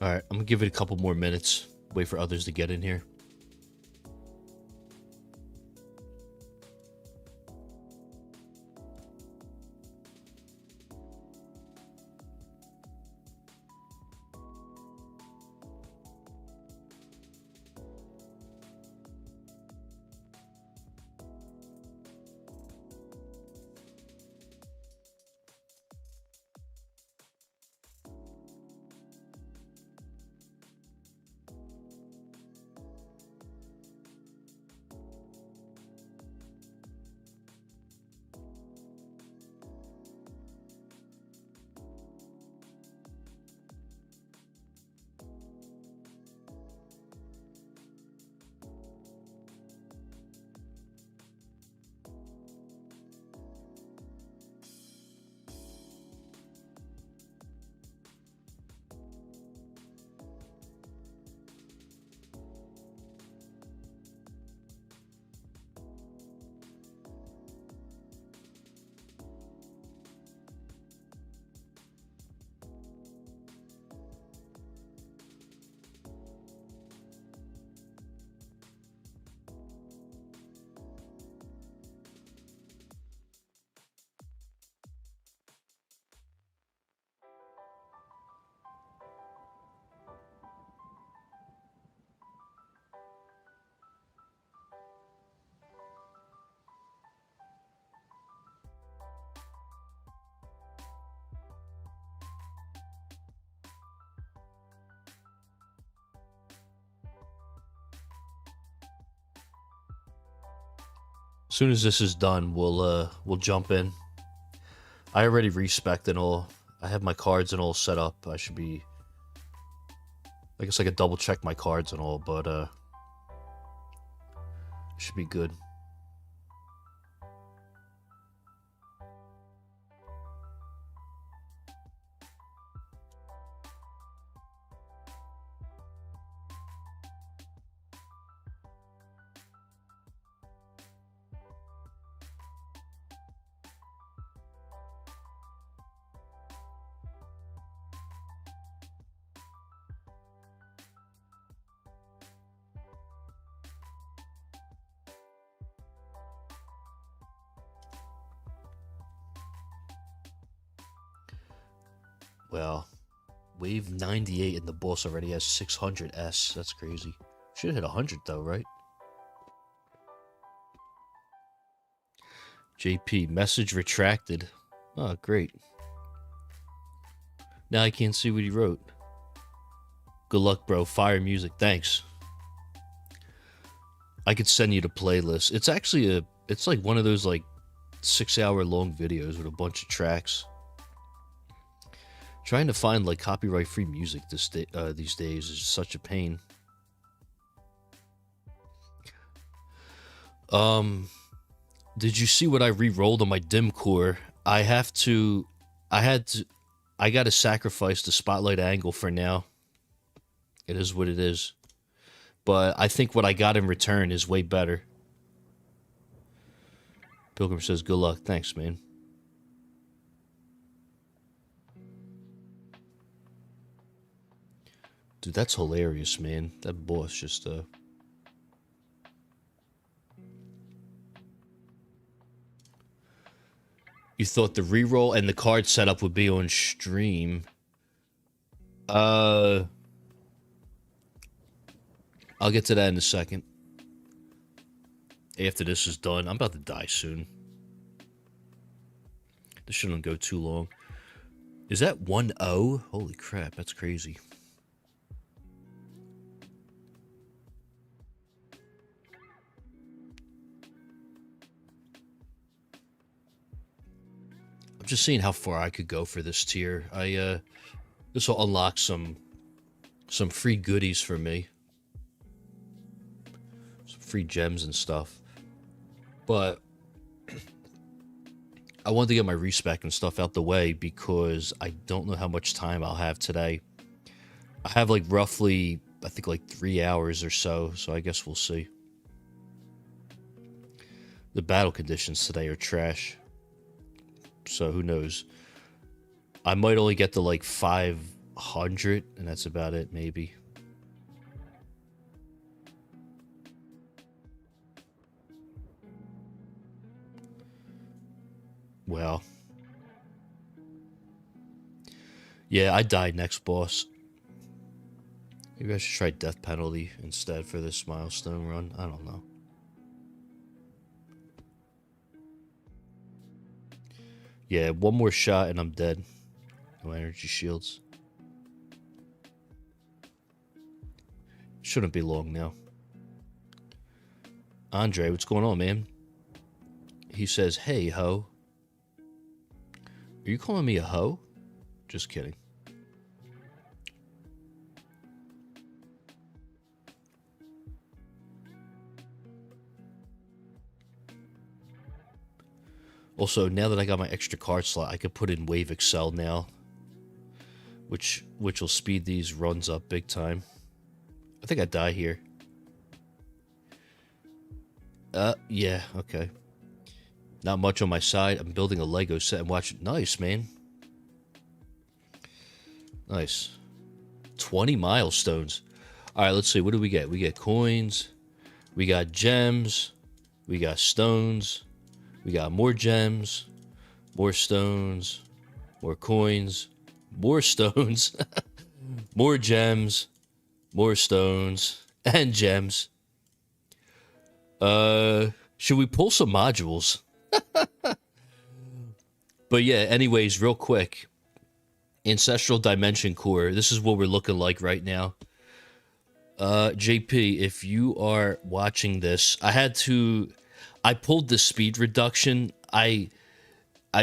Alright, I'm gonna give it a couple more minutes. Wait for others to get in here. As soon as this is done, we'll jump in. I already respec'd and all. I have my cards and all set up. I should be... I guess I could double check my cards and all, but should be good. Well, wave 98 and the boss already has 600S. That's crazy. Should hit 100 though, right? JP, message retracted. Oh, great. Now I can't see what he wrote. Good luck, bro. Fire music. Thanks. I could send you the playlist. It's actually it's like one of those like 6-hour long videos with a bunch of tracks. Trying to find like copyright free music these days is such a pain. Did you see what I re-rolled on my dim core? I gotta sacrifice the spotlight angle for now. It is what it is. But I think what I got in return is way better. Pilgrim says, good luck. Thanks, man. Dude, that's hilarious, man. That boss just, You thought the reroll and the card setup would be on stream. I'll get to that in a second. After this is done. I'm about to die soon. This shouldn't go too long. Is that 1-0? Holy crap, that's crazy. I'm just seeing how far I could go for this tier. This will unlock some free goodies for me. Some free gems and stuff. But I wanted to get my respec and stuff out the way because I don't know how much time I'll have today. I have like roughly, I think like 3 hours or so I guess we'll see. The battle conditions today are trash. So who knows? I might only get to like 5 100, and that's about it, maybe. Well. Yeah, I died next boss. Maybe I should try death penalty instead for this milestone run. I don't know. Yeah, one more shot and I'm dead. No energy shields. Shouldn't be long now. Andre, what's going on, man? He says, hey, ho. Are you calling me a hoe? Just kidding. Also, now that I got my extra card slot, I could put in Wave Excel now, which will speed these runs up big time. I think I die here. Yeah, okay. Not much on my side. I'm building a Lego set and watching. Nice, man. Nice. 20 milestones. All right, let's see. What do we get? We get coins. We got gems. We got stones. We got more gems. More stones. More coins. More stones. More gems. More stones. And gems. Should we pull some modules? But yeah, anyways, real quick. Ancestral Dimension Core. This is what we're looking like right now. JP, if you are watching this, I pulled the speed reduction. I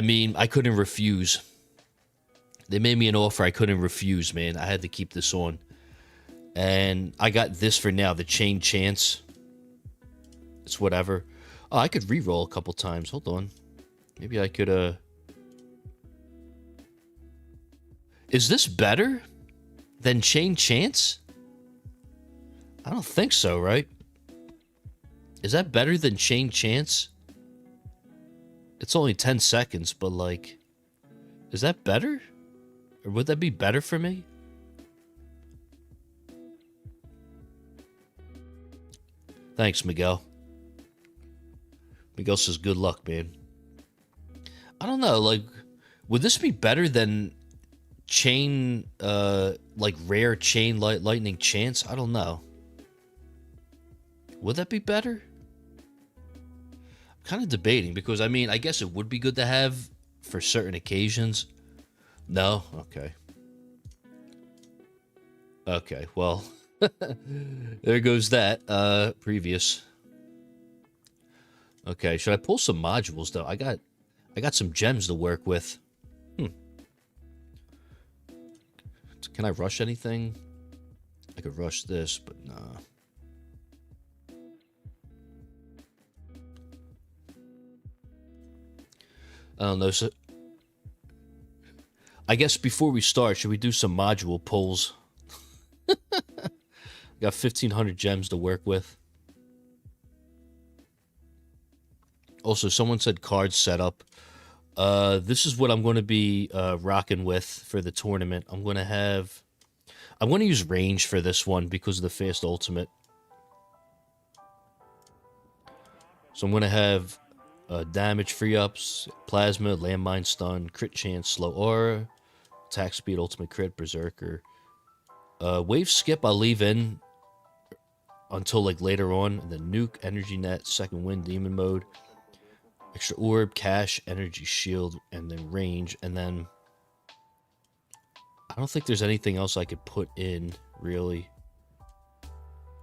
mean, I couldn't refuse. They made me an offer I couldn't refuse, man. I had to keep this on. And I got this for now, the Chain Chance. It's whatever. Oh, I could reroll a couple times. Hold on. Maybe I could, Is this better than Chain Chance? I don't think so, right? Is that better than Chain Chance? It's only 10 seconds, but like, is that better? Or would that be better for me? Thanks, Miguel. Miguel says good luck, man. I don't know, like, would this be better than Chain, like rare Chain Lightning Chance? I don't know. Would that be better? I'm kind of debating because, I mean, I guess it would be good to have for certain occasions. No? Okay. Okay, well, there goes that, previous. Okay, should I pull some modules, though? I got some gems to work with. Can I rush anything? I could rush this, but nah. I don't know. So, I guess before we start, should we do some module pulls? Got 1,500 gems to work with. Also, someone said card setup. This is what I'm going to be rocking with for the tournament. I'm going to use range for this one because of the fast ultimate. So I'm going to have damage free ups, plasma, landmine stun, crit chance, slow aura, attack speed, ultimate crit, berserker. Wave skip I'll leave in until like later on. And then nuke, energy net, second wind, demon mode. Extra orb, cash, energy shield, and then range. And then I don't think there's anything else I could put in, really.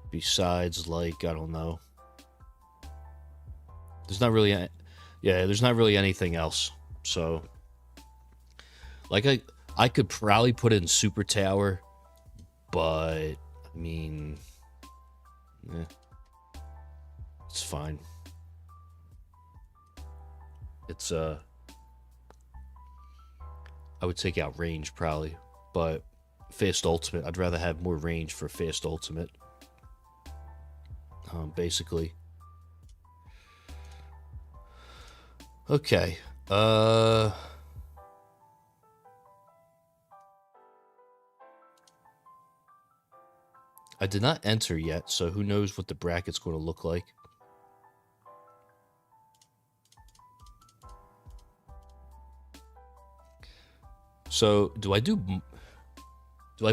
Besides, like, I don't know. There's not really... Yeah, there's not really anything else. So, like, I could probably put in Super Tower, but, I mean... it's fine. It's, I would take out range, probably. But fast ultimate, I'd rather have more range for fast ultimate. Basically. Okay. I did not enter yet, so who knows what the bracket's going to look like. So, do I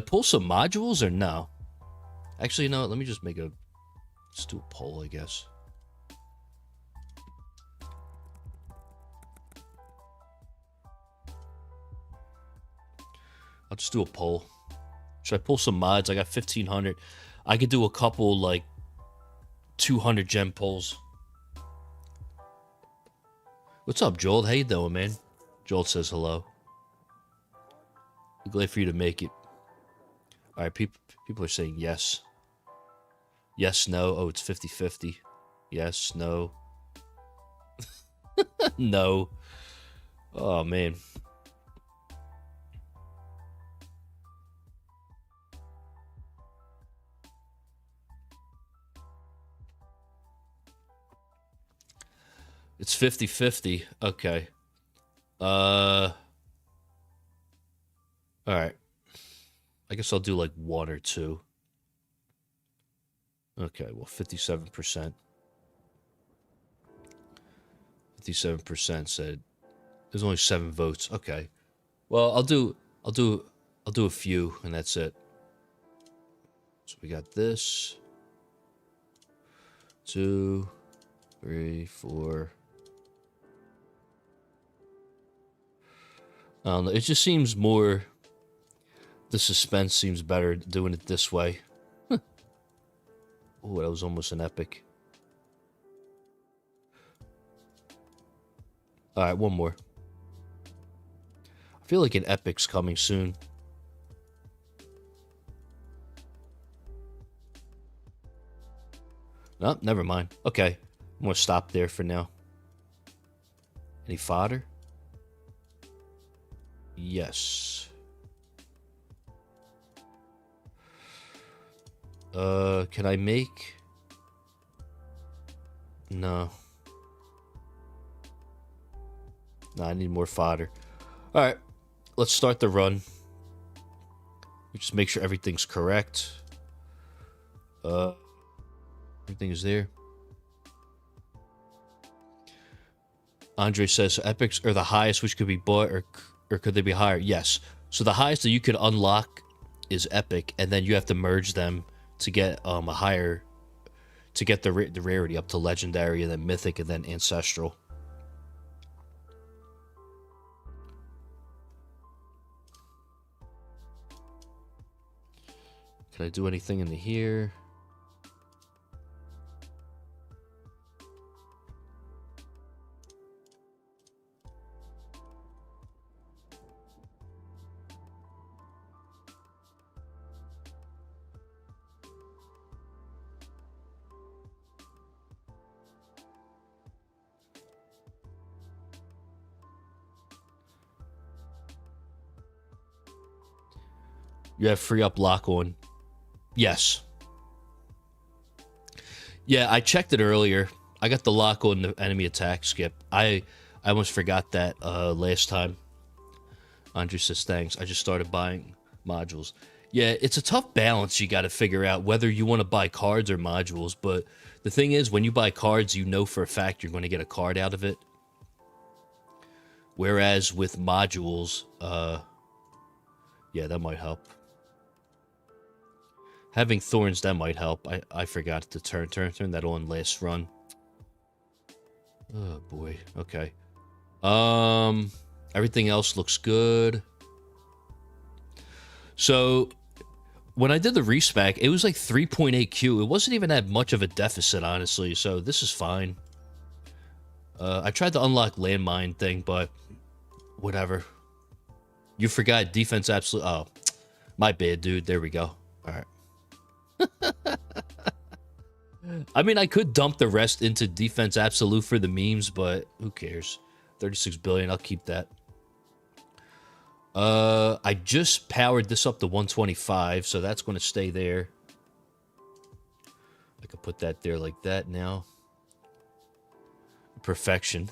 pull some modules or no? Actually, no, let me just let's do a poll, I guess. I'll just do a poll. Should I pull some mods? I got 1,500. I could do a couple, like, 200 gem pulls. What's up, Joel? How you doing, man? Joel says hello. Glad for you to make it. All right, people are saying yes. Yes, no. Oh, it's 50-50. Yes, no. No. Oh, man. It's 50-50. Okay. All right. I guess I'll do like 1 or 2. Okay, well, 57%. 57% said there's only 7 votes. Okay. Well, I'll do a few, and that's it. So we got this. 2, 3, 4. I don't know. It just seems more. The suspense seems better doing it this way. Oh, that was almost an epic. All right, one more. I feel like an epic's coming soon. No, never mind. Okay, I'm gonna stop there for now. Any fodder? Yes. Can I make? No. No, I need more fodder. All right, let's start the run. Just make sure everything's correct. Everything is there. Andre says, so epics are the highest which could be bought, or could they be higher? Yes. So the highest that you could unlock is epic, and then you have to merge them to get a higher, to get the rarity up to legendary, and then mythic, and then ancestral. Can I do anything in here? You have free up lock on. Yes. Yeah, I checked it earlier. I got the lock on the enemy attack skip. I almost forgot that last time. Andre says, thanks. I just started buying modules. Yeah, it's a tough balance you got to figure out whether you want to buy cards or modules. But the thing is, when you buy cards, you know for a fact you're going to get a card out of it. Whereas with modules, yeah, that might help. Having thorns, that might help. I forgot to turn that on last run. Oh boy. Okay. Everything else looks good. So when I did the respec, it was like 3.8 Q. It wasn't even that much of a deficit, honestly. So this is fine. I tried to unlock landmine thing, but whatever. You forgot defense absolute. Oh, my bad, dude. There we go. All right. I mean, I could dump the rest into defense absolute for the memes, but who cares? 36 billion, I'll keep that. I just powered this up to 125, so that's going to stay there. I could put that there like that now. Perfection.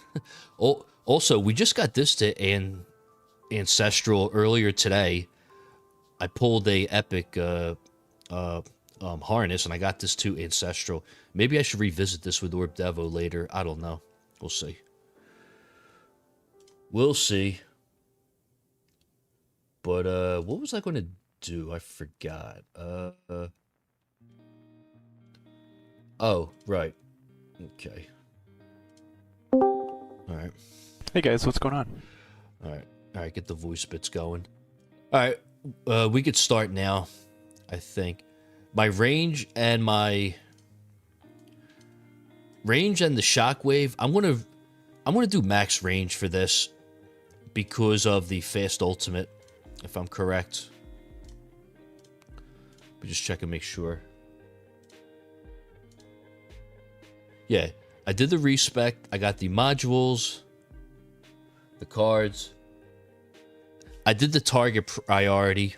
Also, we just got this to ancestral earlier today. I pulled a epic harness, and I got this too ancestral. Maybe I should revisit this with Orb Devo later. I don't know. We'll see. We'll see. But what was I going to do? I forgot. Oh, right. Okay. All right. Hey guys, what's going on? All right. Get the voice bits going. All right. We could start now. I think my range and the shockwave. I'm gonna do max range for this because of the fast ultimate, if I'm correct. But just check and make sure. Yeah, I did the respec. I got the modules, the cards. I did the target priority.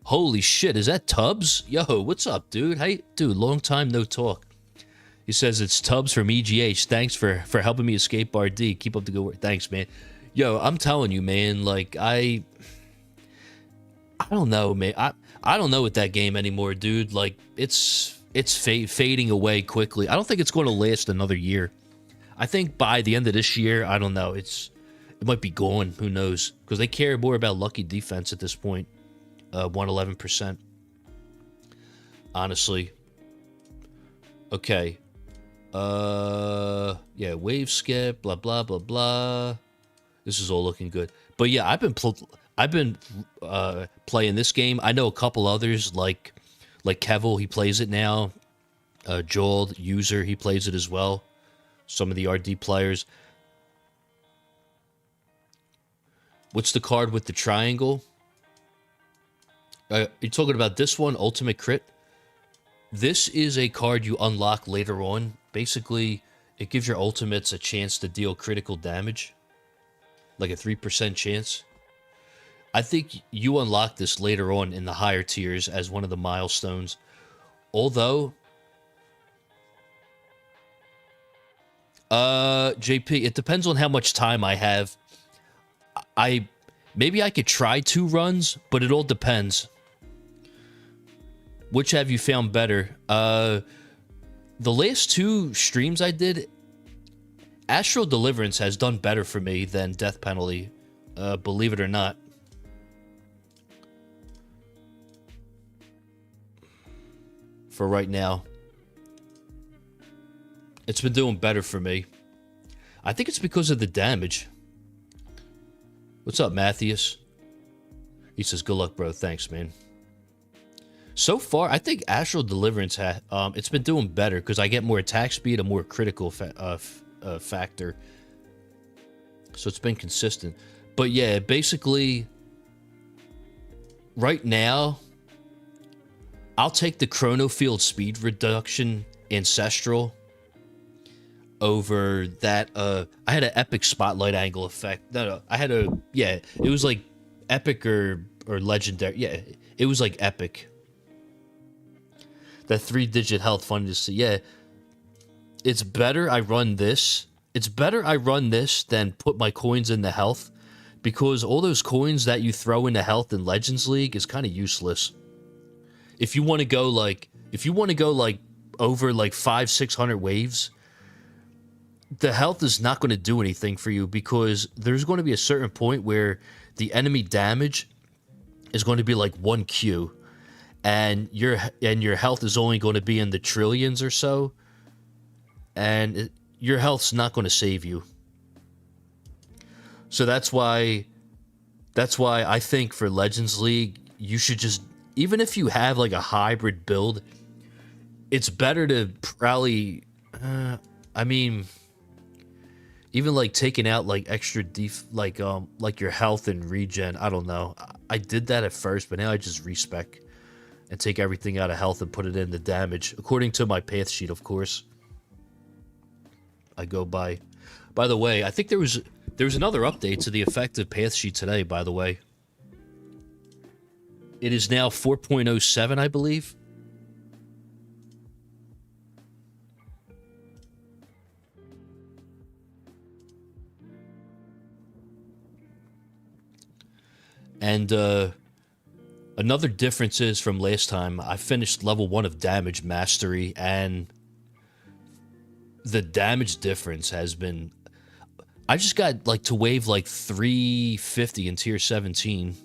Holy shit, is that Tubbs? Yo, what's up, dude? Hey, dude, long time no talk. He says it's Tubbs from EGH. Thanks for helping me escape RD. Keep up the good work. Thanks, man. Yo, I'm telling you, man, like, I don't know, man. I don't know with that game anymore, dude. Like, it's fading away quickly. I don't think it's going to last another year. I think by the end of this year, I don't know. It might be gone. Who knows? Because they care more about lucky defense at this point. 111%. Honestly. Okay. Yeah, wave skip, blah blah blah blah. This is all looking good. But yeah, I've been playing this game. I know a couple others like Kevel, he plays it now. Joel, user, he plays it as well. Some of the RD players. What's the card with the triangle? You're talking about this one, Ultimate Crit? This is a card you unlock later on. Basically, it gives your ultimates a chance to deal critical damage. Like a 3% chance. I think you unlock this later on in the higher tiers as one of the milestones. Although, JP, it depends on how much time I have. Maybe I could try 2 runs, but it all depends. Which have you found better? The last 2 streams I did, Astral Deliverance has done better for me than Death Penalty, believe it or not. For right now. It's been doing better for me. I think it's because of the damage. What's up, Matthias? He says, good luck, bro. Thanks, man. So far, I think Astral Deliverance it's been doing better because I get more attack speed, a more critical factor. So it's been consistent. But yeah, basically, right now, I'll take the Chrono Field speed reduction Ancestral over that. I had an epic spotlight angle effect. No, I had it was like epic or legendary. Yeah, it was like epic. That 3-digit health fund to see. Yeah, it's better I run this. It's better I run this than put my coins in the health, because all those coins that you throw into health in Legends League is kind of useless. If you want to go like over like 500-600 waves, the health is not going to do anything for you, because there's going to be a certain point where the enemy damage is going to be like 1Q. And your health is only going to be in the trillions or so, and your health's not going to save you. So that's why I think for Legends League, you should just, even if you have like a hybrid build, it's better to probably, even like taking out like extra like your health and regen. I don't know. I did that at first, but now I just respec and take everything out of health and put it in the damage. According to my path sheet, of course. I go by. By the way, I think there was another update to the effective path sheet today, by the way. It is now 4.07, I believe. And Another difference is from last time, I finished level 1 of damage mastery, and the damage difference has been... I just got like to wave like 350 in tier 17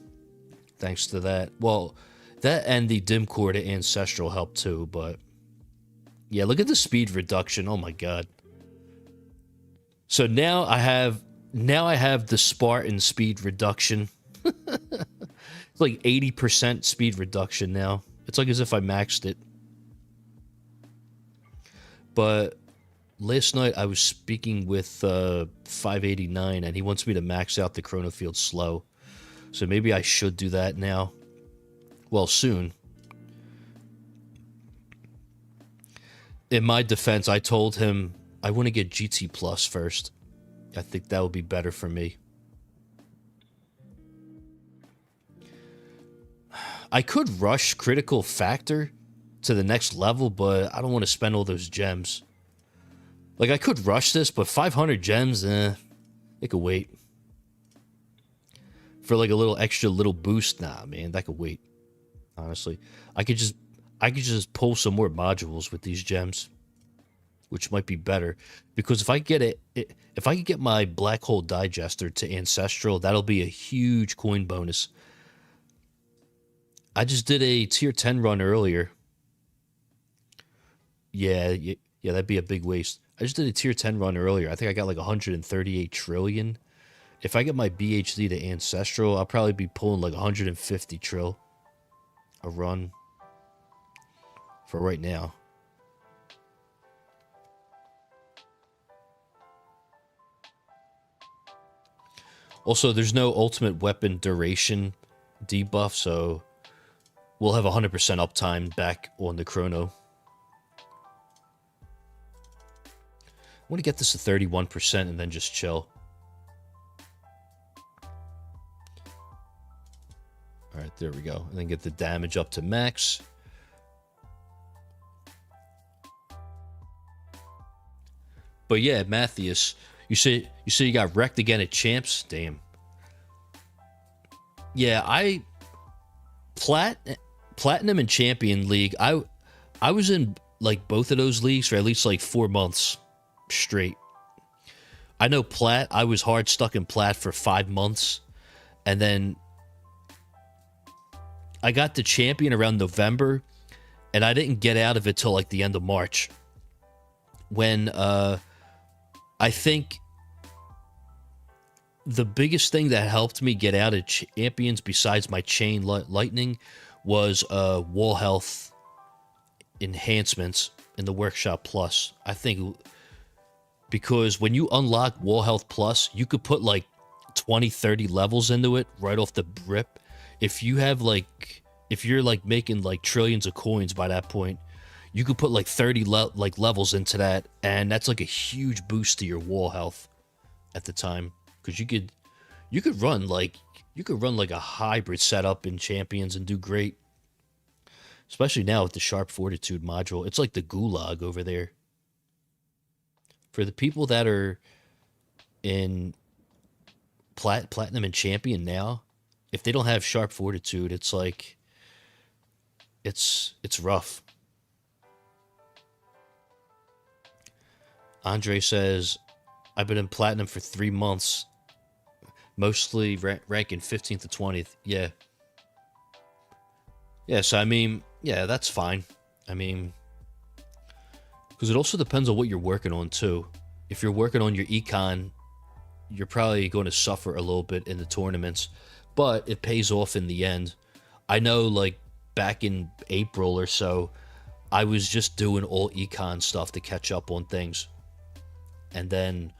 thanks to that. Well, that and the dim core to ancestral help too, but yeah, look at the speed reduction. Oh my god. So now I have the Spartan speed reduction. It's like 80% speed reduction now. It's like as if I maxed it. But last night I was speaking with 589 and he wants me to max out the chrono field slow. So maybe I should do that now. Well, soon. In my defense, I told him I want to get GT Plus first. I think that would be better for me. I could rush critical factor to the next level, but I don't want to spend all those gems. Like, I could rush this, but 500 gems, it could wait. For like a little extra little boost, nah, man, that could wait. Honestly, I could just pull some more modules with these gems, which might be better because if I get if I could get my black hole digester to ancestral, that'll be a huge coin bonus. I just did a tier 10 run earlier. Yeah, that'd be a big waste. I just did a tier 10 run earlier. I think I got like 138 trillion. If I get my BHD to ancestral, I'll probably be pulling like 150 trill a run for right now. Also, there's no ultimate weapon duration debuff, so we'll have 100% uptime back on the chrono. I want to get this to 31% and then just chill. All right, there we go. And then get the damage up to max. But yeah, Matthias, you say you got wrecked again at Champs? Damn. Yeah, Platinum and Champion League, I was in like both of those leagues for at least like 4 months straight. I know Plat, I was hard stuck in Plat for 5 months, and then I got to Champion around November, and I didn't get out of it till like the end of March, when I think the biggest thing that helped me get out of Champions besides my chain lightning was wall health enhancements in the Workshop Plus. I think because when you unlock wall health plus, you could put like 20-30 levels into it right off the rip. If you have like, if you're like making like trillions of coins by that point, you could put like 30 levels into that, and that's like a huge boost to your wall health at the time, because you could run like a hybrid setup in Champions and do great. Especially now with the Sharp Fortitude module. It's like the gulag over there. For the people that are in Platinum and Champion now, if they don't have Sharp Fortitude, it's like it's rough. Andre says, I've been in Platinum for 3 months, mostly ranking 15th to 20th. Yeah. Yeah, so I mean, yeah, that's fine. I mean, because it also depends on what you're working on, too. If you're working on your econ, you're probably going to suffer a little bit in the tournaments, but it pays off in the end. I know, like, back in April or so, I was just doing all econ stuff to catch up on things. And then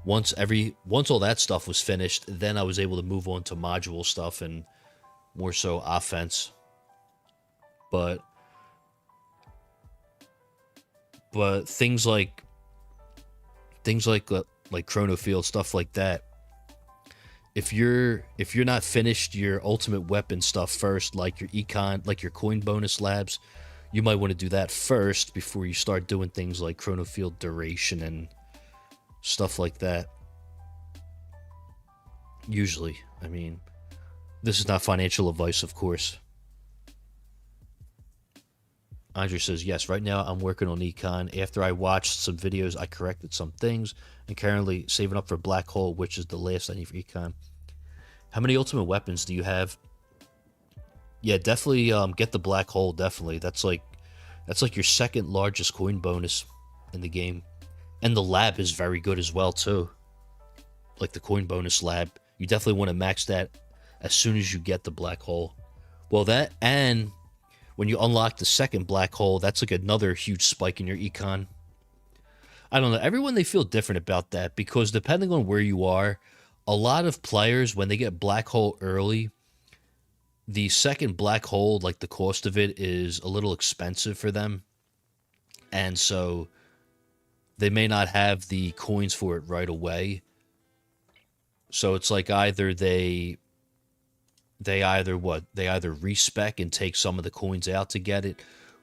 once all that stuff was finished, then I was able to move on to module stuff and more so offense. But things like Chrono Field, stuff like that, if you're not finished your ultimate weapon stuff first, like your econ, like your coin bonus labs, you might want to do that first before you start doing things like Chrono Field duration and stuff like that. Usually. I mean, this is not financial advice, of course. Andre says, yes, right now I'm working on econ. After I watched some videos, I corrected some things and currently saving up for black hole, which is the last I need for econ. How many ultimate weapons do you have? Yeah, definitely get the black hole, definitely. That's like your second largest coin bonus in the game. And the lab is very good as well too. Like the coin bonus lab. You definitely want to max that as soon as you get the black hole. Well, that, and when you unlock the second black hole, that's like another huge spike in your econ. I don't know. Everyone, they feel different about that because depending on where you are, a lot of players, when they get black hole early, the second black hole, like the cost of it is a little expensive for them. And so they may not have the coins for it right away. So it's like either they either respec and take some of the coins out to get it,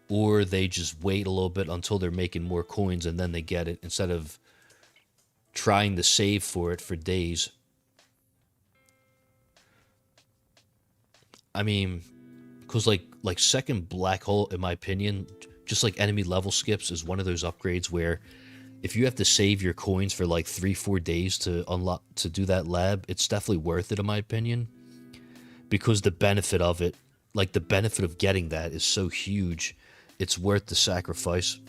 or they just wait a little bit until they're making more coins and then they get it instead of trying to save for it for days. I mean, because like second black hole, in my opinion, just like enemy level skips, is one of those upgrades where if you have to save your coins for like 3-4 days to unlock to do that lab, it's definitely worth it in my opinion. Because the benefit of it, like the benefit of getting that is so huge, it's worth the sacrifice.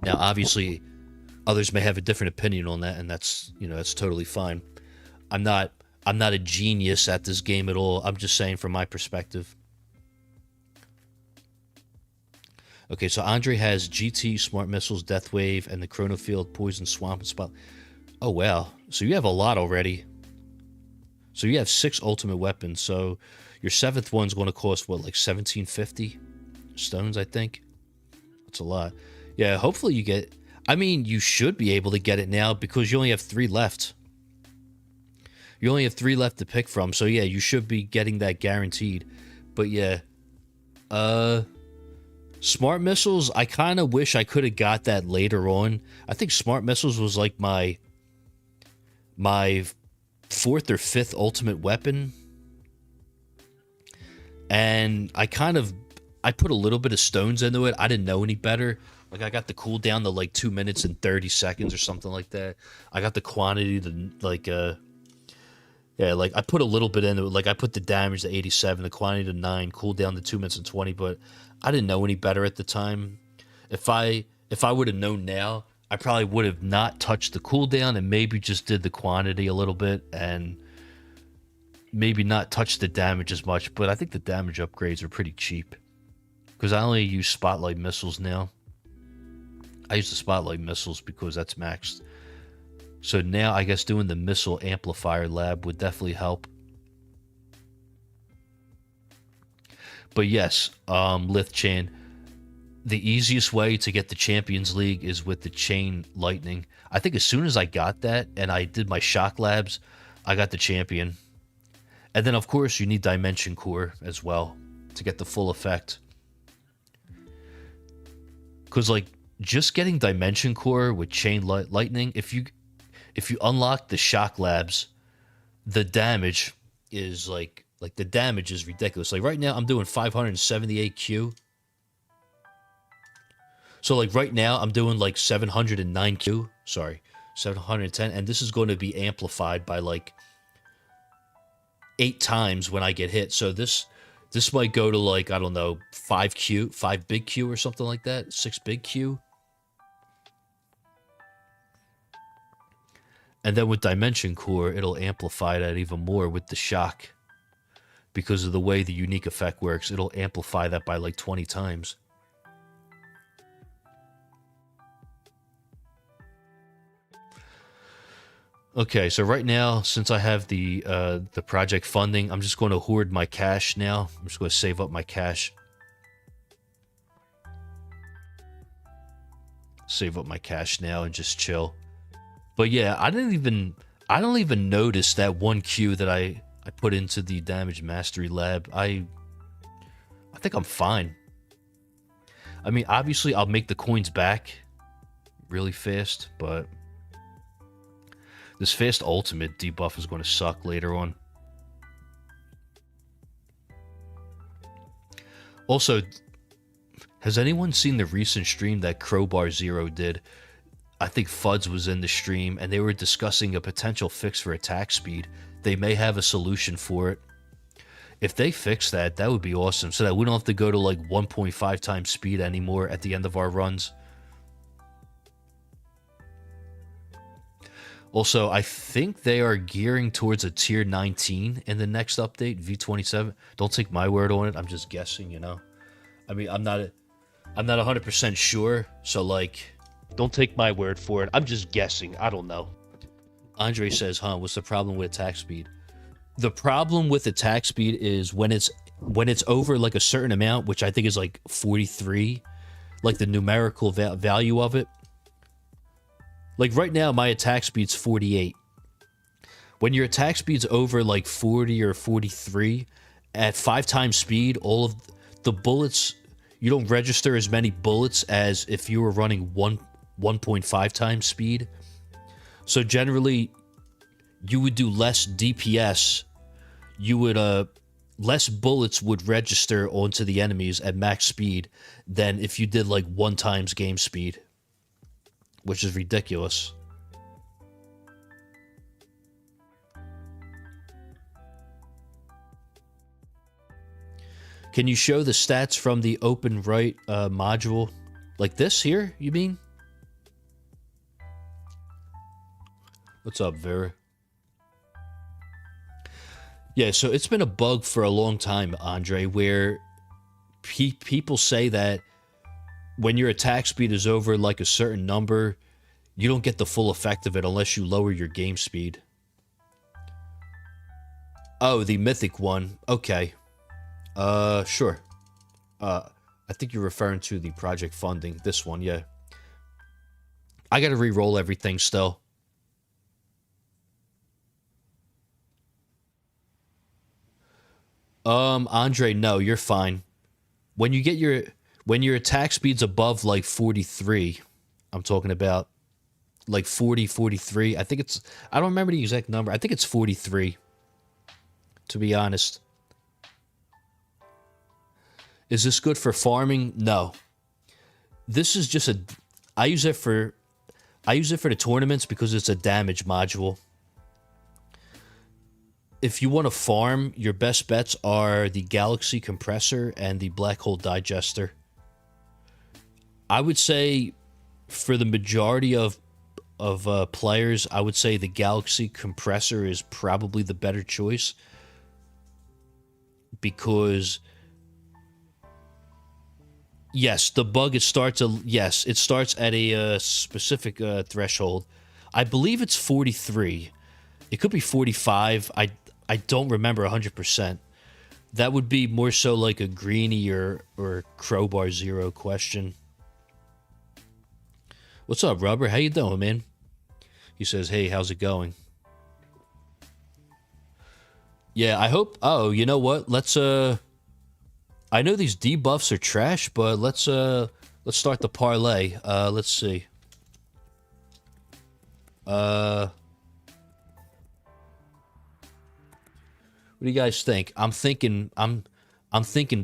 Now, obviously, others may have a different opinion on that, and that's, that's totally fine. I'm not a genius at this game at all. I'm just saying from my perspective. Okay, so Andre has GT, Smart Missiles, Death Wave, and the Chrono Field, Poison, Swamp, and Spot. Oh, wow. So you have a lot already. So you have 6 ultimate weapons. So your 7th one's going to cost, what, like 1750 stones, I think? That's a lot. Yeah, hopefully you get... I mean, you should be able to get it now because you only have 3 left. You only have 3 left to pick from. So yeah, you should be getting that guaranteed. But yeah. Smart Missiles, I kind of wish I could have got that later on. I think Smart Missiles was like my 4th or 5th ultimate weapon. And I put a little bit of stones into it. I didn't know any better. Like, I got the cooldown to like 2 minutes and 30 seconds or something like that. I got the quantity to like, yeah, like I put a little bit into it. Like I put the damage to 87, the quantity to 9, cooldown to 2 minutes and 20, but I didn't know any better at the time. If I would have known now, I probably would have not touched the cooldown and maybe just did the quantity a little bit and maybe not touched the damage as much. But I think the damage upgrades are pretty cheap because I only use Spotlight Missiles now. I use the Spotlight Missiles because that's maxed. So now I guess doing the Missile Amplifier Lab would definitely help. But yes, Lith-Chan, the easiest way to get the Champions League is with the Chain Lightning. I think as soon as I got that and I did my Shock Labs, I got the Champion. And then, of course, you need Dimension Core as well to get the full effect. Because, like, just getting Dimension Core with Chain Lightning, if you unlock the Shock Labs, the damage is, like the damage is ridiculous. Like, right now, I'm doing 578 Q. So, like, right now, I'm doing, like, 709 Q. Sorry, 710. And this is going to be amplified by, like, 8 times when I get hit. So this might go to, like, I don't know, 5 big Q or something like that. 6 big Q. And then with Dimension Core, it'll amplify that even more with the shock. Because of the way the unique effect works, it'll amplify that by like 20 times. Okay, so right now, since I have the project funding, I'm just going to hoard my cash now. I'm just going to save up my cash. Save up my cash now and just chill. But yeah, I don't even notice that 1 Q that I put into the Damage Mastery Lab. I think I'm fine. I mean, obviously, I'll make the coins back really fast, but this fast ultimate debuff is going to suck later on. Also, has anyone seen the recent stream that Crowbar Zero did? I think Fuds was in the stream, and they were discussing a potential fix for attack speed. They may have a solution for it. If they fix that, that would be awesome, so that we don't have to go to like 1.5 times speed anymore at the end of our runs. Also, I think they are gearing towards a tier 19 in the next update, V27. Don't take my word on it. I'm just guessing, you know. I mean, I'm not 100% sure, so like, don't take my word for it. I'm just guessing. I don't know. Andre says, "Huh? What's the problem with attack speed?" The problem with attack speed is when it's over like a certain amount, which I think is like 43, like the numerical value of it. Like right now, my attack speed's 48. When your attack speed's over like 40 or 43, at 5 times speed, all of the bullets, you don't register as many bullets as if you were running 1.5 times speed. So generally, you would do less DPS. You would, less bullets would register onto the enemies at max speed than if you did like 1 times game speed, which is ridiculous. Can you show the stats from the open right module? Like this here, you mean? What's up, Vera? Yeah, so it's been a bug for a long time, Andre, where people say that when your attack speed is over like a certain number, you don't get the full effect of it unless you lower your game speed. Oh, the mythic one. Okay. Sure. I think you're referring to the project funding. This one, yeah. I gotta re-roll everything still. Andre, no, you're fine. When your attack speed's above like 43, I'm talking about like 40, 43. I think it's, I don't remember the exact number. I think it's 43, to be honest. Is this good for farming? No. This is just I use it for the tournaments because it's a damage module. If you want to farm, your best bets are the Galaxy Compressor and the Black Hole Digester. I would say for the majority of players, I would say the Galaxy Compressor is probably the better choice, because yes, the bug, it starts at a specific threshold. I believe it's 43. It could be 45. I don't remember 100%. That would be more so like a Greenie or Crowbar Zero question. What's up, Rubber? How you doing, man? He says, "Hey, how's it going?" Yeah, I hope. Oh, you know what? Let's I know these debuffs are trash, but let's start the parlay. Let's see. What do you guys think? I'm thinking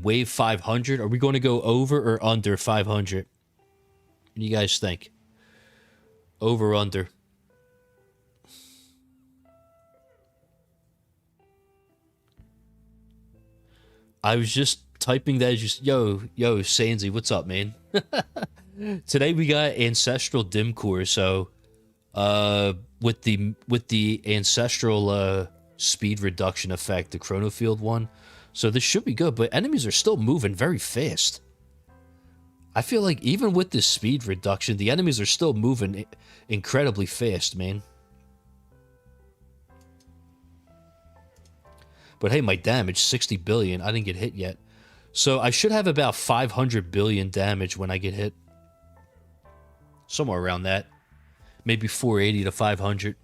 wave 500. Are we going to go over or under 500? What do you guys think? Over or under? I was just typing that. Just yo Sansi, what's up, man? Today we got Ancestral Dim Core, so with the Ancestral speed reduction effect, the Chronofield one. So this should be good, but enemies are still moving very fast. I feel like even with this speed reduction, the enemies are still moving incredibly fast, man. But hey, my damage, 60 billion. I didn't get hit yet. So I should have about 500 billion damage when I get hit. Somewhere around that. Maybe 480 to 500.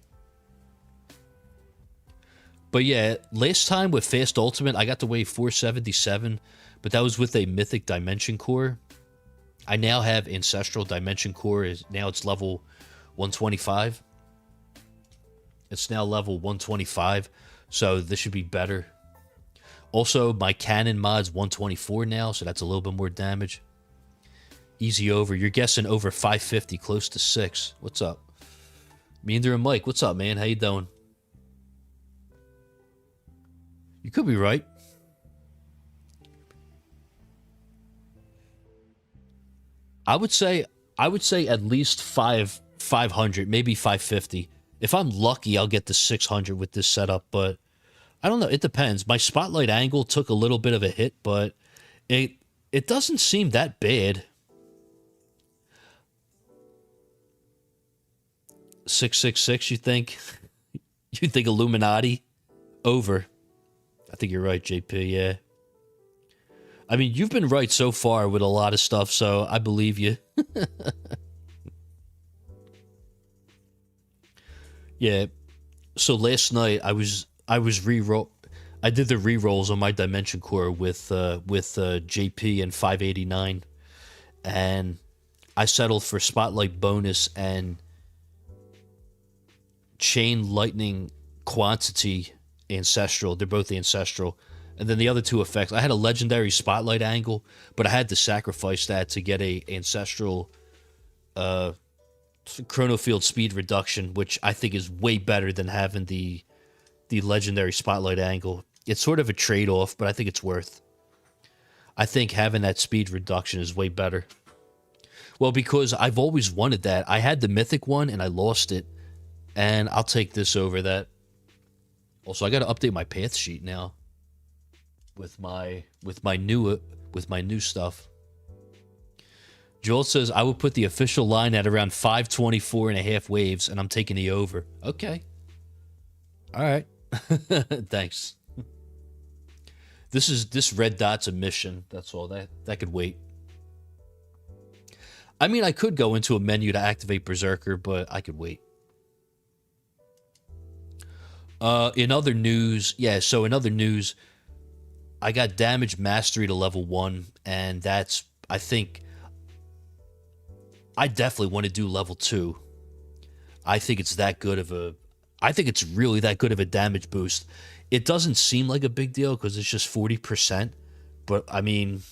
But yeah, last time with Fast Ultimate, I got to wave 477, but that was with a Mythic Dimension Core. I now have Ancestral Dimension Core. Now it's level 125. It's now level 125, so this should be better. Also, my cannon mod's 124 now, so that's a little bit more damage. Easy over. You're guessing over 550, close to 6. What's up? Meander and Mike, what's up, man? How you doing? You could be right. I would say at least 500, maybe 550. If I'm lucky, I'll get to 600 with this setup, but I don't know. It depends. My spotlight angle took a little bit of a hit, but it doesn't seem that bad. 666, you think? You think Illuminati? Over. I think you're right, JP, yeah. I mean, you've been right so far with a lot of stuff, so I believe you. Yeah. So last night I did the re-rolls on my Dimension Core with JP and 589, and I settled for Spotlight Bonus and Chain Lightning Quantity Ancestral. They're both Ancestral. And then the other two effects, I had a Legendary Spotlight Angle, but I had to sacrifice that to get a Ancestral Chrono Field Speed Reduction, which I think is way better than having the Legendary Spotlight Angle. It's sort of a trade-off, but I think it's worth. I think having that speed reduction is way better. Well, because I've always wanted that. I had the Mythic one, and I lost it. And I'll take this over that. Also, I got to update my path sheet now with my new stuff. Joel says I would put the official line at around 524.5 waves, and I'm taking the over. Okay. All right. Thanks. This red dot's a mission. That's all. That could wait. I mean, I could go into a menu to activate Berserker, but I could wait. In other news, I got Damage Mastery to level 1, and that's, I think, I definitely want to do level 2. I think it's really that good of a damage boost. It doesn't seem like a big deal because it's just 40%, but I mean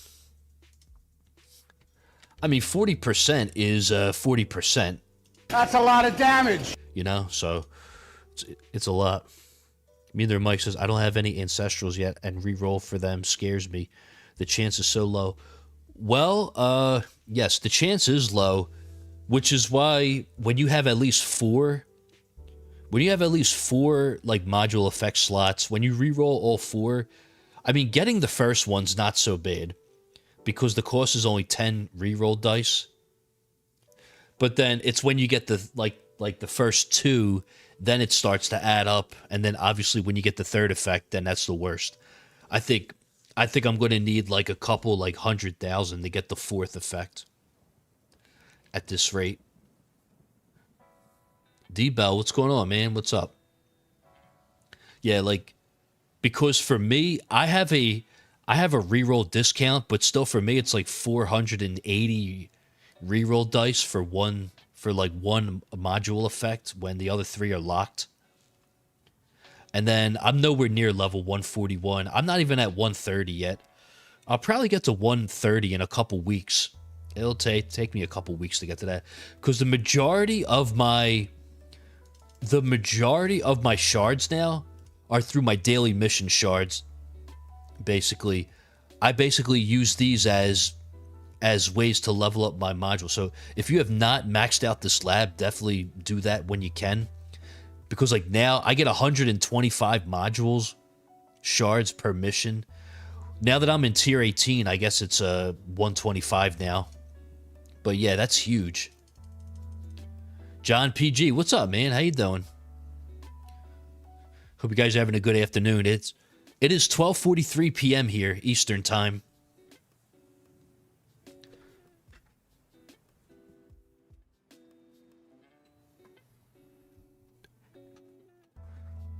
40% is 40%. That's a lot of damage. You know, so it's a lot. Meander Mike says, I don't have any Ancestrals yet, and reroll for them scares me. The chance is so low. Well, yes, the chance is low, which is why when you have at least four like module effect slots, when you reroll all 4, I mean, getting the first one's not so bad because the cost is only 10 reroll dice. But then it's when you get the like the first 2, then it starts to add up, and then obviously when you get the third effect, then that's the worst. I think I'm going to need like a couple, like 100,000 to get the 4th effect at this rate. D-Bell, what's going on, man? What's up? Yeah, like, because for me, I have a reroll discount, but still for me, it's like 480 reroll dice for one module effect when the other 3 are locked. And then I'm nowhere near level 141. I'm not even at 130 yet. I'll probably get to 130 in a couple weeks. It'll take me a couple weeks to get to that, because the majority of my shards now are through my daily mission shards. Basically, I use these as ways to level up my module. So if you have not maxed out this lab, definitely do that when you can, because like now I get 125 modules shards per mission. Now that I'm in tier 18, I guess it's 125 now. But yeah, that's huge. John PG, what's up, man? How you doing? Hope you guys are having a good afternoon. It is 12:43 p.m. here, Eastern Time.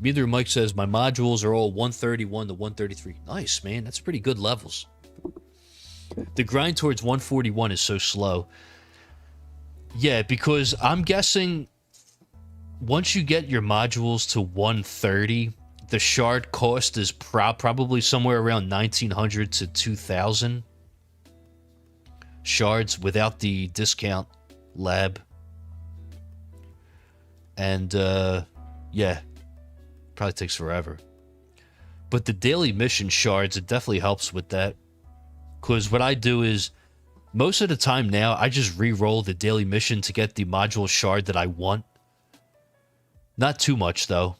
Neither Mike says, my modules are all 131 to 133. Nice, man. That's pretty good levels. The grind towards 141 is so slow. Yeah, because I'm guessing once you get your modules to 130, the shard cost is probably somewhere around 1,900 to 2,000 shards without the discount lab. And, yeah, probably takes forever. But the daily mission shards, it definitely helps with that. Because what I do is, most of the time now, I just re-roll the daily mission to get the module shard that I want. Not too much, though.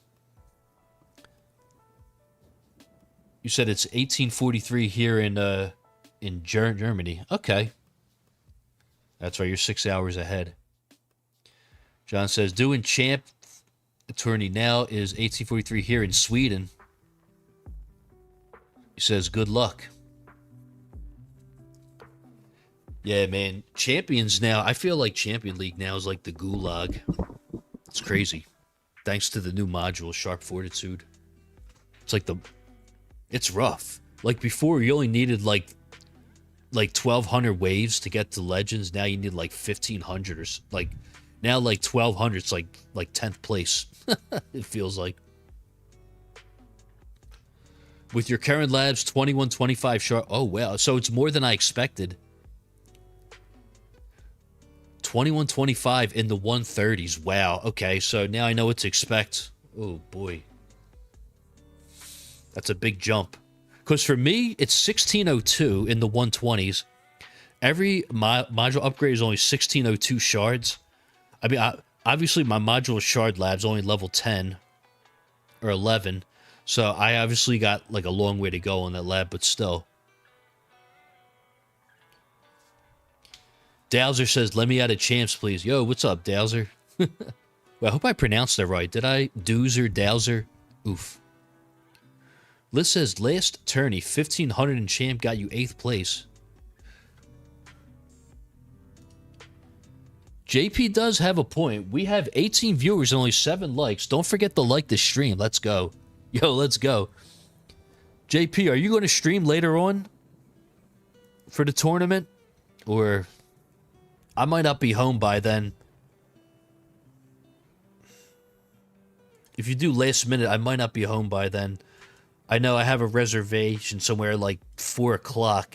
You said it's 1843 here in Germany. Okay. That's right, you're 6 hours ahead. John says, doing champ tourney now is 1843 here in Sweden. He says, good luck. Yeah, man. Champions now, I feel like Champion League now is like the gulag. It's crazy. Thanks to the new module, Sharp Fortitude. It's like it's rough. Like before, you only needed like 1,200 waves to get to Legends. Now you need like 1,500 or like now like 1,200. It's like 10th place. It feels like. With your current labs, 2125 sharp. Oh wow, so it's more than I expected. 2125 in the 130s. Wow. Okay, so now I know what to expect. Oh boy. That's a big jump. Because for me, it's 1602 in the 120s. Every module upgrade is only 1602 shards. I mean, obviously my module shard lab's only level 10 or 11. So I obviously got like a long way to go on that lab, but still. Dowser says, let me out of champs, please. Yo, what's up, Dowser? Well, I hope I pronounced that right. Did I? Doozer, Dowser? Oof. Liz says, last tourney, 1,500 in champ got you 8th place. JP does have a point. We have 18 viewers and only 7 likes. Don't forget to like the stream. Let's go. Yo, let's go. JP, are you going to stream later on for the tournament? Or I might not be home by then. If you do last minute, I might not be home by then. I know I have a reservation somewhere like 4 o'clock.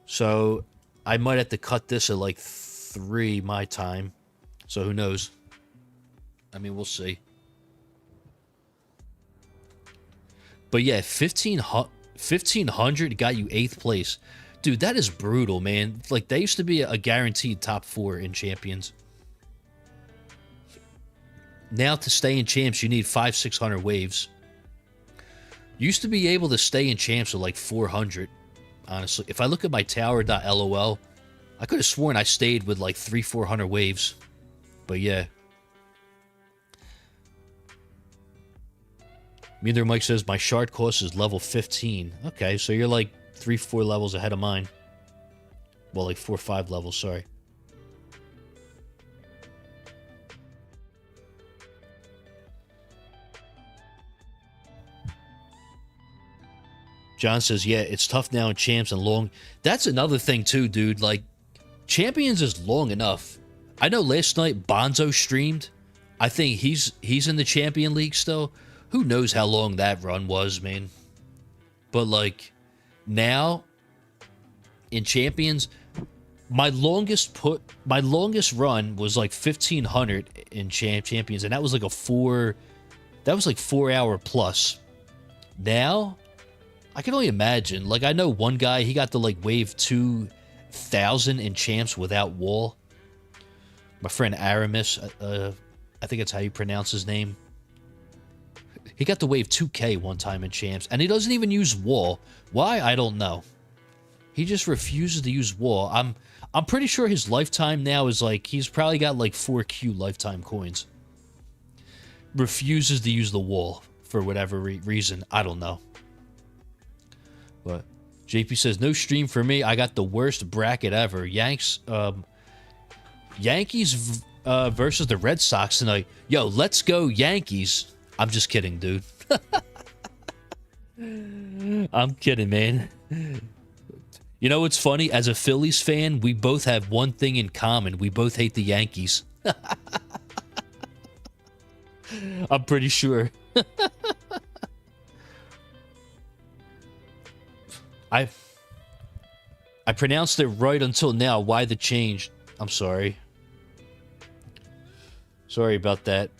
So I might have to cut this at like 3 my time. So who knows? I mean, we'll see. But yeah, 1,500 got you 8th place. Dude, that is brutal, man. Like, they used to be a guaranteed top 4 in Champions. Now, to stay in Champs, you need 500-600 waves. Used to be able to stay in Champs with like 400, honestly. If I look at my tower.lol, I could have sworn I stayed with like 300-400 waves. But yeah. Meander Mike says, my shard cost is level 15. Okay, so you're like 3-4 levels ahead of mine. Well, like 4 or 5 levels, sorry. John says, yeah, it's tough now in champs and long. That's another thing too, dude. Like, champions is long enough. I know last night Bonzo streamed. I think he's in the champion league still. Who knows how long that run was, man. But like, now in champions, my longest run was like 1,500 in champions, and that was like 4 hour plus. Now I can only imagine. Like, I know one guy, he got to like wave 2,000 in champs without wall. My friend Aramis, I think that's how you pronounce his name. He got to wave 2K one time in champs, and he doesn't even use wall. Why? I don't know. He just refuses to use wall. I'm pretty sure his lifetime now is like, he's probably got like 4Q lifetime coins. Refuses to use the wall for whatever reason. I don't know. But JP says, no stream for me. I got the worst bracket ever. Yankees versus the Red Sox tonight. Yo, let's go Yankees. I'm just kidding, dude. I'm kidding, man. You know what's funny? As a Phillies fan, we both have one thing in common. We both hate the Yankees. I'm pretty sure. I pronounced it right until now. Why the change? I'm sorry. Sorry about that.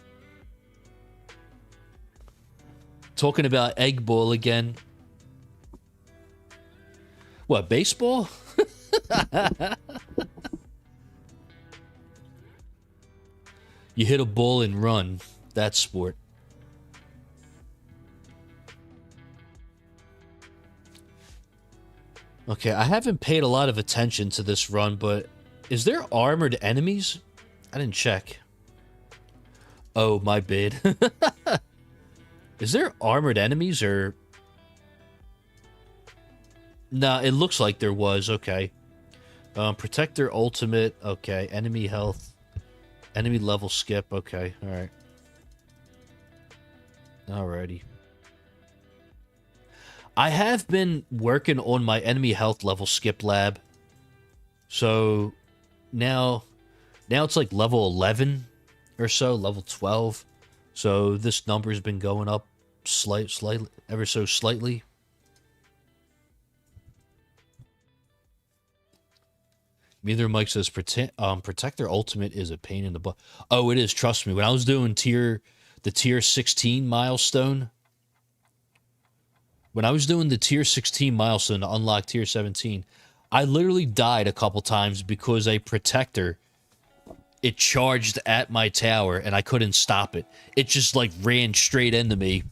Talking about egg ball again. What, baseball? You hit a ball and run. That's sport. Okay, I haven't paid a lot of attention to this run, but is there armored enemies? I didn't check. Oh, my bad. Is there armored enemies or... Nah, it looks like there was. Okay. Protector ultimate. Okay. Enemy health. Enemy level skip. Okay. Alright. Alrighty. I have been working on my enemy health level skip lab. So now it's like level 11 or so, level 12. So this number's been going up slightly, ever so slightly. Neither Mike says Protector Ultimate is a pain in the butt. Oh, it is. Trust me. When I was doing the tier 16 milestone, to unlock tier 17, I literally died a couple times because a Protector, it charged at my tower and I couldn't stop it. It just like ran straight into me.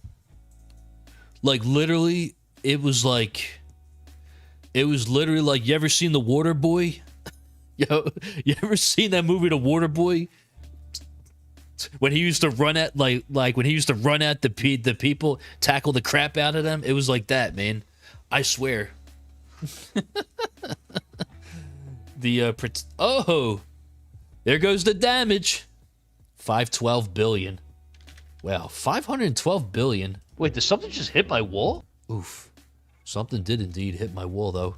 Like literally, it was literally like, you ever seen The Water Boy? Yo, you ever seen that movie, The Water Boy? When he used to run at when he used to run at the people, tackle the crap out of them. It was like that, man. I swear. Oh, there goes the damage. 512 billion. Wow, 512 billion. Wait, did something just hit my wall? Oof. Something did indeed hit my wall, though.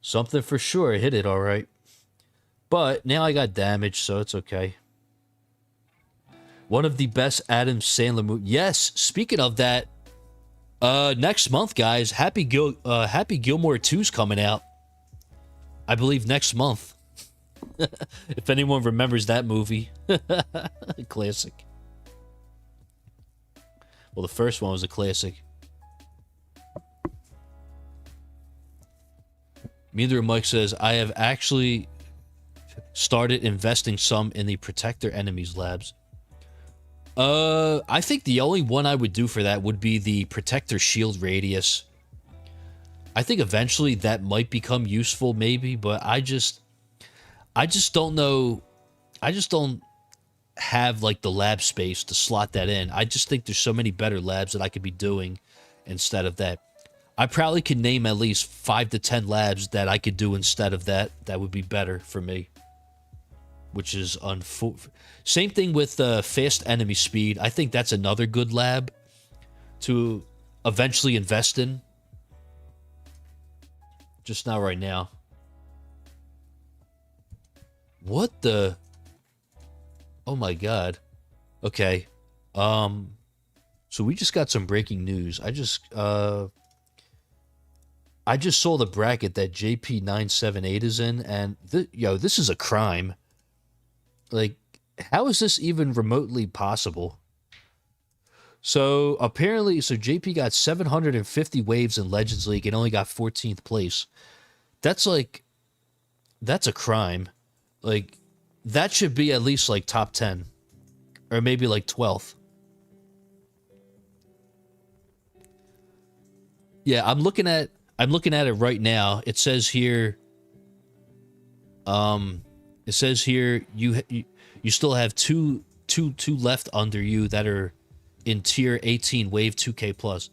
Something for sure hit it, all right. But now I got damage, so it's okay. One of the best Adam Sandler movies. Yes, speaking of that, next month, guys, Happy Gilmore 2's coming out. I believe next month. If anyone remembers that movie. Classic. Well, the first one was a classic. Neither Mike says, I have actually started investing some in the Protector Enemies labs. I think the only one I would do for that would be the Protector Shield Radius. I think eventually that might become useful, maybe, but I just don't know. I just don't have like the lab space to slot that in. I just think there's so many better labs that I could be doing instead of that. I probably could name at least 5 to 10 labs that I could do instead of that. That would be better for me. Which is same thing with fast enemy speed. I think that's another good lab to eventually invest in. Just not right now. What the? Oh my god. Okay. So we just got some breaking news. I just saw the bracket that JP978 is in, and this is a crime. Like, how is this even remotely possible? So apparently, JP got 750 waves in Legends League and only got 14th place. That's a crime. Like, that should be at least like top 10 or maybe like 12th. Yeah, I'm looking at it right now. It says here you still have two left under you that are in tier 18 wave 2K plus.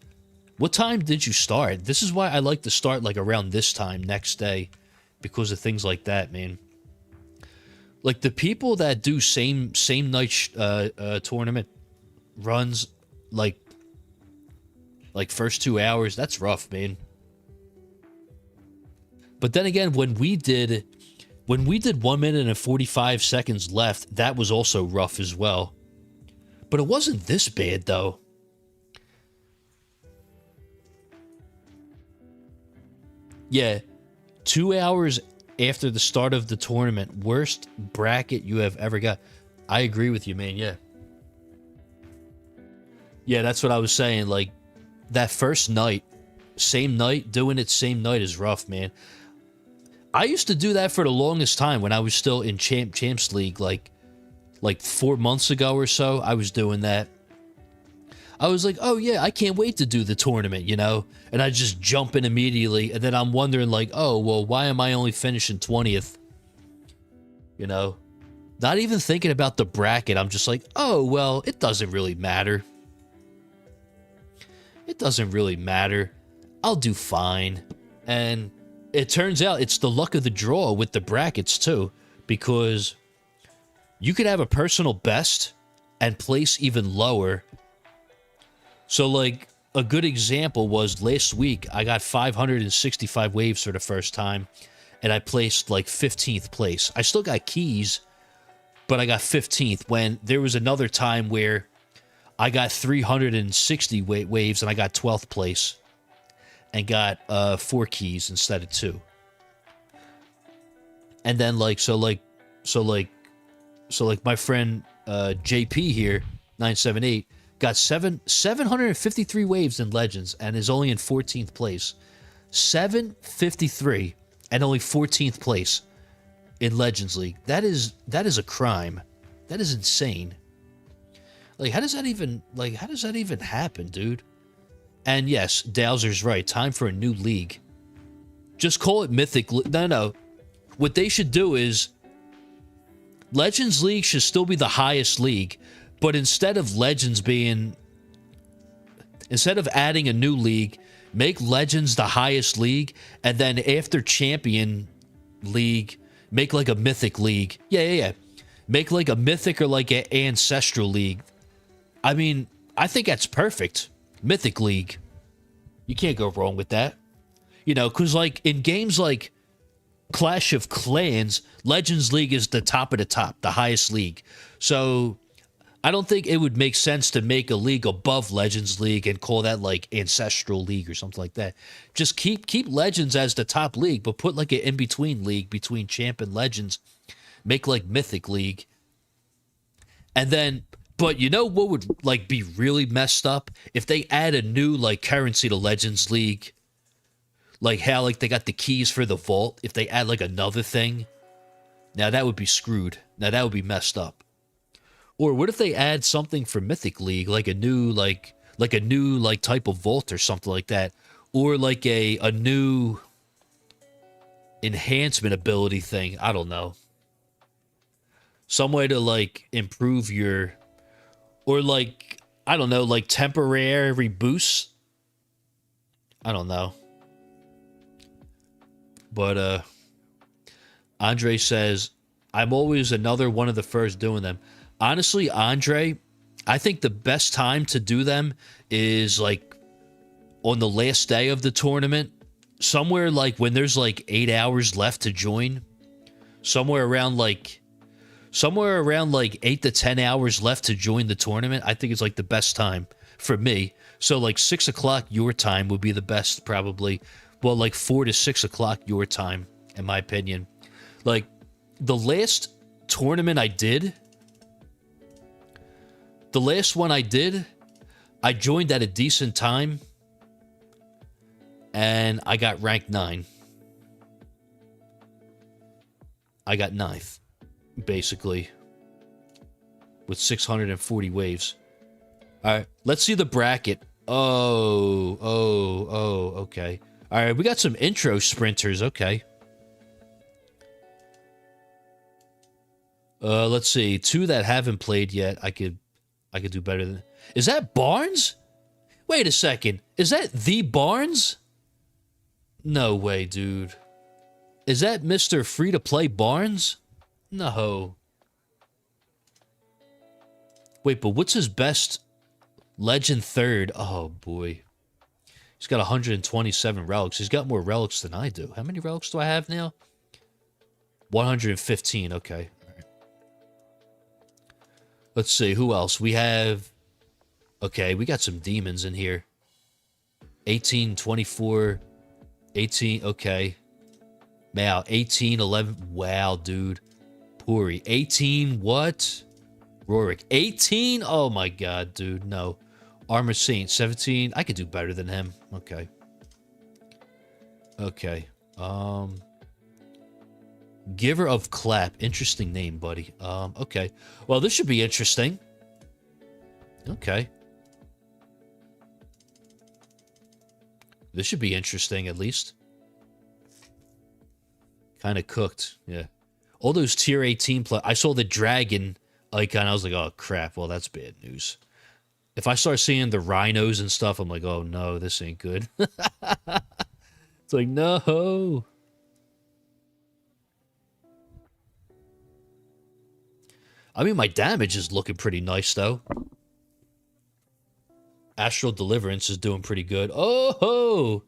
What time did you start? This is why I like to start like around this time next day, because of things like that, man. Like the people that do same night tournament runs like first 2 hours, that's rough, man. But then again, when we did 1 minute and 45 seconds left, that was also rough as well. But it wasn't this bad, though. Yeah, 2 hours after the start of the tournament, worst bracket you have ever got. I agree with you, man. Yeah. Yeah, that's what I was saying. Like, that first night, same night, doing it same night is rough, man. I used to do that for the longest time when I was still in Champs League, like 4 months ago or so. I was doing that. I was like, oh yeah, I can't wait to do the tournament, you know? And I just jump in immediately, and then I'm wondering like, oh, well, why am I only finishing 20th? You know? Not even thinking about the bracket. I'm just like, oh, well, it doesn't really matter. It doesn't really matter. I'll do fine. And it turns out it's the luck of the draw with the brackets too, because you could have a personal best and place even lower. So, like, a good example was last week, I got 565 waves for the first time, and I placed, like, 15th place. I still got keys, but I got 15th, when there was another time where I got 360 waves, and I got 12th place, and got 4 keys instead of 2. And then, like, so my friend JP here, 978, got 753 waves in Legends and is only in 14th place. 753 and only 14th place in Legends League. That is a crime. That is insane. Like, how does that even happen, dude? And yes, Dowser's right. Time for a new league. Just call it Mythic. No. What they should do is Legends League should still be the highest league, but instead of adding a new league, make Legends the highest league, and then after Champion League, make like a Mythic League. Yeah. Make like a Mythic or like an Ancestral League. I mean, I think that's perfect. Mythic League. You can't go wrong with that. You know, because like in games like Clash of Clans, Legends League is the top of the top, the highest league. So I don't think it would make sense to make a league above Legends League and call that like Ancestral League or something like that. Just keep Legends as the top league, but put like an in-between league between Champ and Legends. Make like Mythic League. And then, but you know what would like be really messed up? If they add a new like currency to Legends League. Like how like they got the keys for the vault. If they add like another thing, now that would be screwed. Now that would be messed up. Or what if they add something for Mythic League, like a new type of vault or something like that, or like a new enhancement ability thing. I don't know. Some way to like improve your, or like I don't know, like temporary boosts. I don't know. But Andre says, I'm always another one of the first doing them. Honestly, Andre, I think the best time to do them is like on the last day of the tournament. Somewhere like when there's like 8 hours left to join. Somewhere around like 8 to 10 hours left to join the tournament. I think it's like the best time for me. So like 6 o'clock your time would be the best probably. Well, like 4 to 6 o'clock your time, in my opinion. Like, the last tournament I did, I joined at a decent time, and I got ranked 9. I got 9th, basically, with 640 waves. All right, let's see the bracket. Oh, okay. All right, we got some intro sprinters. Okay. Let's see. 2 that haven't played yet. I could do better than. Is that Barnes? Wait a second. Is that the Barnes? No way, dude. Is that Mr. Free to Play Barnes? No. Wait, but what's his best Legend 3rd? Oh boy. He's got 127 relics. He's got more relics than I do. How many relics do I have now? 115. Okay. All right. Let's see. Who else? We have... Okay, we got some demons in here. 18, 24, 18, okay. Wow, 18, 11. Wow, dude. Puri. 18, what? Rorik. 18? Oh my god, dude. No. Armor Saint. 17. I could do better than him. Okay. Okay. Giver of Clap. Interesting name, buddy. Okay. Well, this should be interesting. Okay. This should be interesting, at least. Kind of cooked, yeah. All those tier 18 play. I saw the dragon icon. I was like, oh, crap. Well, that's bad news. If I start seeing the rhinos and stuff, I'm like, oh, no, this ain't good. It's like, no. I mean, my damage is looking pretty nice, though. Astral Deliverance is doing pretty good. Oh, ho!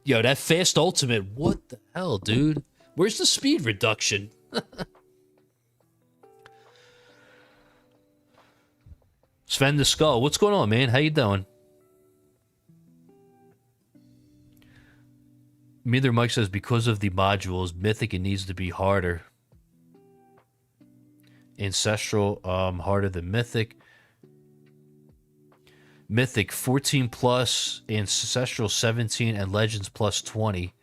Yo, that fast ultimate. What the hell, dude? Where's the speed reduction? Sven the Skull. What's going on, man? How you doing? Neither Mike says, because of the modules, Mythic, it needs to be harder. Ancestral, harder than Mythic. Mythic 14 plus, Ancestral 17, and Legends plus 20.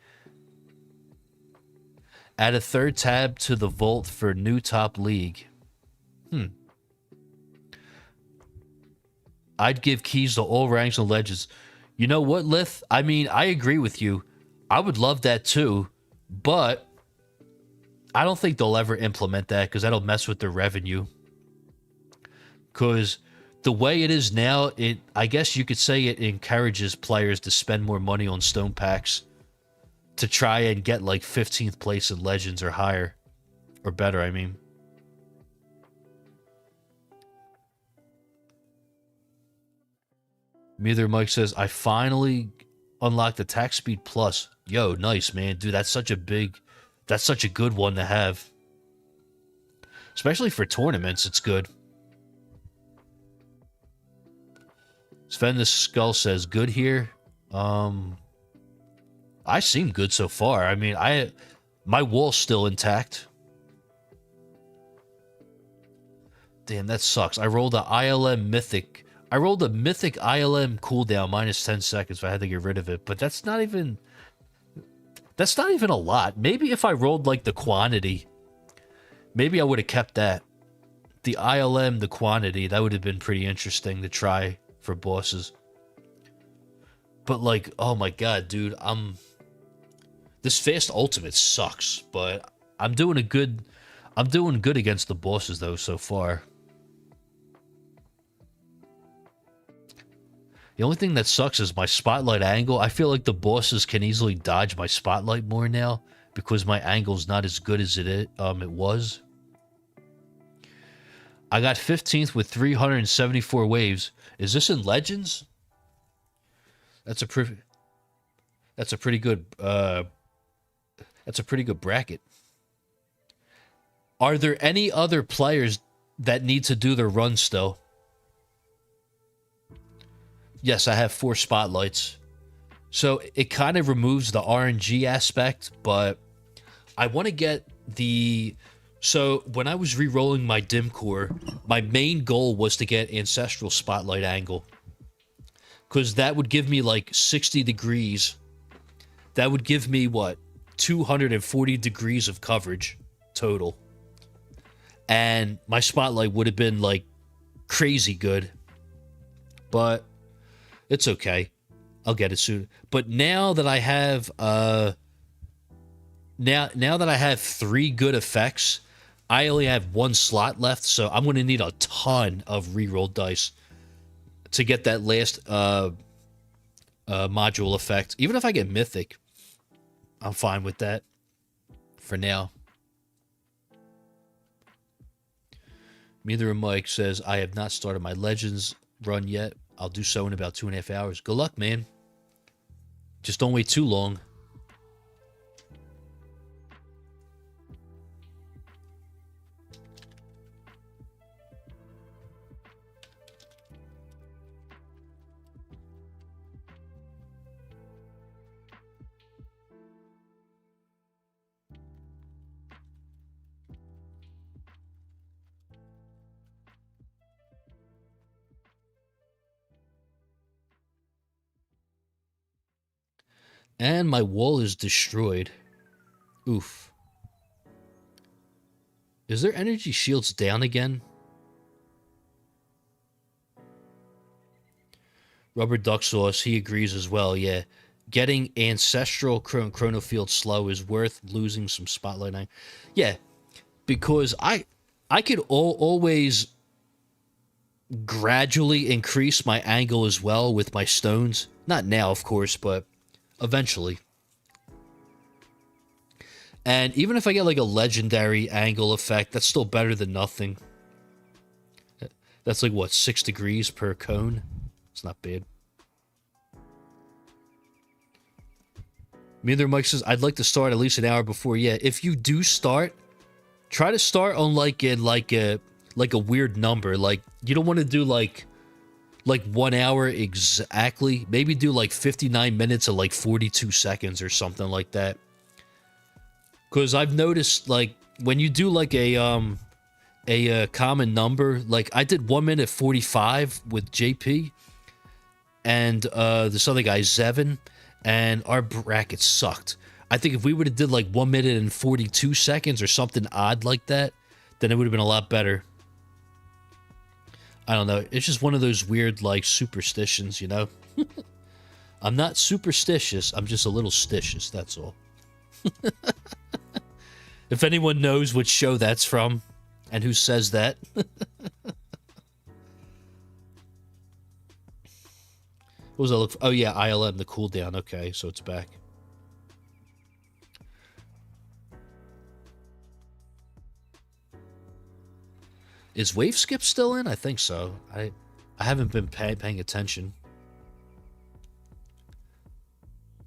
Add a third tab to the vault for new top league. I'd give keys to all ranks and legends. You know what, Lith? I mean, I agree with you. I would love that too, but I don't think they'll ever implement that because that'll mess with their revenue. Because the way it is now, I guess you could say it encourages players to spend more money on stone packs to try and get like 15th place in Legends or higher. Or better, I mean. Neither Mike says, I finally unlocked Attack Speed Plus. Yo, nice, man. Dude, that's such a good one to have. Especially for tournaments, it's good. Sven the Skull says, good here. I seem good so far. I mean, my wall's still intact. Damn, that sucks. I rolled a ILM Mythic. I rolled a Mythic ILM cooldown minus 10 seconds, so I had to get rid of it. But that's not even a lot. Maybe if I rolled like the quantity, maybe I would have kept that. The ILM, the quantity, that would have been pretty interesting to try for bosses. But like, oh my god, dude, this fast ultimate sucks, but I'm doing good against the bosses though so far. The only thing that sucks is my spotlight angle. I feel like the bosses can easily dodge my spotlight more now because my angle's not as good as it was. I got 15th with 374 waves. Is this in Legends? That's a pretty good bracket. Are there any other players that need to do their run still? Yes, I have 4 spotlights. So it kind of removes the RNG aspect, but I want to get the... So when I was re-rolling my dim core, my main goal was to get Ancestral Spotlight Angle. Because that would give me like 60 degrees. That would give me, what, 240 degrees of coverage total. And my Spotlight would have been like crazy good. But it's okay. I'll get it soon. But now that I have now that I have 3 good effects, I only have 1 slot left, so I'm going to need a ton of reroll dice to get that last module effect. Even if I get Mythic, I'm fine with that for now. Neither Mike says, I have not started my Legends run yet. I'll do so in about 2.5 hours. Good luck, man. Just don't wait too long. And my wall is destroyed. Oof. Is there energy shields down again? Rubber Duck Sauce, he agrees as well, yeah. Getting Ancestral Chrono Field slow is worth losing some spotlight on. Yeah, because I could always gradually increase my angle as well with my stones. Not now, of course, but eventually. And even if I get like a legendary angle effect, that's still better than nothing. That's like, what, 6 degrees per cone? It's not bad. Neither Mike says, I'd like to start at least an hour before. Yeah, if you do start, try to start on like a weird number. Like, you don't want to do like 1 hour exactly. Maybe do like 59 minutes and like 42 seconds or something like that. Because I've noticed, like, when you do, like, a common number, like, I did 1 minute 45 with JP, and this other guy, Zevin, and our bracket sucked. I think if we would have did, like, 1 minute and 42 seconds or something odd like that, then it would have been a lot better. I don't know. It's just one of those weird, like, superstitions, you know? I'm not superstitious. I'm just a little stitious, that's all. If anyone knows which show that's from and who says that. What was I look for? Oh yeah, ILM, the cooldown. Okay, so it's back. Is Wave Skip still in? I think so. I haven't been paying attention.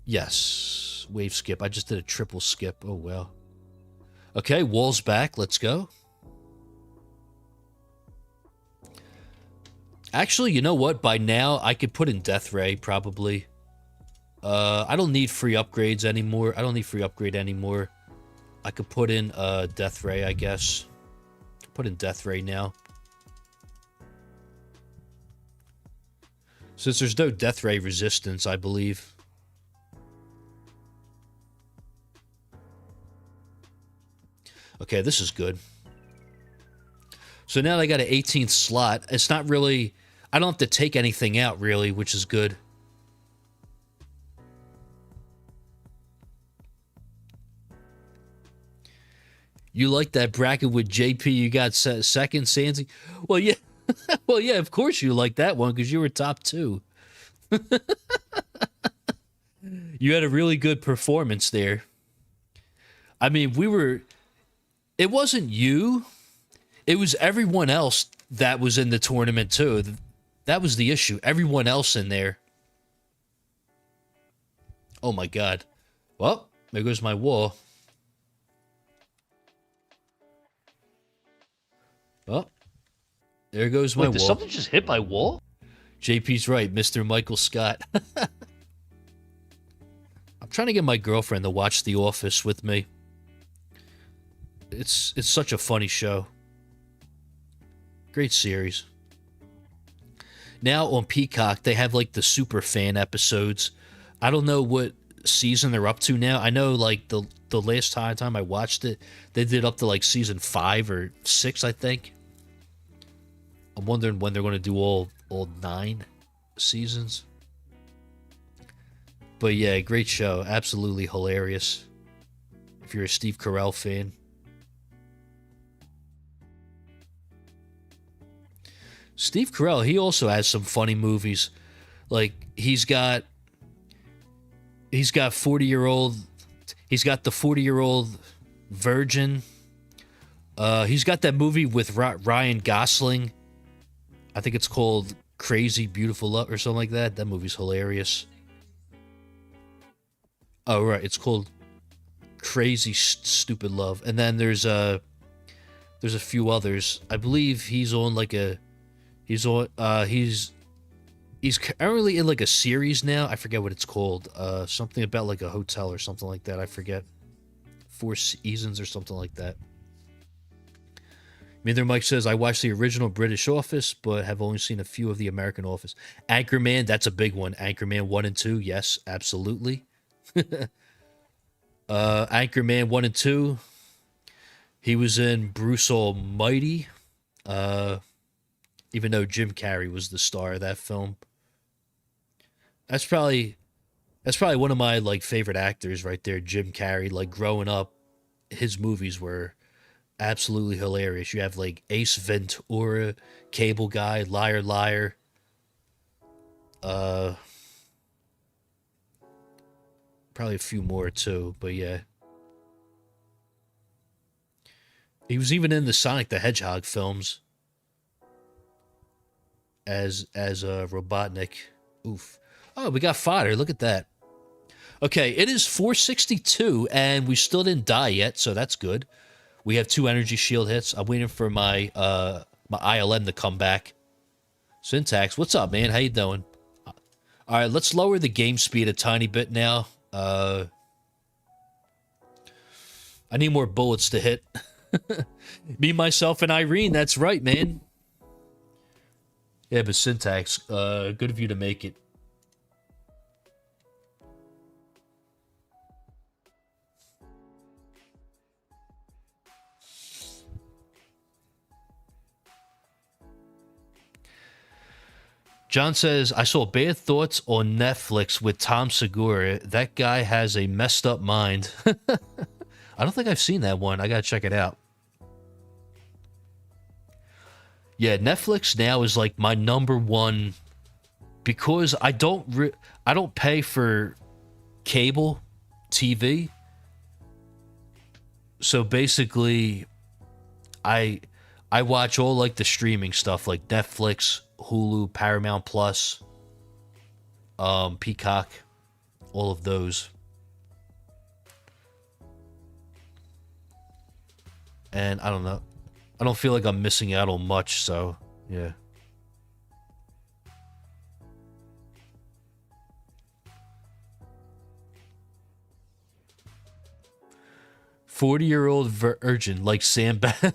Yes, Wave Skip. I just did a triple skip. Oh well. Okay, wall's back. Let's go. Actually, you know what? By now, I could put in Death Ray, probably. I don't need free upgrades anymore. I don't need free upgrade anymore. I could put in Death Ray, I guess. Put in Death Ray now. Since there's no Death Ray resistance, I believe. Okay, this is good. So now I got an 18th slot. It's not really... I don't have to take anything out, really, which is good. You like that bracket with JP? You got second, Sansi? Well, yeah. Well, yeah, of course you like that one, because you were top 2. You had a really good performance there. I mean, we were... It wasn't you. It was everyone else that was in the tournament, too. That was the issue. Everyone else in there. Oh, my God. Well, there goes my wall. Oh, there goes my wall. Did something just hit my wall? JP's right, Mr. Michael Scott. I'm trying to get my girlfriend to watch The Office with me. It's such a funny show. Great series. Now on Peacock, they have like the super fan episodes. I don't know what season they're up to now. I know like the last time I watched it, they did up to like season 5 or 6, I think. I'm wondering when they're going to do all 9 seasons. But yeah, great show. Absolutely hilarious. If you're a Steve Carell fan. Steve Carell, he also has some funny movies. Like, he's got 40-year-old... He's got the 40-year-old virgin. He's got that movie with Ryan Gosling. I think it's called Crazy Beautiful Love or something like that. That movie's hilarious. Oh, right. It's called Crazy Stupid Love. And then there's a few others. I believe he's on like a... He's currently in like a series now. I forget what it's called. Something about like a hotel or something like that. I forget. 4 seasons or something like that. Neither Mike says, I watched the original British Office, but have only seen a few of the American Office. Anchorman, that's a big one. Anchorman 1 and 2, yes, absolutely. Anchorman 1 and 2. He was in Bruce Almighty. Even though Jim Carrey was the star of that film. That's probably one of my like favorite actors right there, Jim Carrey. Like growing up, his movies were absolutely hilarious. You have like Ace Ventura, Cable Guy, Liar Liar. Probably a few more too, but yeah. He was even in the Sonic the Hedgehog films as Robotnik. Oof. Oh, we got fodder. Look at that. Okay, it is 462, and we still didn't die yet, so that's good. We have 2 energy shield hits. I'm waiting for my my ILM to come back. Syntax, what's up, man? How you doing? All right, let's lower the game speed a tiny bit now. I need more bullets to hit. Me, myself, and Irene. That's right, man. Yeah, but Syntax, good of you to make it. John says, I saw Bad Thoughts on Netflix with Tom Segura. That guy has a messed up mind. I don't think I've seen that one. I gotta check it out. Yeah, Netflix now is like my number one because I don't pay for cable TV. So basically, I watch all like the streaming stuff like Netflix, Hulu, Paramount Plus, Peacock, all of those. And I don't know. I don't feel like I'm missing out on much, so yeah. "40-year-old virgin like sandbag,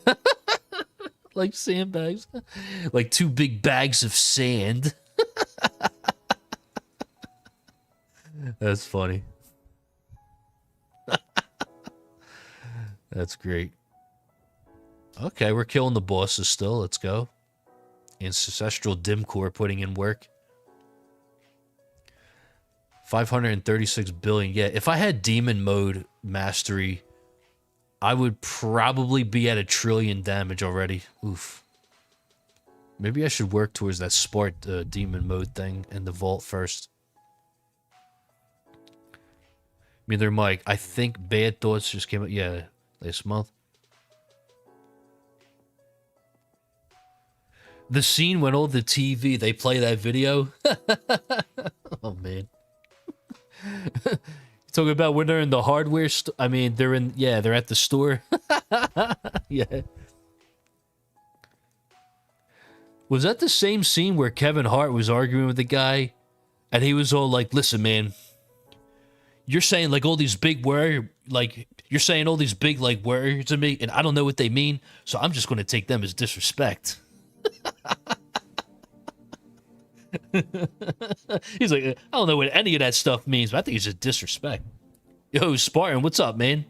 like sandbags, like 2 big bags of sand." That's funny. That's great. Okay, we're killing the bosses still. Let's go. Ancestral Dimcore putting in work. 536 billion. Yeah, if I had demon mode mastery, I would probably be at 1 trillion damage already. Oof. Maybe I should work towards that Spart demon mode thing in the vault first. Neither Mike. I think Bad Thoughts just came out. Yeah, last month. The scene when all the TV, they play that video. Oh, man. Talking about when they're in the hardware store. I mean, they're in, yeah, they're at the store. Yeah. Was that the same scene where Kevin Hart was arguing with the guy? And he was all like, listen, man, you're saying like all these big words, like, you're saying all these big like words to me, and I don't know what they mean, so I'm just going to take them as disrespect. He's like, I don't know what any of that stuff means, but I think it's just disrespect. Yo, Spartan, what's up, man?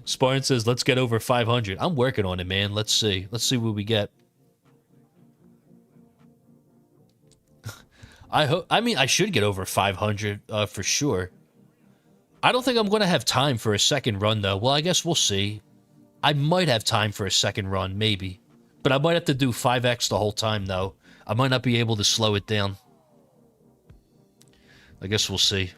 Spartan says, let's get over 500. I'm working on it, man. Let's see. Let's see what we get. I mean, I should get over 500 for sure. I don't think I'm going to have time for a second run, though. Well, I guess we'll see. I might have time for a second run, maybe. But I might have to do 5x the whole time, though. I might not be able to slow it down. I guess we'll see.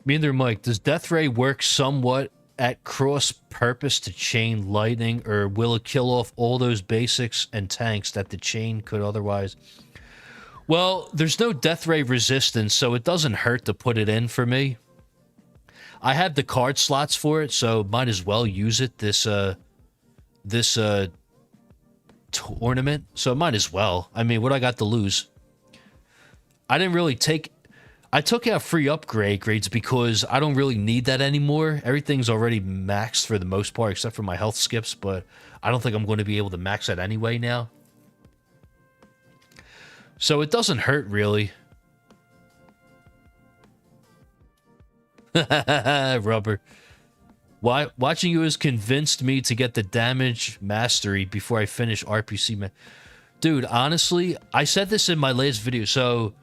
Me and their Mike, does Death Ray work somewhat at cross purpose to chain lightning, or will it kill off all those basics and tanks that the chain could otherwise? Well, there's no death ray resistance, so it doesn't hurt to put it in for me. I have the card slots for it, so might as well use it this tournament. So might as well. I mean, what I got to lose? I didn't really take... I took out free upgrade grades because I don't really need that anymore. Everything's already maxed for the most part, except for my health skips, but I don't think I'm going to be able to max that anyway now. So it doesn't hurt, really. Rubber. Watching you has convinced me to get the damage mastery before I finish RPC. Dude, honestly, I said this in my latest video, so...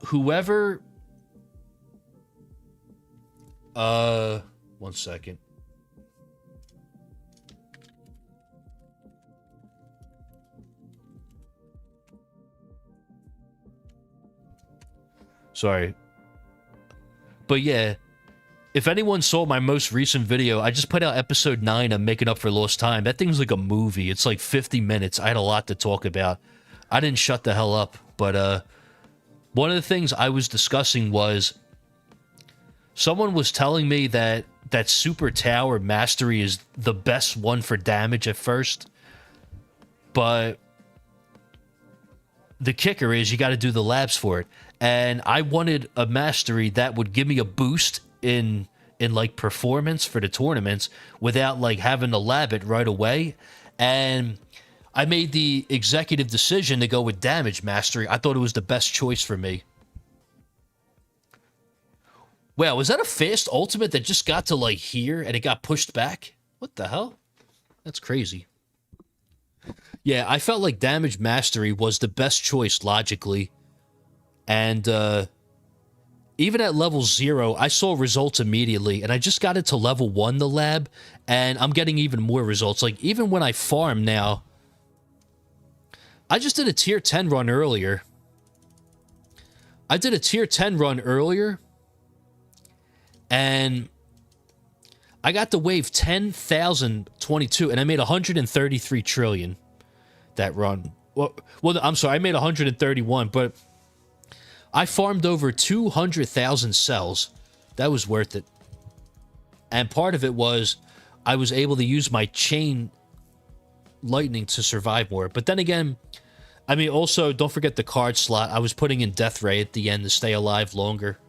Whoever... One second. Sorry. But yeah, if anyone saw my most recent video, I just put out episode 9 of Making Up for Lost Time. That thing's like a movie. It's like 50 minutes. I had a lot to talk about. I didn't shut the hell up, but one of the things I was discussing was someone was telling me that Super Tower Mastery is the best one for damage at first, but the kicker is you got to do the labs for it. And I wanted a mastery that would give me a boost in like performance for the tournaments without like having to lab it right away. And I made the executive decision to go with damage mastery. I thought it was the best choice for me. Wow, was that a fast ultimate that just got to like here and it got pushed back? What the hell? That's crazy. Yeah, I felt like damage mastery was the best choice logically. And even at level 0, I saw results immediately, and I just got it to level 1, the lab, and I'm getting even more results. Like, even when I farm now, I just did a tier 10 run earlier. I did a tier 10 run earlier, and I got the wave 10,022, and I made 133 trillion that run. Well, I'm sorry, I made 131, but I farmed over 200,000 cells. That was worth it. And part of it was I was able to use my chain lightning to survive more. But then again, I mean, also, don't forget the card slot. I was putting in Death Ray at the end to stay alive longer.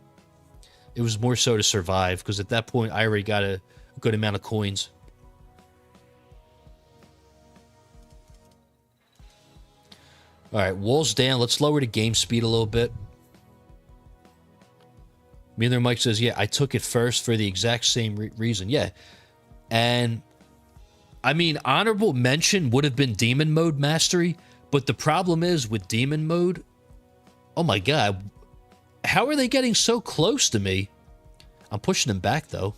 It was more so to survive, because at that point, I already got a good amount of coins. Alright, walls down. Let's lower the game speed a little bit. Meaner Mike says, yeah, I took it first for the exact same reason. Yeah. And, I mean, honorable mention would have been Demon Mode Mastery, but the problem is with Demon Mode, oh my god, how are they getting so close to me? I'm pushing them back, though.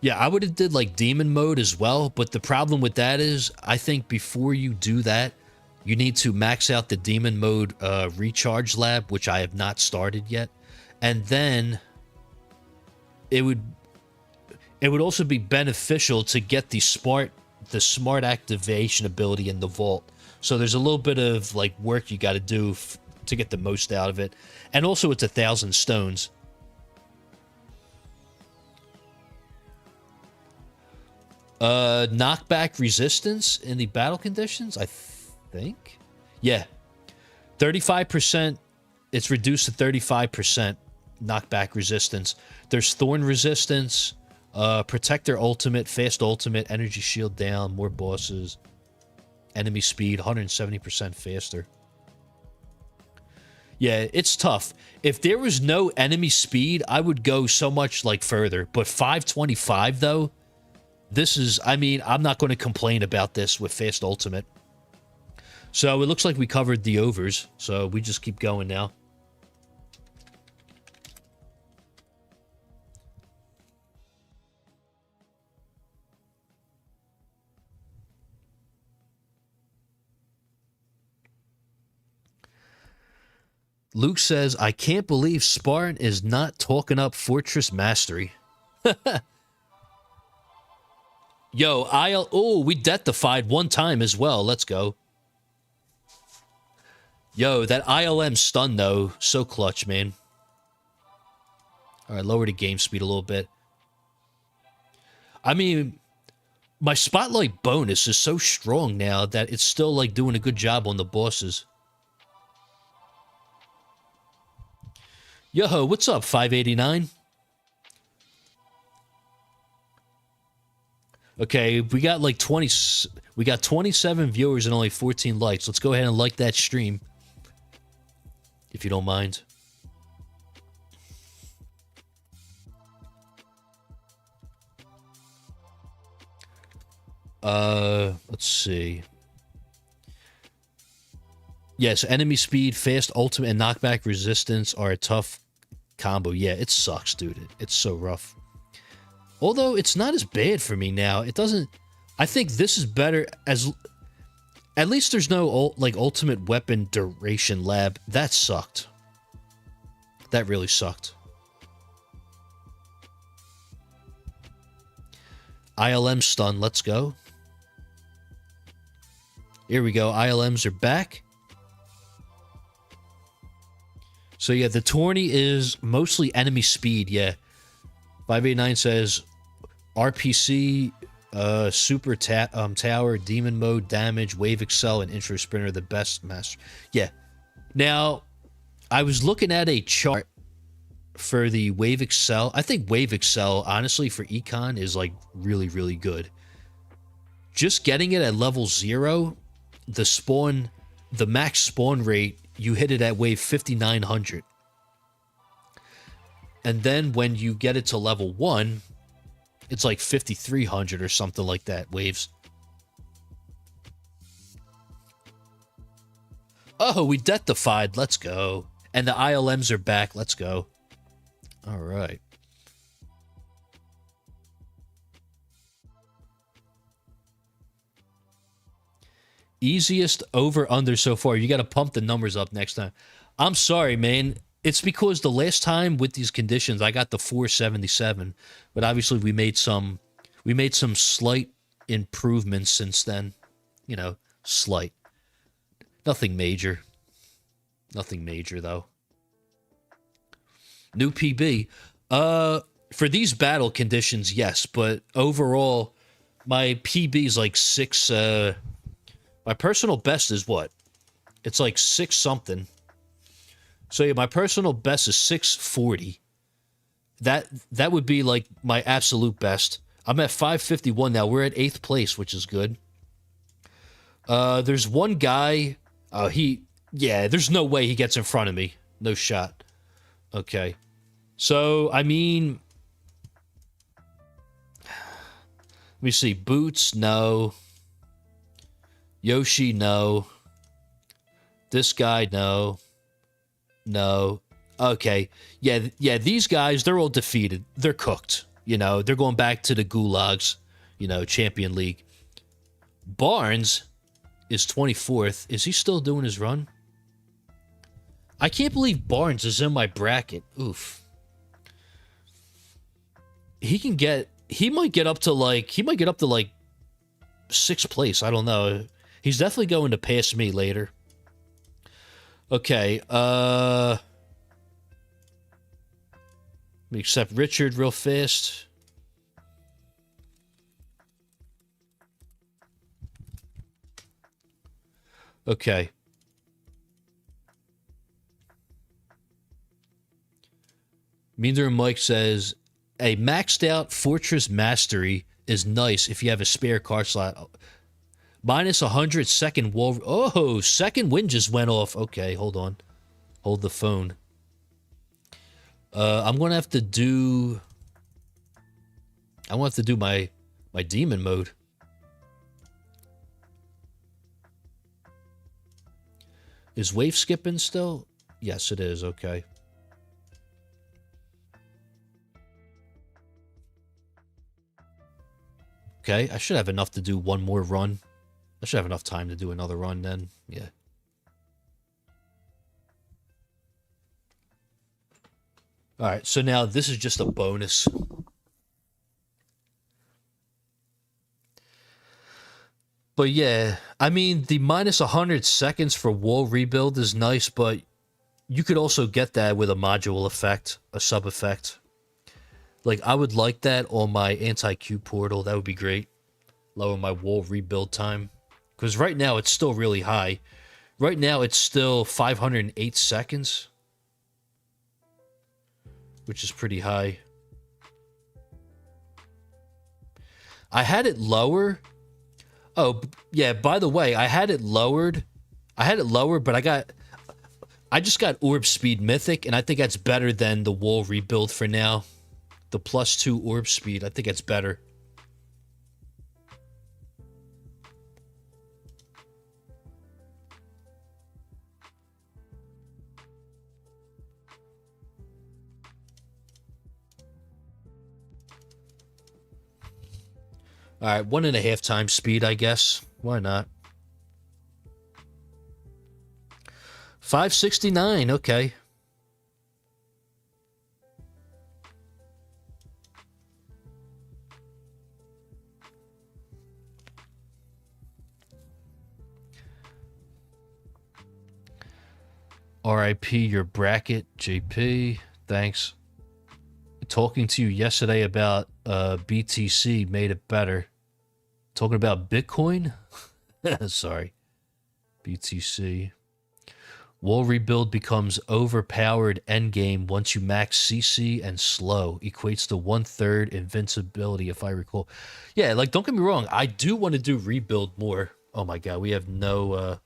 Yeah, I would have did, like, Demon Mode as well, but the problem with that is, I think before you do that, you need to max out the Demon Mode recharge lab, which I have not started yet. And then it would also be beneficial to get the smart activation ability in the vault. So there's a little bit of like work you got to do to get the most out of it. And also it's 1,000 stones. Knockback resistance in the battle conditions, I think. Yeah. 35%. It's reduced to 35% knockback resistance. There's thorn resistance, protector ultimate, fast ultimate, energy shield down, more bosses, enemy speed, 170% faster. Yeah, it's tough. If there was no enemy speed, I would go so much like further. But 525 though, this is, I mean, I'm not going to complain about this with fast ultimate. So it looks like we covered the overs, so we just keep going now. Luke says, I can't believe Spartan is not talking up Fortress Mastery. Yo, we deathified one time as well. Let's go. Yo, that ILM stun, though, so clutch, man. All right, lower the game speed a little bit. I mean, my Spotlight bonus is so strong now that it's still, like, doing a good job on the bosses. Yo, what's up, 589? Okay, we got like 27 viewers and only 14 likes. Let's go ahead and like that stream, if you don't mind. Let's see. Yes, enemy speed, fast ultimate, and knockback resistance are a tough combo. Yeah, it sucks, dude. It's so rough. Although it's not as bad for me now. It doesn't... I think this is better as... At least there's no, like, ultimate weapon duration lab. That sucked. That really sucked. ILM stun, let's go. Here we go. ILMs are back. So yeah, the Tourny is mostly enemy speed, yeah. 589 says RPC, super tower, demon mode, damage, wave excel, and intro sprinter the best master. Yeah. Now, I was looking at a chart for the wave excel. I think wave excel, honestly, for econ is like really, really good. Just getting it at level 0, the max spawn rate, you hit it at wave 5900. And then when you get it to level 1, it's like 5300 or something like that, waves. Oh, we deathified. Let's go. And the ILMs are back. Let's go. All right. Easiest over-under so far. You got to pump the numbers up next time. I'm sorry, man. It's because the last time with these conditions, I got the 477. But obviously, we made some slight improvements since then. You know, slight. Nothing major. Nothing major, though. New PB. For these battle conditions, yes. But overall, my PB is like 6... my personal best is what? It's like 6 something. So yeah, my personal best is 640. That would be like my absolute best. I'm at 551 now. We're at 8th place, which is good. There's one guy. There's no way he gets in front of me. No shot. Okay. So, I mean, let me see. Boots, no. Yoshi, no. This guy, no. No. Okay. Yeah, these guys, they're all defeated. They're cooked. You know, they're going back to the gulags, you know, Champion League. Barnes is 24th. Is he still doing his run? I can't believe Barnes is in my bracket. Oof. He might get up to like 6th place. I don't know. He's definitely going to pass me later. Okay, let me accept Richard real fast. Okay. Meander Mike says, a maxed out Fortress Mastery is nice if you have a spare card slot. Minus 100 second wall. Oh, second wind just went off. Okay, hold on. Hold the phone. I'm gonna have to do. I want to do my demon mode. Is wave skipping still? Yes, it is. Okay. Okay, I should have enough to do one more run. I should have enough time to do another run then. Yeah. All right, so now this is just a bonus. But yeah, I mean, the minus 100 seconds for wall rebuild is nice, but you could also get that with a module effect, a sub effect. Like, I would like that on my anti-Q portal. That would be great. Lower my wall rebuild time. Because right now, it's still really high. Right now, it's still 508 seconds. Which is pretty high. I had it lower. Oh, yeah, by the way, I had it lowered. But I just got Orb Speed Mythic, and I think that's better than the wall rebuild for now. The +2 Orb Speed, I think that's better. All right, 1.5 times speed, I guess. Why not? 569, okay. RIP your bracket, JP. Thanks. Talking to you yesterday about BTC made it better. Talking about Bitcoin? Sorry. BTC. Wall rebuild becomes overpowered endgame once you max CC and slow. Equates to 1/3 invincibility, if I recall. Yeah, like, don't get me wrong. I do want to do rebuild more. Oh my god, we have no...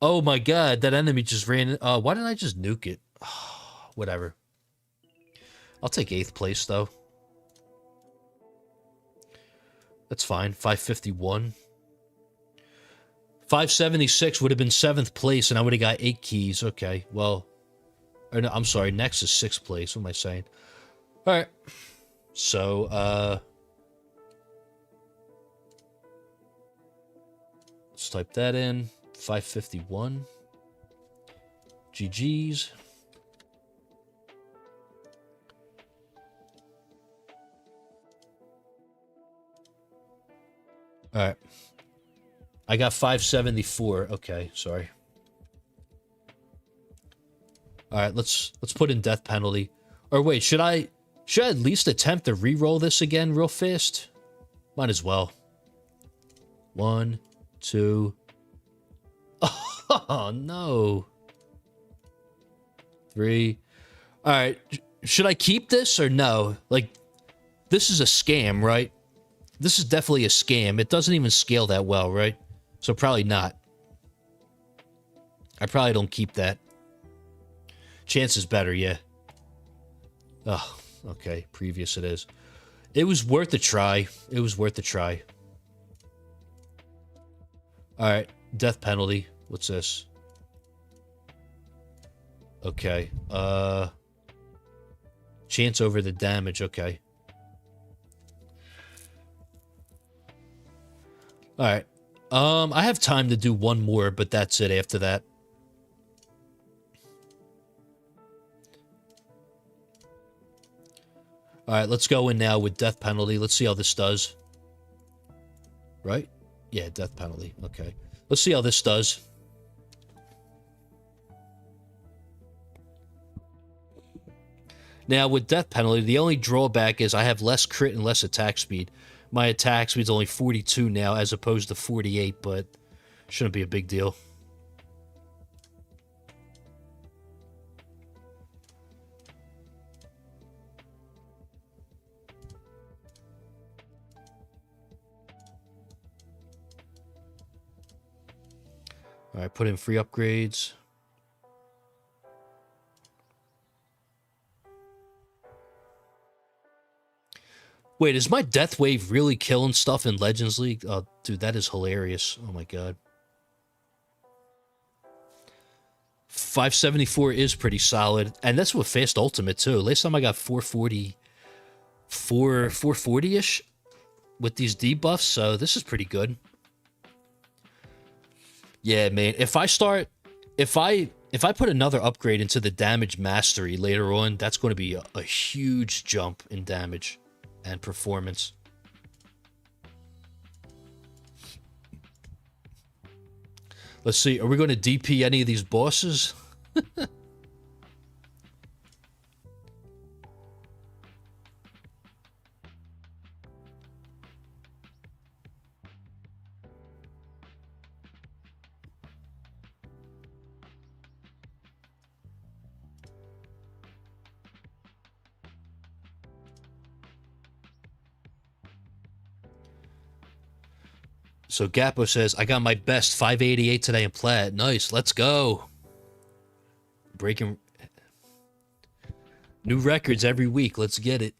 Oh my god, that enemy just ran... why didn't I just nuke it? Whatever. I'll take 8th place, though. That's fine. 551. 576 would have been 7th place, and I would have got 8 keys. Okay, well... Or no, I'm sorry, next is 6th place. What am I saying? Alright. So, let's type that in. 551. GG's. Alright. I got 574. Okay, sorry. Alright, let's put in death penalty. Or wait, should I at least attempt to re-roll this again real fast? Might as well. 1, 2. Oh no. 3. Alright. Should I keep this or no? Like, this is a scam, right? This is definitely a scam. It doesn't even scale that well, right? So probably not. I probably don't keep that. Chance is better, yeah. Oh, okay. Previous it is. It was worth a try. It was worth a try. Alright. Death penalty. What's this? Okay. Chance over the damage. Okay. Alright. I have time to do one more, but that's it after that. Alright, let's go in now with death penalty. Let's see how this does. Right? Yeah, death penalty. Okay. Let's see how this does. Now, with death penalty, the only drawback is I have less crit and less attack speed. My attack speed's only 42 now, as opposed to 48, but shouldn't be a big deal. Alright, put in free upgrades. Wait, is my death wave really killing stuff in Legends League? Oh, dude, that is hilarious. Oh my god. 574 is pretty solid. And that's with fast ultimate, too. Last time I got 440... 440-ish with these debuffs, so this is pretty good. Yeah, man. If I If I put another upgrade into the damage mastery later on, that's going to be a huge jump in damage and performance. Let's see, are we going to DP any of these bosses? So Gappo says, I got my best 588 today in plat. Nice, let's go. Breaking new records every week. Let's get it.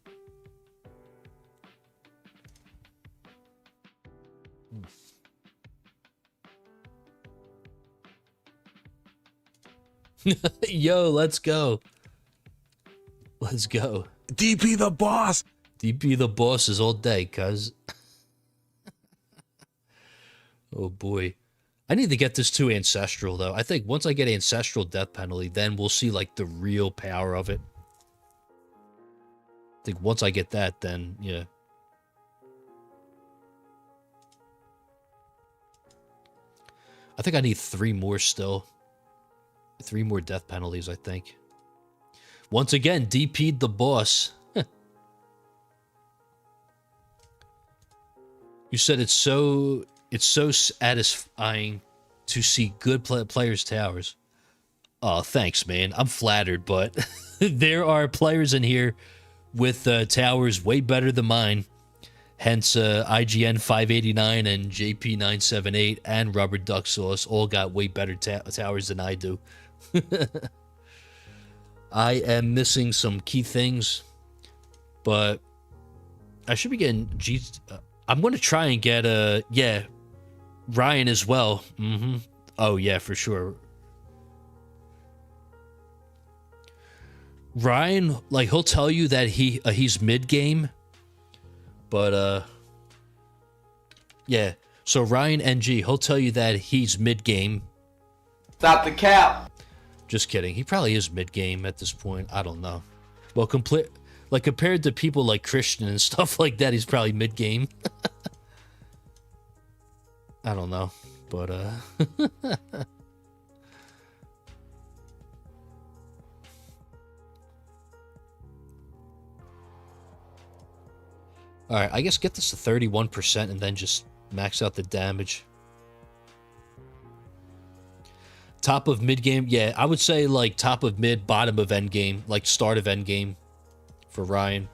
Yo, let's go. Let's go. DP the boss. DP the boss is all day, cuz. Oh boy. I need to get this to Ancestral, though. I think once I get Ancestral Death Penalty, then we'll see, like, the real power of it. I think once I get that, then, yeah. I think I need 3 more still. 3 more Death Penalties, I think. Once again, DP'd the boss. You said it's so satisfying to see good players' towers. Oh, thanks, man. I'm flattered, but there are players in here with towers way better than mine. Hence, IGN 589 and JP 978 and Rubber Duck Sauce all got way better towers than I do. I am missing some key things, but I should be getting I'm going to try and get yeah, Ryan as well. Oh yeah, for sure. Ryan, like, he'll tell you that he's mid game, but yeah. So Ryan NG, he'll tell you that he's mid game. Stop the cap. Just kidding. He probably is mid game at this point. I don't know. Well, compared to people like Christian and stuff like that, he's probably mid game. I don't know, but Alright, I guess get this to 31% and then just max out the damage. Top of mid game, yeah, I would say like top of mid, bottom of end game, like start of end game for Ryan.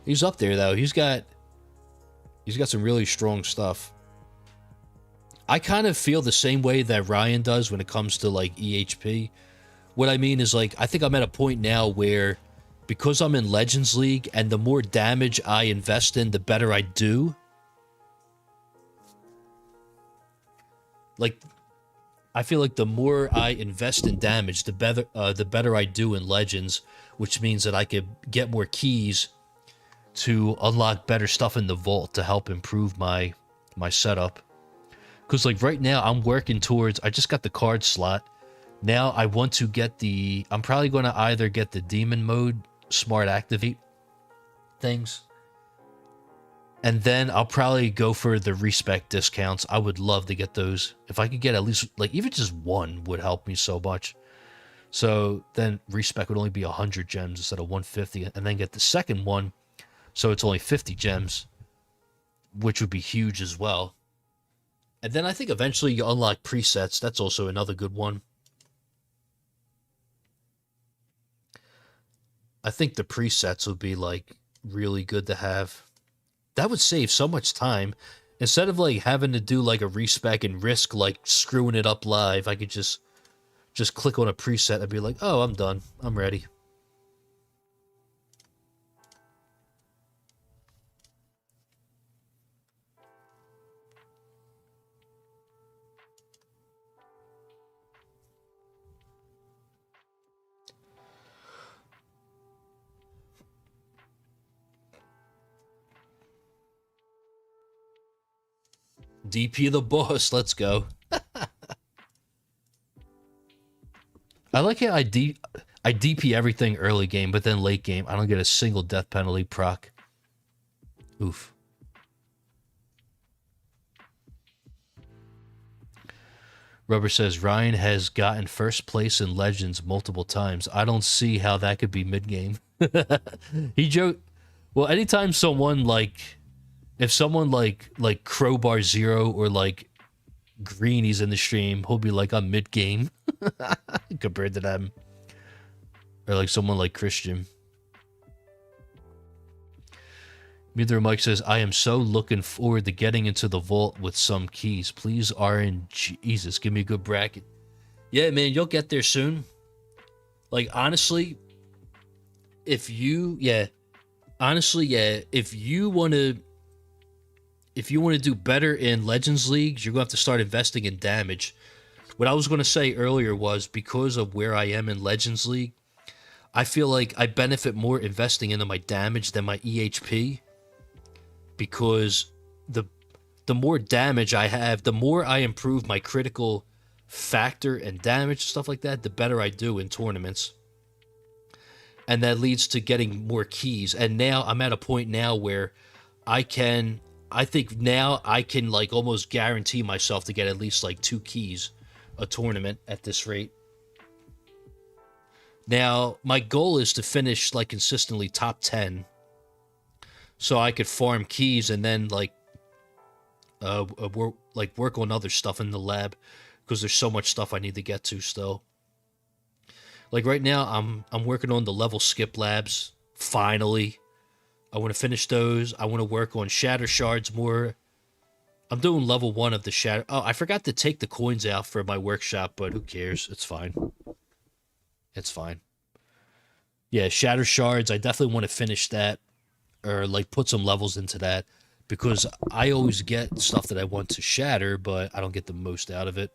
He's up there though. He's got some really strong stuff. I kind of feel the same way that Ryan does when it comes to like EHP. What I mean is, like, I think I'm at a point now where, because I'm in Legends League and the more damage I invest in, the better I do. Like, I feel like the more I invest in damage, the better I do in Legends, which means that I could get more keys to unlock better stuff in the vault to help improve my setup. Because, like, right now, I'm working towards... I just got the card slot. Now, I want to get the... I'm probably going to either get the Demon Mode Smart Activate things. And then I'll probably go for the respec discounts. I would love to get those. If I could get at least... Like, even just one would help me so much. So, then respec would only be 100 gems instead of 150. And then get the second one. So, it's only 50 gems. Which would be huge as well. And then I think eventually you unlock presets. That's also another good one. I think the presets would be, like, really good to have. That would save so much time. Instead of, like, having to do, like, a respec and risk, like, screwing it up live, I could just click on a preset and be like, oh, I'm done. I'm ready. DP the boss, let's go. I like how I DP everything early game, but then late game, I don't get a single death penalty proc. Oof. Rubber says, Ryan has gotten first place in Legends multiple times. I don't see how that could be mid-game. He joked... Well, anytime someone, like... If someone, like Crowbar Zero or, like, Greeny's in the stream, he'll be like, I'm mid-game. Compared to them. Or, like, someone like Christian. Neither Mike says, I am so looking forward to getting into the vault with some keys. Please, RNG. Jesus, give me a good bracket. Yeah, man, you'll get there soon. Like, honestly, if you want to do better in Legends Leagues, you're going to have to start investing in damage. What I was going to say earlier was, because of where I am in Legends League, I feel like I benefit more investing into my damage than my EHP. Because the more damage I have, the more I improve my critical factor and damage, stuff like that, the better I do in tournaments. And that leads to getting more keys. And now I'm at a point now where I think now I can like almost guarantee myself to get at least like 2 keys a tournament at this rate. Now, my goal is to finish like consistently top 10. So I could farm keys and then like work on other stuff in the lab, because there's so much stuff I need to get to still. Like right now, I'm working on the level skip labs. Finally, I want to finish those. I want to work on shatter shards more. I'm doing level 1 of the shatter. Oh, I forgot to take the coins out for my workshop, but who cares? It's fine. It's fine. Yeah, shatter shards. I definitely want to finish that. Or like put some levels into that, because I always get stuff that I want to shatter, but I don't get the most out of it.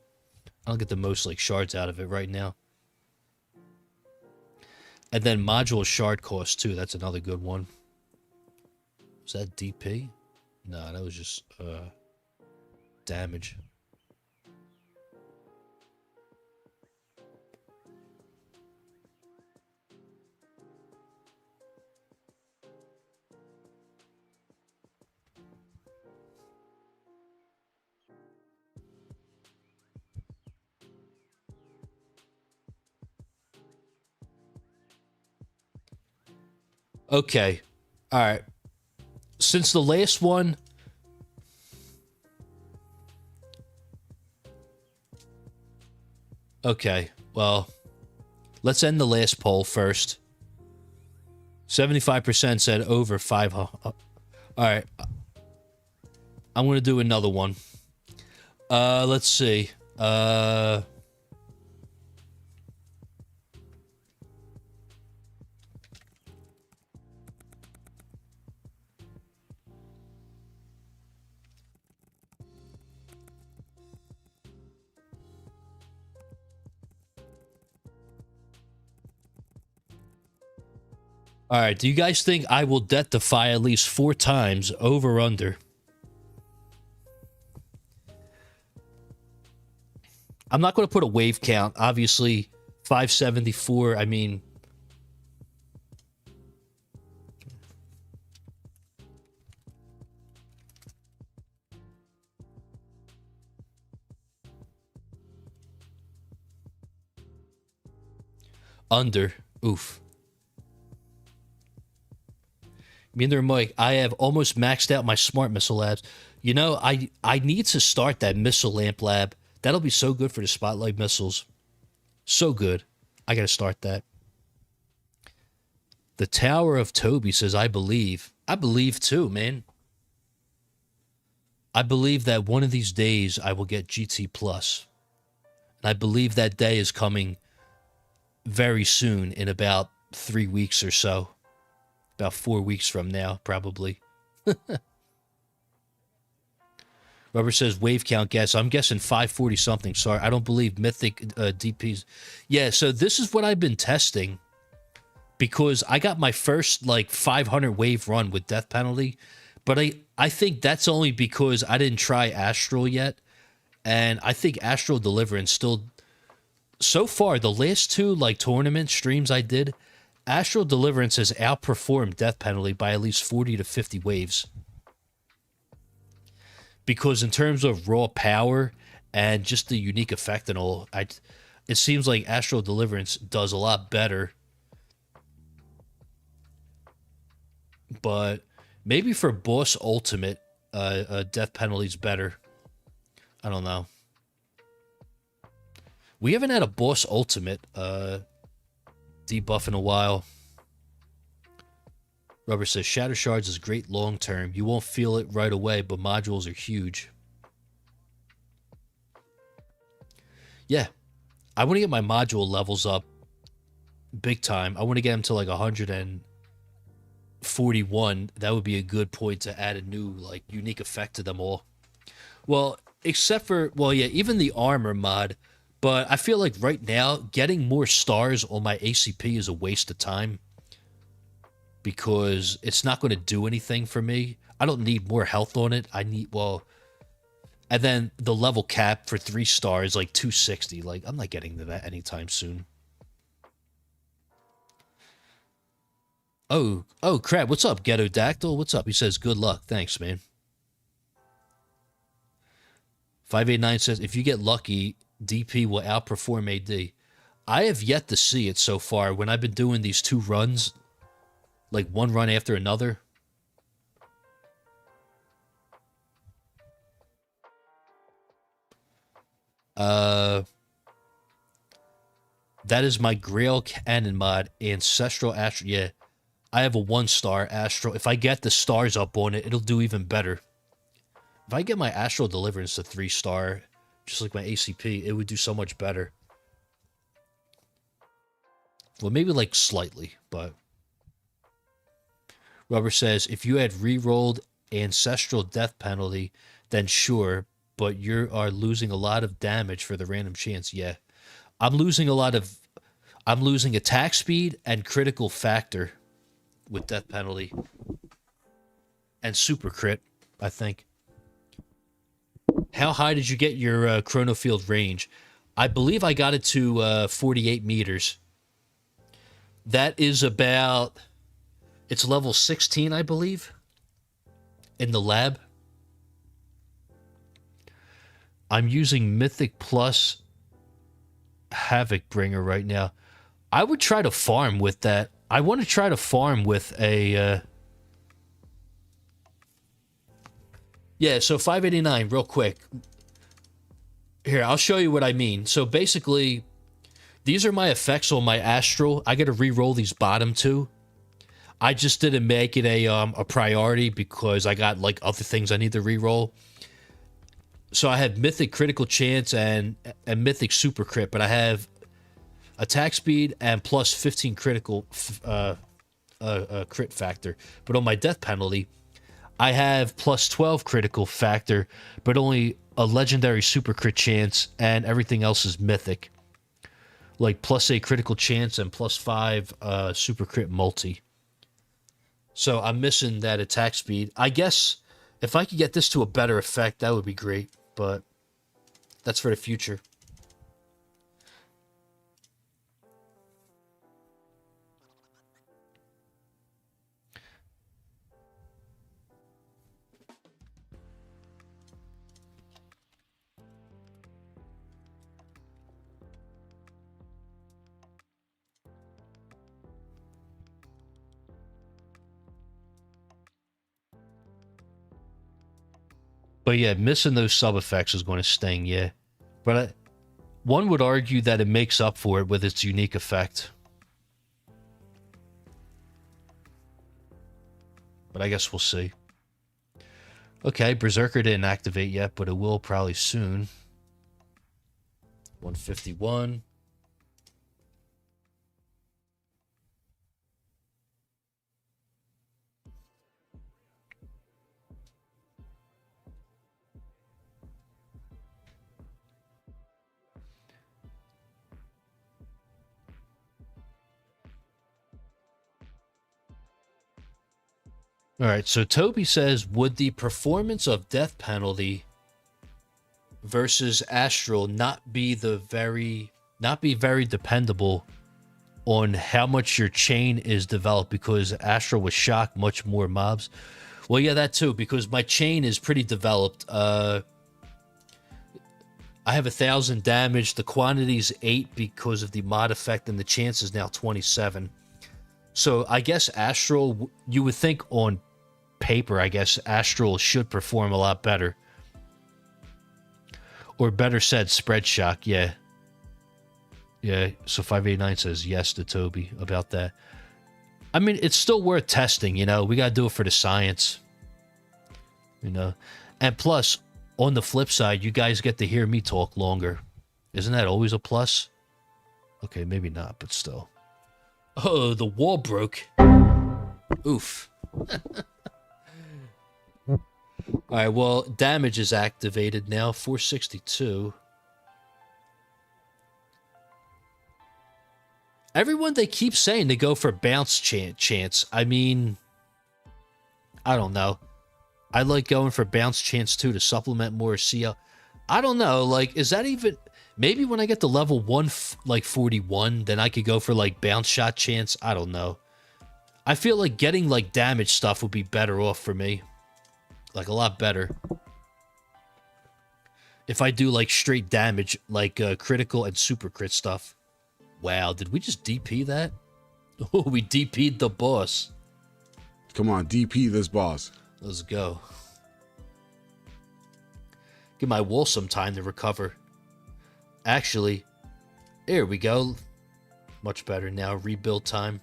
I don't get the most like shards out of it right now. And then module shard cost too. That's another good one. Was that DP? No, that was just damage. Okay. All right. Since the last one... Okay. Well, let's end the last poll first. 75% said over 500. All right. I'm going to do another one. Let's see. All right, do you guys think I will death defy at least 4 times, over or under? I'm not going to put a wave count. Obviously, 574, I mean... Under. Oof. Neither Mike. I have almost maxed out my smart missile labs. You know, I need to start that missile lamp lab. That'll be so good for the spotlight missiles. So good. I gotta start that. The Tower of Toby says, I believe. I believe too, man. I believe that one of these days I will get GT Plus. And I believe that day is coming very soon, in about 3 weeks or so. About 4 weeks from now, probably. Rubber says wave count guess. I'm guessing 540 something. Sorry, I don't believe mythic DPs. Yeah, so this is what I've been testing, because I got my first like 500 wave run with death penalty, but I think that's only because I didn't try Astral yet, and I think Astral Deliverance still so far, the last two like tournament streams I did, Astral Deliverance has outperformed Death Penalty by at least 40 to 50 waves. Because in terms of raw power and just the unique effect and all, it seems like Astral Deliverance does a lot better. But maybe for boss ultimate, Death Penalty's better. I don't know. We haven't had a boss ultimate debuff in a while. Rubber says, Shatter Shards is great long term. You won't feel it right away, but modules are huge. Yeah. I want to get my module levels up big time. I want to get them to like 141. That would be a good point to add a new, like, unique effect to them all. Well, except for, well, yeah, even the armor mod. But I feel like right now, getting more stars on my ACP is a waste of time. Because it's not going to do anything for me. I don't need more health on it. I need, well... And then the level cap for 3 stars, like 260. Like, I'm not getting to that anytime soon. Oh, crap. What's up, Ghetto-Dactyl? What's up? He says, good luck. Thanks, man. 589 says, if you get lucky, DP will outperform AD. I have yet to see it so far. When I've been doing these 2 runs... Like one run after another. That is my Grail Cannon mod, Ancestral Astral. Yeah, I have a 1-star Astral. If I get the stars up on it, it'll do even better. If I get my Astral Deliverance to 3-star, just like my ACP, it would do so much better. Well, maybe like slightly, but... Rubber says, if you had re-rolled Ancestral Death Penalty, then sure, but you are losing a lot of damage for the random chance. Yeah. I'm losing attack speed and critical factor with Death Penalty. And super crit, I think. How high did you get your Chrono Field range? I believe I got it to 48 meters. That is about... It's level 16, I believe, in the lab. I'm using Mythic Plus Havoc Bringer right now. I would try to farm with that. I want to try to farm with a... Yeah, so 589, real quick. Here, I'll show you what I mean. So basically, these are my effects on my Astral. I got to re-roll these bottom 2. I just didn't make it a priority because I got like other things I need to reroll. So I have Mythic Critical Chance and Mythic Super Crit, but I have attack speed and plus 15 critical crit factor. But on my Death Penalty, I have plus 12 critical factor, but only a legendary Super Crit Chance, and everything else is Mythic. Like plus 8 critical chance and plus 5 Super Crit multi. So I'm missing that attack speed. I guess if I could get this to a better effect, that would be great. But that's for the future. But yeah, missing those sub effects is going to sting, yeah. But one would argue that it makes up for it with its unique effect. But I guess we'll see. Okay, Berserker didn't activate yet, but it will probably soon. 151. All right, so Toby says, would the performance of Death Penalty versus Astral not be the very not be very dependable on how much your chain is developed, because Astral will shock much more mobs. Well, yeah, that too, because my chain is pretty developed. I have 1,000 damage. The quantity is 8 because of the mod effect, and the chance is now 27. So I guess Astral, you would think on paper, I guess Astral should perform a lot better. Or better said, spread shock, yeah. Yeah, so 589 says yes to Toby about that. I mean, it's still worth testing, you know. We got to do it for the science. You know. And plus, on the flip side, you guys get to hear me talk longer. Isn't that always a plus? Okay, maybe not, but still. Oh, the wall broke. Oof. Alright, well, damage is activated now. 462. Everyone, they keep saying they go for bounce chance. I mean, I don't know. I like going for bounce chance too to supplement more CL. I don't know. Like, is that even... Maybe when I get to level 1, like 41, then I could go for like bounce shot chance. I don't know. I feel like getting like damage stuff would be better off for me. Like a lot better. If I do like straight damage, like critical and super crit stuff. Wow, did we just DP that? Oh, we DP'd the boss. Come on, DP this boss. Let's go. Give my wool some time to recover. Actually, here we go. Much better now. Rebuild time.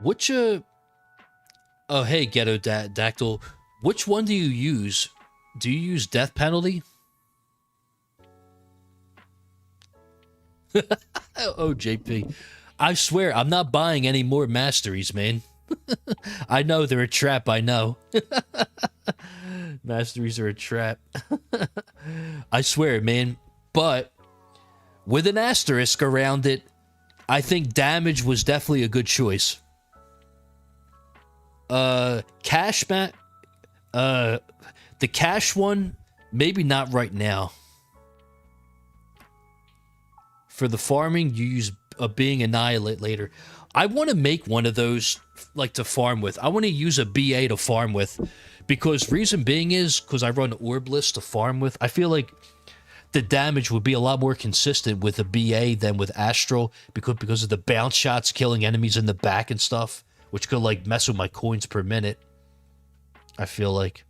Which, oh, hey, Ghetto Dactyl. Which one do you use? Do you use Death Penalty? Oh, JP. I swear, I'm not buying any more Masteries, man. I know they're a trap, I know. Masteries are a trap. I swear, man. But, with an asterisk around it, I think damage was definitely a good choice. The cash one, maybe not right now. For the farming, you use a Being Annihilate later. I want to make one of those, like, to farm with. I want to use a BA to farm with. Because reason being is, because I run Orbless to farm with, I feel like the damage would be a lot more consistent with a BA than with Astral, because of the bounce shots killing enemies in the back and stuff, which could, like, mess with my coins per minute, I feel like.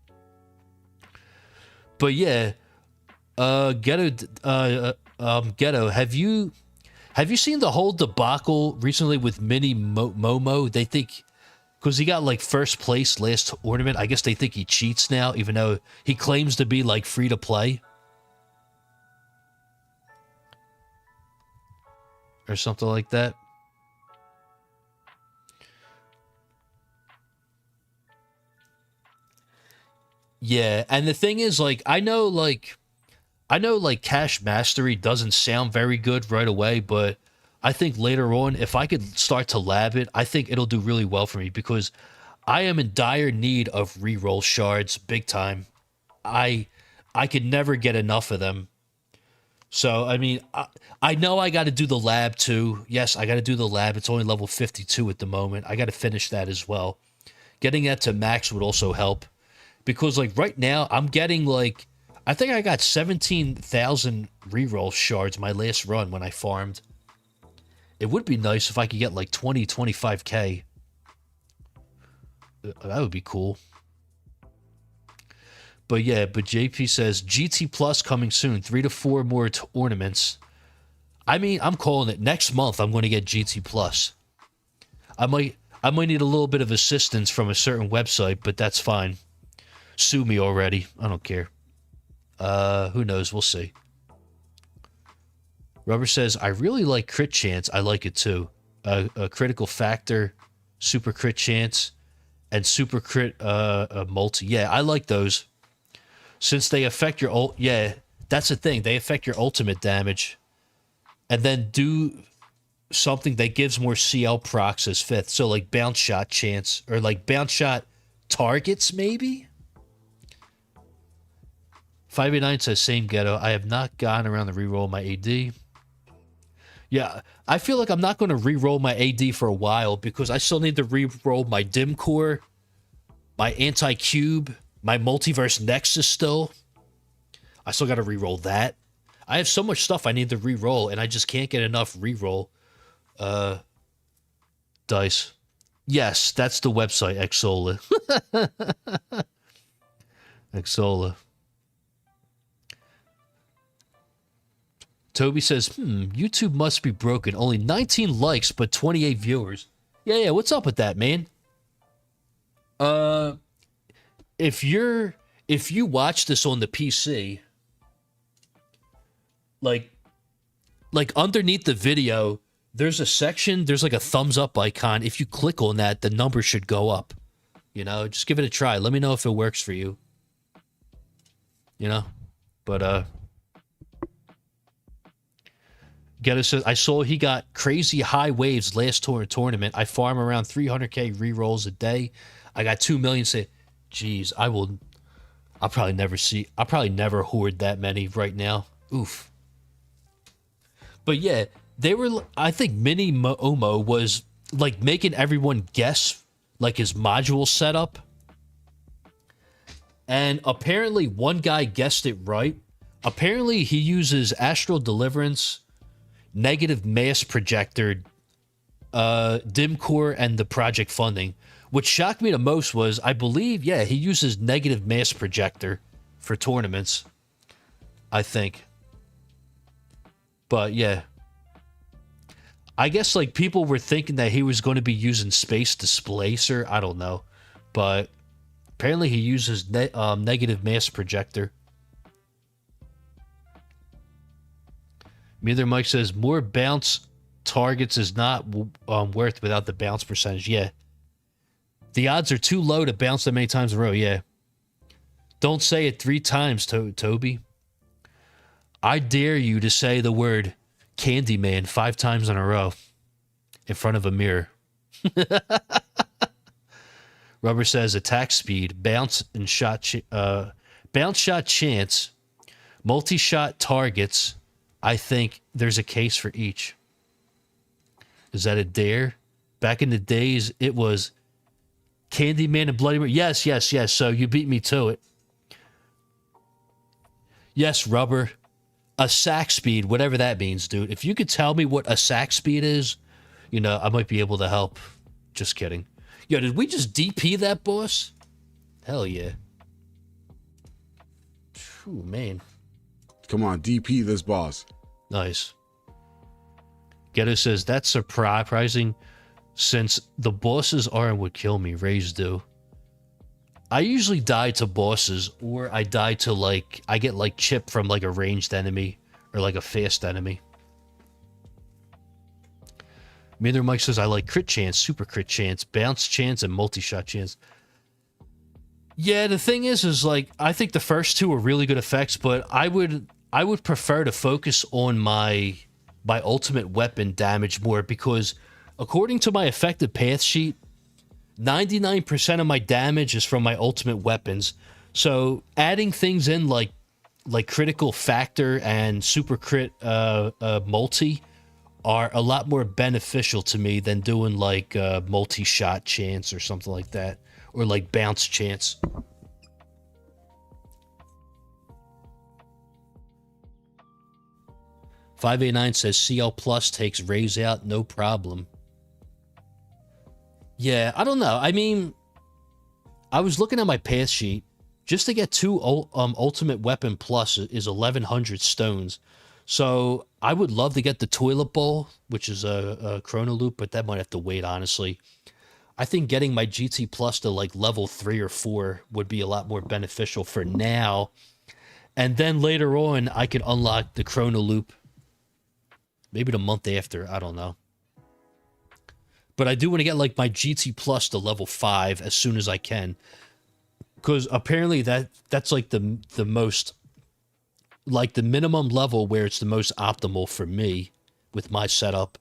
But yeah, Ghetto, have you seen the whole debacle recently with Mini Momo? They think, because he got, like, first place last tournament, I guess they think he cheats now, even though he claims to be, like, free to play. Or something like that. Yeah, and the thing is, like, I know, like, Cash Mastery doesn't sound very good right away, but I think later on, if I could start to lab it, I think it'll do really well for me, because I am in dire need of reroll shards, big time. I could never get enough of them. So, I mean, I know I got to do the lab, too. Yes, I got to do the lab. It's only level 52 at the moment. I got to finish that as well. Getting that to max would also help. Because, like, right now, I'm getting, like, I think I got 17,000 reroll shards my last run when I farmed. It would be nice if I could get, like, 20, 25k. That would be cool. But yeah, but JP says GT Plus coming soon. 3 to 4 more tournaments. I mean, I'm calling it. Next month, I'm going to get GT Plus. I might need a little bit of assistance from a certain website, but that's fine. Sue me already. I don't care. Who knows? We'll see. Rubber says, I really like crit chance. I like it too. A critical factor, super crit chance, and super crit multi. Yeah, I like those. Since they affect your yeah, that's the thing. They affect your ultimate damage. And then do something that gives more CL procs as 5th. So like bounce shot chance, or like bounce shot targets maybe? 589 says, same ghetto. I have not gotten around to reroll my AD. Yeah, I feel like I'm not going to re-roll my AD for a while because I still need to re-roll my Dim Core, my Anti-Cube, my Multiverse Nexus still. I still got to re-roll that. I have so much stuff I need to re-roll, and I just can't get enough re-roll dice. Yes, that's the website, Xsola. Xsola. Toby says, YouTube must be broken. Only 19 likes, but 28 viewers. Yeah, what's up with that, man? If you watch this on the PC, like underneath the video, there's a section, there's like a thumbs up icon. If you click on that, the number should go up. You know, just give it a try. Let me know if it works for you. You know? But, Ghetto says, I saw he got crazy high waves last tournament. I farm around 300k rerolls a day. I got 2 million. Say, geez, I'll probably never hoard that many right now. Oof. But yeah, I think Mini Omo was like making everyone guess like his module setup. And apparently one guy guessed it right. Apparently he uses Astral Deliverance, Negative Mass Projector, Dim Core, and the Project Funding. What shocked me the most was, I believe, yeah, he uses Negative Mass Projector for tournaments, I think. But yeah, I guess like people were thinking that he was going to be using Space Displacer. I don't know, but apparently he uses Negative Mass Projector. Neither Mike says more bounce targets is not worth without the bounce percentage. Yeah. The odds are too low to bounce that many times in a row. Yeah. Don't say it 3 times, Toby. I dare you to say the word Candyman 5 times in a row in front of a mirror. Rubber says attack speed, bounce and shot, bounce shot chance, multi-shot targets. I think there's a case for each. Is that a dare? Back in the days, it was Candyman and Bloody Mary. Yes. So you beat me to it. Yes, Rubber. A sack speed, whatever that means, dude. If you could tell me what a sack speed is, you know, I might be able to help. Just kidding. Yo, did we just DP that boss? Hell yeah. Phew, man. Come on, DP this boss. Nice. Ghetto says, that's surprising since the bosses aren't what kill me. Rays do. I usually die to bosses, or I die to like, I get like chip from like a ranged enemy or like a fast enemy. Neither Mike says, I like crit chance, super crit chance, bounce chance, and multi-shot chance. Yeah, the thing is like, I think the first 2 are really good effects, but I would prefer to focus on my ultimate weapon damage more, because according to my effective path sheet, 99% of my damage is from my ultimate weapons. So adding things in like critical factor and super crit multi are a lot more beneficial to me than doing like multi-shot chance or something like that, or like bounce chance. $589 says CL Plus takes Rays out, no problem. Yeah, I don't know. I mean, I was looking at my path sheet just to get two ultimate weapon plus is 1,100 stones. So I would love to get the toilet bowl, which is a chrono loop, but that might have to wait, honestly. I think getting my GT plus to like level 3 or 4 would be a lot more beneficial for now. And then later on, I could unlock the chrono loop. Maybe the month after, I don't know. But I do want to get like my GT plus to level 5 as soon as I can. Because apparently that's like the most, like the minimum level where it's the most optimal for me with my setup.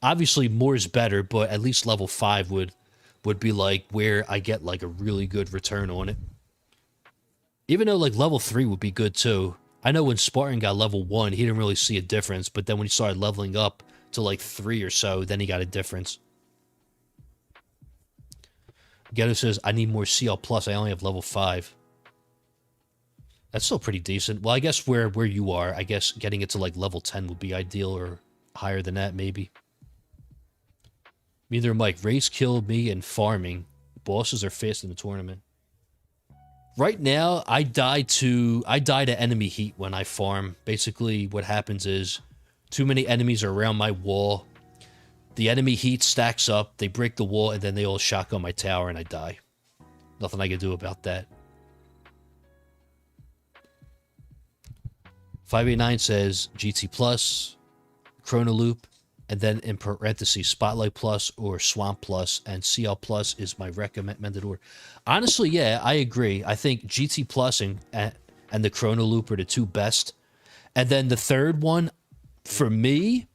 Obviously more is better, but at least level 5 would be like where I get like a really good return on it. Even though like level 3 would be good too. I know when Spartan got level 1, he didn't really see a difference, but then when he started leveling up to like 3 or so, then he got a difference. Ghetto says, I need more CL plus, I only have level 5. That's still pretty decent. Well, I guess where you are, I guess getting it to like level 10 would be ideal, or higher than that maybe. Neither Mike. Race killed me and farming. Bosses are fast in the tournament. Right now, I die to enemy heat when I farm. Basically, what happens is too many enemies are around my wall. The enemy heat stacks up, they break the wall, and then they all shotgun my tower and I die. Nothing I can do about that. 589 says GT Plus, Chrono Loop, and then in parentheses, Spotlight Plus or Swamp Plus, and CL Plus is my recommended order. Honestly, yeah, I agree. I think GT Plus and the Chrono Loop are the two best. And then the third one, for me,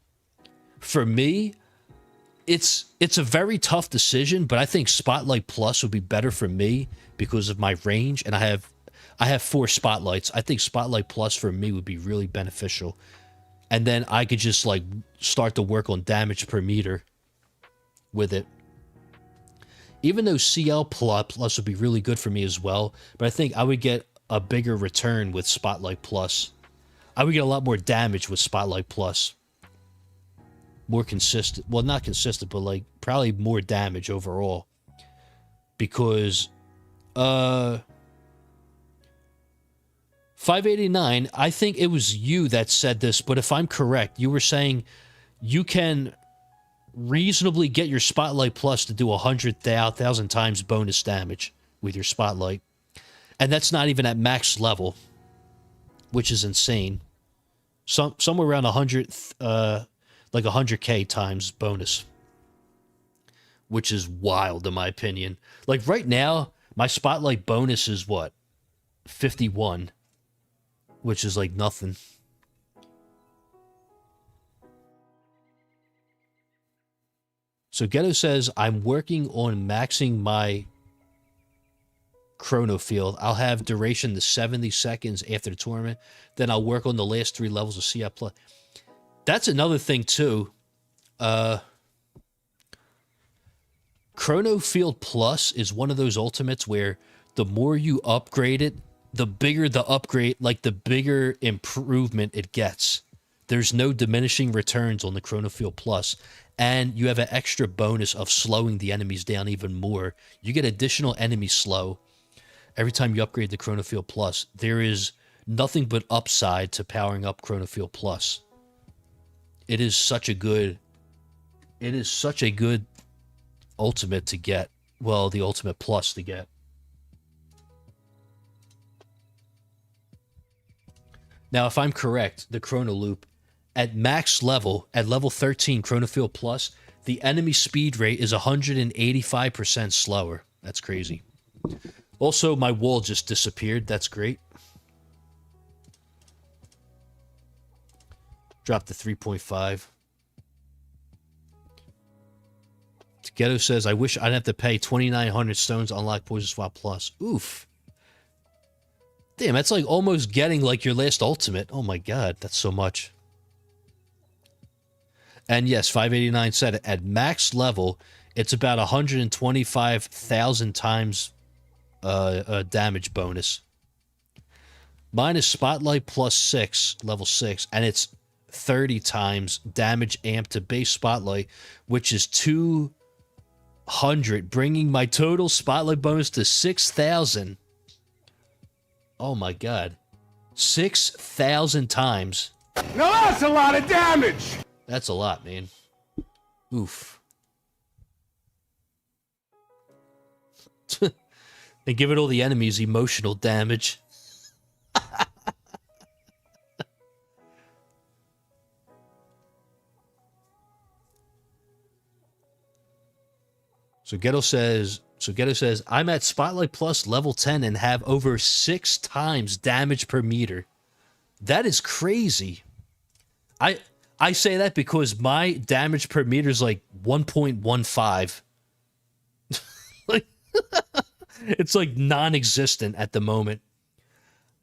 it's a very tough decision, but I think Spotlight Plus would be better for me because of my range, and I have 4 spotlights. I think Spotlight Plus for me would be really beneficial. And then I could just like start to work on damage per meter with it. Even though CL Plus would be really good for me as well, but I think I would get a bigger return with Spotlight Plus. I would get a lot more damage with Spotlight Plus. More consistent. Well, not consistent, but like probably more damage overall. Because 589, I think it was you that said this, but if I'm correct, you were saying you can reasonably get your Spotlight Plus to do 100,000 times bonus damage with your Spotlight. And that's not even at max level, which is insane. Somewhere around 100, like 100k times bonus, which is wild in my opinion. Like right now, my Spotlight bonus is what? 51. Which is like nothing. So Ghetto says, I'm working on maxing my chrono field. I'll have duration to 70 seconds after the tournament. Then I'll work on the last 3 levels of CI Plus. That's another thing too. Chrono Field Plus is one of those ultimates where the more you upgrade it, the bigger the upgrade, like the bigger improvement it gets. There's no diminishing returns on the Chrono Field Plus, and you have an extra bonus of slowing the enemies down even more. You get additional enemy slow every time you upgrade the Chrono Field Plus. There is nothing but upside to powering up Chrono Field Plus. It is such a good ultimate to get. Well, the ultimate plus to get. Now, if I'm correct, the Chrono Loop, at max level, at level 13 Chrono Field Plus, the enemy speed rate is 185% slower. That's crazy. Also, my wall just disappeared. That's great. Dropped to 3.5. Ghetto says, I wish I'd have to pay 2,900 stones to unlock Poison Swap Plus. Oof. Damn, that's like almost getting like your last ultimate. Oh my god, that's so much. And yes, 589 said it. At max level, it's about 125,000 times damage bonus. Mine is Spotlight plus 6, level 6, and it's 30 times damage amp to base Spotlight, which is 200, bringing my total Spotlight bonus to 6,000. Oh my god. 6,000 times. Now that's a lot of damage! That's a lot, man. Oof. And give it all the enemies emotional damage. So Ghetto says, I'm at Spotlight Plus level 10 and have over 6 times damage per meter. That is crazy. I say that because my damage per meter is like 1.15. Like, it's like non-existent at the moment.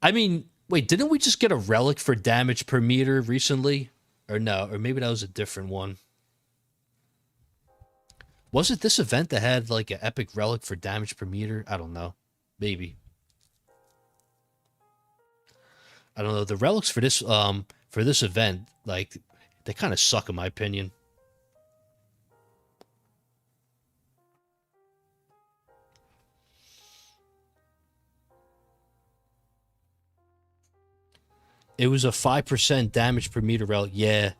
I mean, wait, didn't we just get a relic for damage per meter recently? Or no, or maybe that was a different one. Was it this event that had like an epic relic for damage per meter? I don't know. Maybe. I don't know. The relics for this event, like, they kind of suck in my opinion. It was a 5% damage per meter relic. Yeah.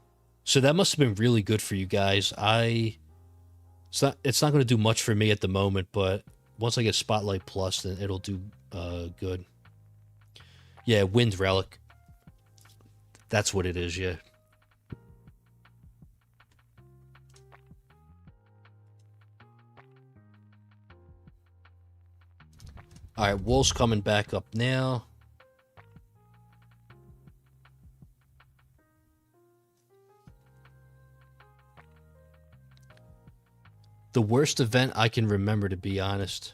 So that must have been really good for you guys. It's not going to do much for me at the moment, but once I get Spotlight Plus, then it'll do good. Yeah, Wind Relic. That's what it is, yeah. Alright, Wolf's coming back up now. The worst event I can remember, to be honest.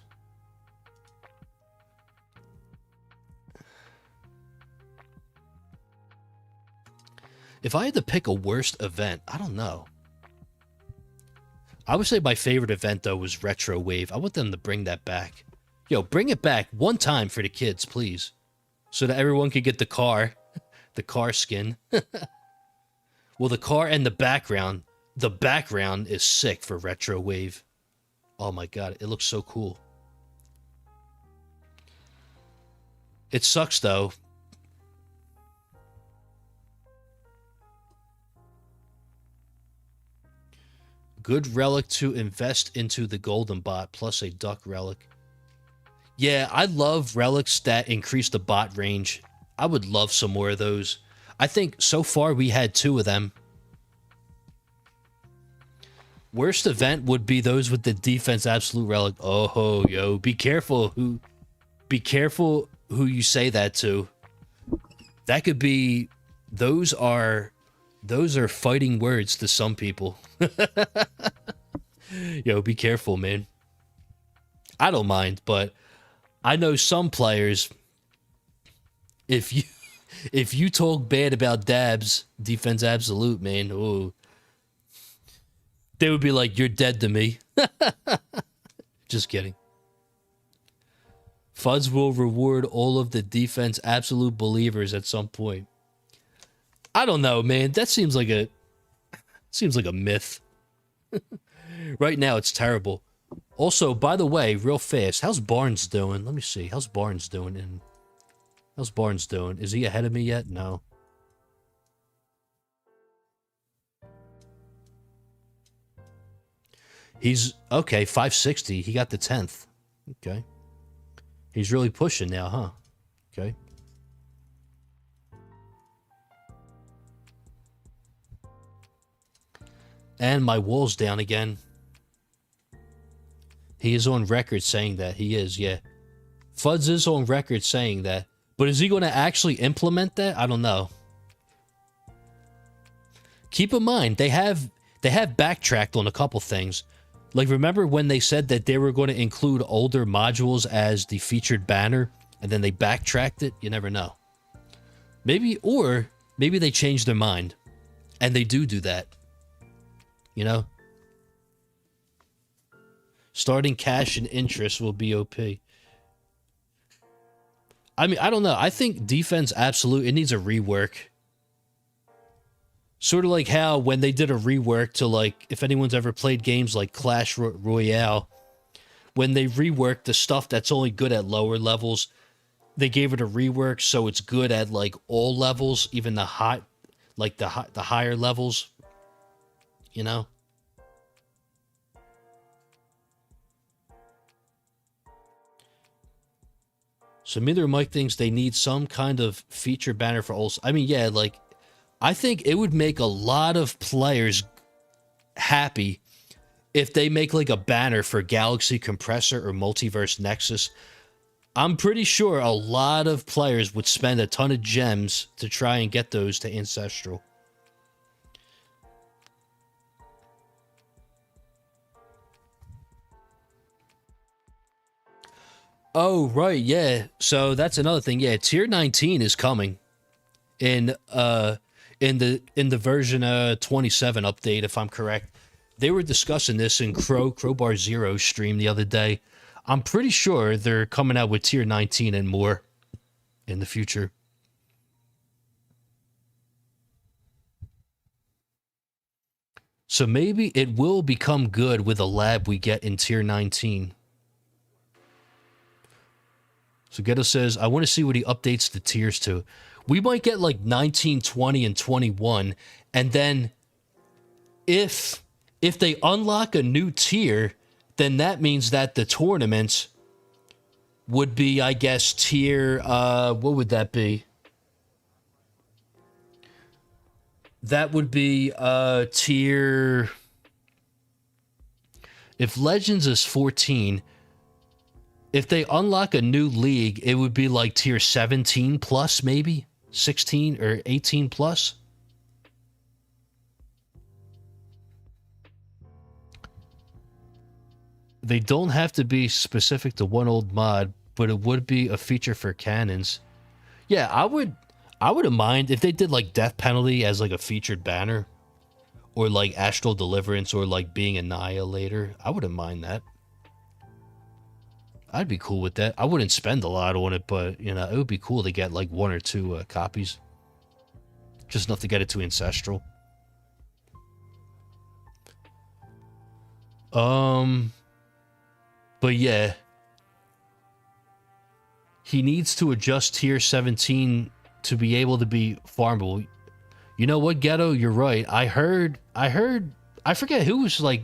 If I had to pick a worst event, I don't know. I would say my favorite event, though, was Retro Wave. I want them to bring that back. Yo, bring it back one time for the kids, please. So that everyone could get the car skin. Well, the car and the background. The background is sick for Retro Wave. Oh my god, it looks so cool. It sucks, though. Good relic to invest into the golden bot, plus a duck relic. Yeah, I love relics that increase the bot range. I would love some more of those. I think so far we had 2 of them. Worst event would be those with the defense absolute relic. Oh, yo, be careful who you say that to. That could be, those are fighting words to some people. Yo, be careful, man. I don't mind, but I know some players, if you talk bad about Dabs, defense absolute, man, oh, they would be like, you're dead to me. Just kidding. Fuds will reward all of the defense absolute believers at some point. I don't know, man. That seems like a myth. Right now, it's terrible. Also, by the way, real fast, how's Barnes doing? Let me see. How's Barnes doing? How's Barnes doing? Is he ahead of me yet? No. He's, okay, 560. He got the 10th. Okay. He's really pushing now, huh? Okay. And my wall's down again. He is on record saying that. He is, yeah. Fuds is on record saying that. But is he going to actually implement that? I don't know. Keep in mind, they have backtracked on a couple things. Like, remember when they said that they were going to include older modules as the featured banner, and then they backtracked it? You never know. Maybe they changed their mind, and they do that. You know? Starting cash and interest will be OP. I mean, I don't know. I think defense absolute, it needs a rework. Sort of like how when they did a rework to, like, if anyone's ever played games like Clash Royale, when they reworked the stuff that's only good at lower levels, they gave it a rework so it's good at like all levels, even the hot, like the higher levels, you know. So Miller Mike thinks they need some kind of feature banner for Olsen. I mean, yeah, like I think it would make a lot of players happy if they make like a banner for Galaxy Compressor or Multiverse Nexus. I'm pretty sure a lot of players would spend a ton of gems to try and get those to Ancestral. Oh, right, yeah. So that's another thing. Yeah, tier 19 is coming in the version 27 update, if I'm correct. They were discussing this in Crowbar Zero's stream the other day. I'm pretty sure they're coming out with tier 19 and more in the future. So maybe it will become good with a lab we get in tier 19. So Ghetto says, I want to see what he updates the tiers to. We might get like 19, 20, and 21. And then if they unlock a new tier, then that means that the tournaments would be, I guess, tier, what would that be? That would be tier, if Legends is 14, if they unlock a new league, it would be like tier 17 plus, maybe 16 or 18 plus. They don't have to be specific to one old mod, but it would be a feature for cannons. Yeah, I wouldn't mind if they did like Death Penalty as like a featured banner, or like Astral Deliverance, or like Being Annihilator. I wouldn't mind that. I'd be cool with that. I wouldn't spend a lot on it, but, you know, it would be cool to get, like, 1 or 2 copies. Just enough to get it to Ancestral. But, yeah. He needs to adjust tier 17 to be able to be farmable. You know what, Ghetto? You're right. I heard, I forget who was, like,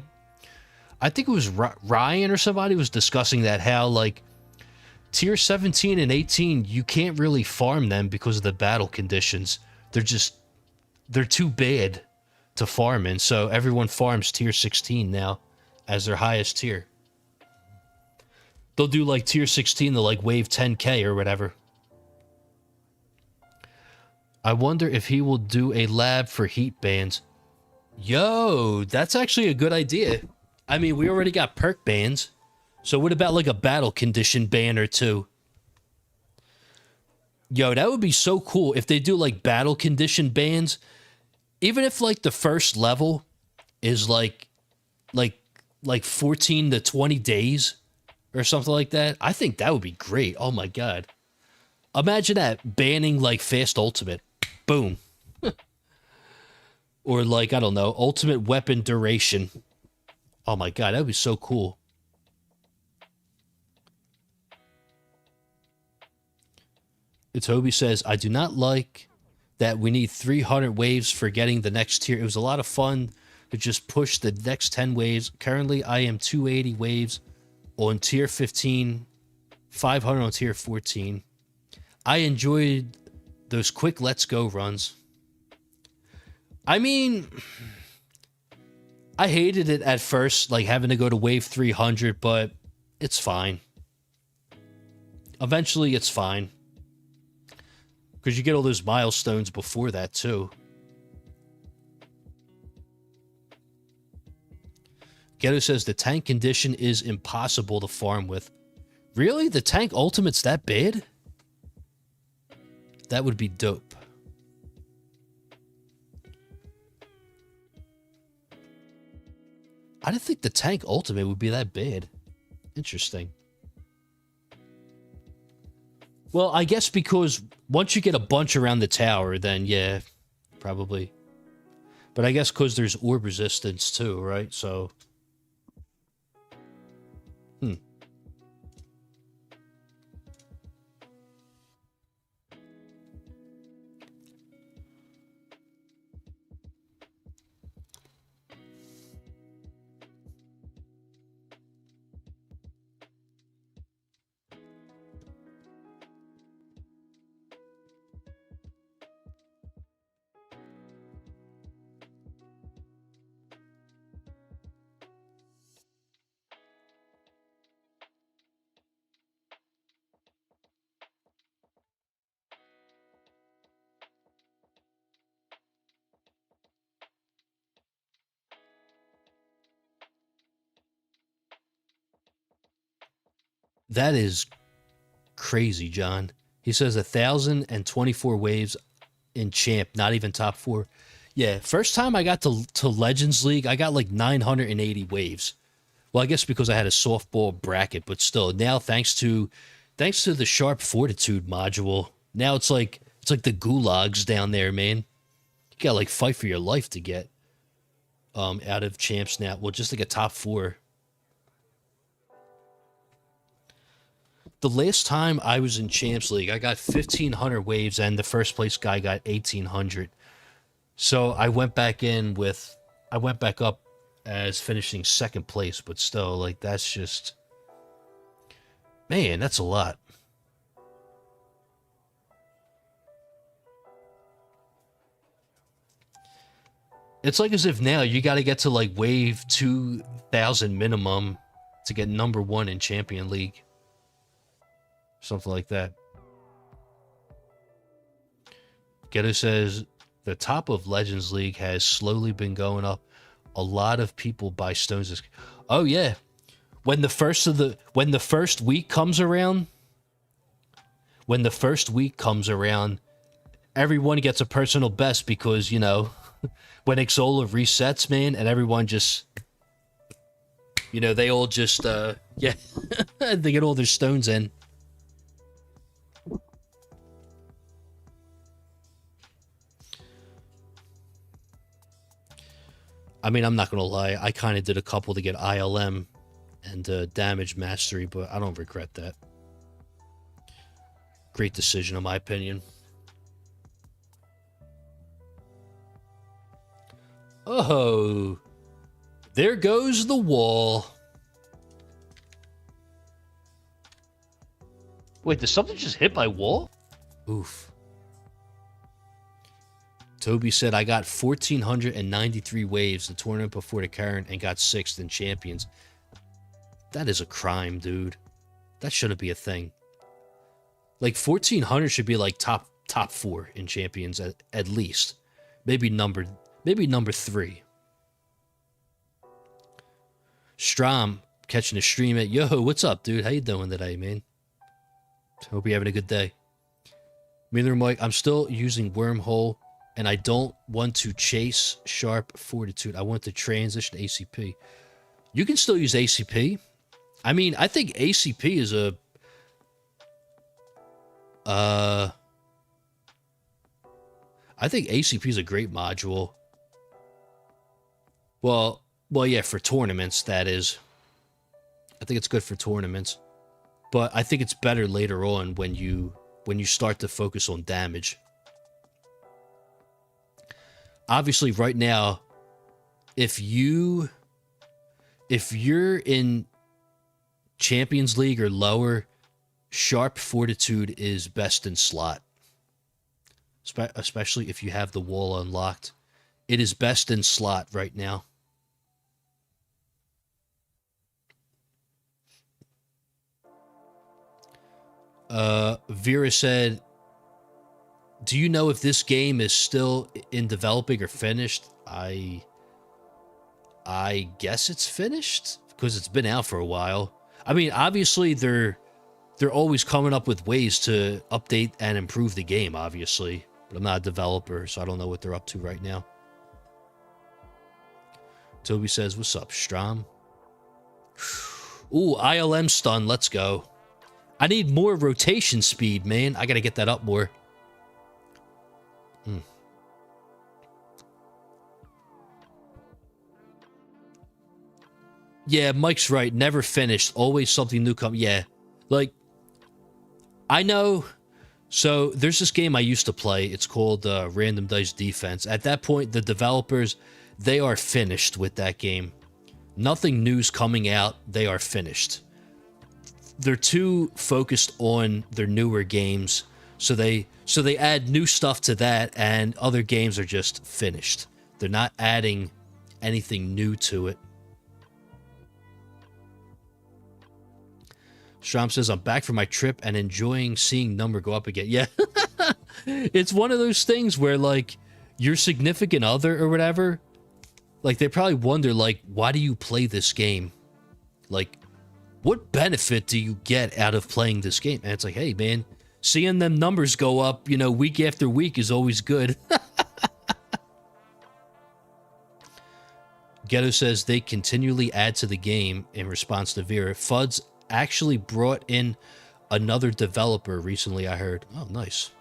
I think it was Ryan or somebody was discussing that, how like tier 17 and 18, you can't really farm them because of the battle conditions. They're too bad to farm in. So everyone farms tier 16 now as their highest tier. They'll do like tier 16 to like wave 10k or whatever. I wonder if he will do a lab for heat bands. Yo, that's actually a good idea. I mean, we already got perk bans. So what about like a battle condition ban or two? Yo, that would be so cool if they do like battle condition bans. Even if like the first level is like 14 to 20 days or something like that. I think that would be great. Oh my god. Imagine that, banning like fast ultimate. Boom. Or like, I don't know, ultimate weapon duration. Oh my god, that would be so cool. Toby says, I do not like that we need 300 waves for getting the next tier. It was a lot of fun to just push the next 10 waves. Currently, I am 280 waves on tier 15, 500 on tier 14. I enjoyed those quick let's go runs. I mean, I hated it at first, like having to go to wave 300, but it's fine. Eventually, it's fine. Because you get all those milestones before that, too. Ghetto says the tank condition is impossible to farm with. Really? The tank ultimate's that bad? That would be dope. I didn't think the tank ultimate would be that bad. Interesting. Well, I guess because once you get a bunch around the tower, then yeah, probably. But I guess because there's orb resistance too, right? So... That is crazy, John. He says 1,024 waves in champ, not even top 4. Yeah, first time I got to Legends League, I got like 980 waves. Well, I guess because I had a softball bracket, but still, now thanks to the Sharp Fortitude module, now it's like the gulags down there, man. You gotta like fight for your life to get out of champs now. Well, just like a top 4. The last time I was in Champs League, I got 1,500 waves, and the first place guy got 1,800. So I went back up as finishing second place, but still, like, that's just, man, that's a lot. It's like as if now you got to get to like wave 2,000 minimum to get number 1 in Champion League. Something like that. Ghetto says the top of Legends League has slowly been going up. A lot of people buy stones. Oh yeah, when the first week comes around, everyone gets a personal best because, you know, when Exola resets, man, and everyone just, you know, they all just yeah, they get all their stones in. I mean, I'm not going to lie. I kind of did a couple to get ILM and damage mastery, but I don't regret that. Great decision, in my opinion. Oh, there goes the wall. Wait, did something just hit my wall? Oof. Toby said, I got 1,493 waves the tournament before the current and got 6th in Champions. That is a crime, dude. That shouldn't be a thing. Like, 1,400 should be like top 4 in Champions at least. Maybe number 3. Strom catching a stream at, yo, what's up, dude? How you doing today, man? Hope you're having a good day. Miller Mike, I'm still using Wormhole, and I don't want to chase Sharp Fortitude. I want to transition to ACP. You can still use ACP. I mean, I think ACP is a... I think ACP is a great module. Well, yeah, for tournaments, that is. I think it's good for tournaments. But I think it's better later on when you start to focus on damage. Obviously, right now, if you're in Champions League or lower, Sharp Fortitude is best in slot. Especially if you have the wall unlocked. It is best in slot right now. Vera said, do you know if this game is still in developing or finished? I guess it's finished because it's been out for a while. I mean, obviously they're always coming up with ways to update and improve the game, obviously. But I'm not a developer, so I don't know what they're up to right now. Toby says, what's up, Strom? Ooh, ILM stun, let's go. I need more rotation speed, man. I gotta get that up more. Yeah, Mike's right. Never finished. Always something new come. Yeah. Like, I know. So, there's this game I used to play. It's called Random Dice Defense. At that point, the developers, they are finished with that game. Nothing new's coming out. They are finished. They're too focused on their newer games. So they add new stuff to that, and other games are just finished. They're not adding anything new to it. Strom says, I'm back from my trip and enjoying seeing number go up again. Yeah. It's one of those things where, like, your significant other or whatever, like, they probably wonder, like, why do you play this game? Like, what benefit do you get out of playing this game? And it's like, hey, man, seeing them numbers go up, week after week is always good. Ghetto says they continually add to the game in response to Vera. Fuds actually brought in another developer recently, I heard. Oh, nice.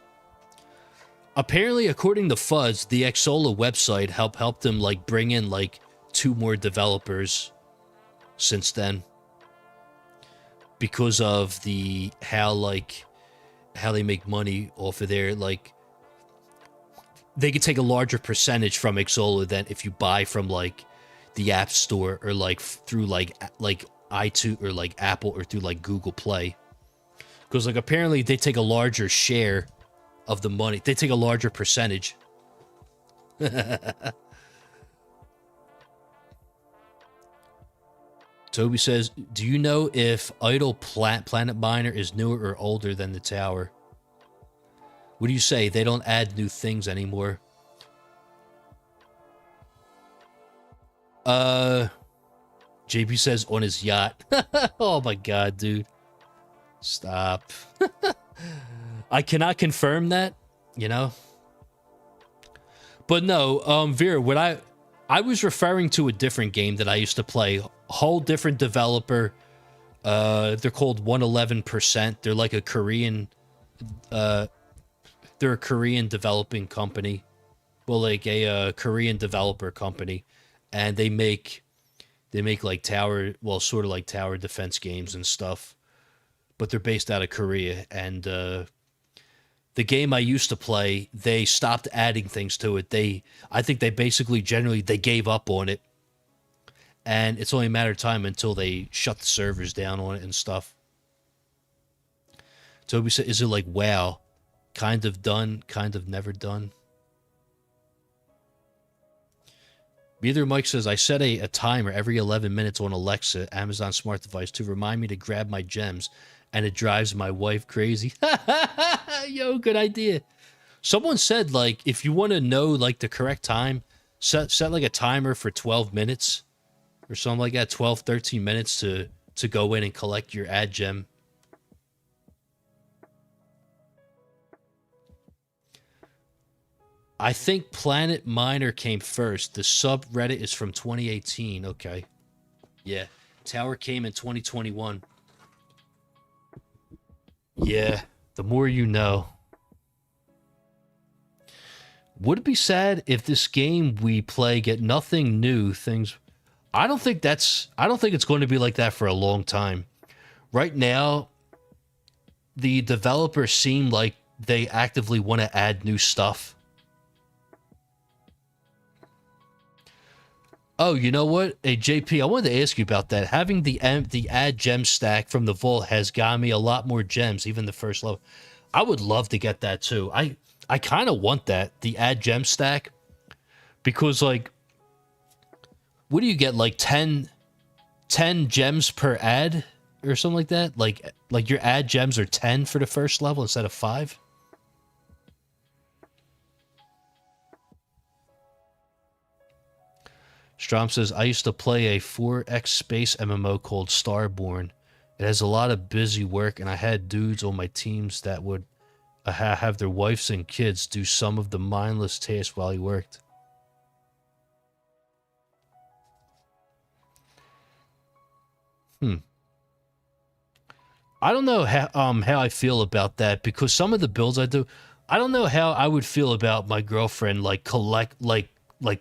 Apparently, according to Fuds, the Xsola website helped them bring in 2 more developers since then, because of how they make money off of their they could take a larger percentage from Xsola than if you buy from the App Store or through iTunes or Apple or through Google Play, because apparently they take a larger share of the money. They take a larger percentage. Toby says, do you know if Idle Planet Miner is newer or older than the tower? What do you say? They don't add new things anymore. JP says on his yacht. Oh my god, dude. Stop. I cannot confirm that, But no, Vera, what I was referring to a different game that I used to play. Whole different developer. They're called 111%. They're like a Korean they're a Korean developing company. Well, a Korean developer company, and they make tower, sort of tower defense games and stuff. But they're based out of Korea, and the game I used to play, they stopped adding things to it. I think they basically they gave up on it. And it's only a matter of time until they shut the servers down on it and stuff. Toby said, is it WoW? Kind of done, kind of never done. Neither Mike says, I set a timer every 11 minutes on Alexa, Amazon smart device, to remind me to grab my gems, and it drives my wife crazy. Yo, good idea. Someone said, if you want to know, the correct time, set a timer for 12 minutes or something like that, 12, 13 minutes to go in and collect your ad gem. I think Planet Miner came first. The subreddit is from 2018. Okay. Yeah. Tower came in 2021. Yeah. The more you know. Would it be sad if this game we play get nothing new, things... I don't think it's going to be like that for a long time. Right now, the developers seem like they actively want to add new stuff. Oh, you know what? Hey, JP, I wanted to ask you about that. Having the ad gem stack from the vault has got me a lot more gems, even the first level. I would love to get that too. I kind of want that, the ad gem stack, because what do you get, 10 gems per ad or something like that? Like your ad gems are 10 for the first level instead of 5? Strom says, I used to play a 4X space MMO called Starborn. It has a lot of busy work, and I had dudes on my teams that would have their wives and kids do some of the mindless tasks while he worked. I don't know how I feel about that, because some of the builds I do, I don't know how I would feel about my girlfriend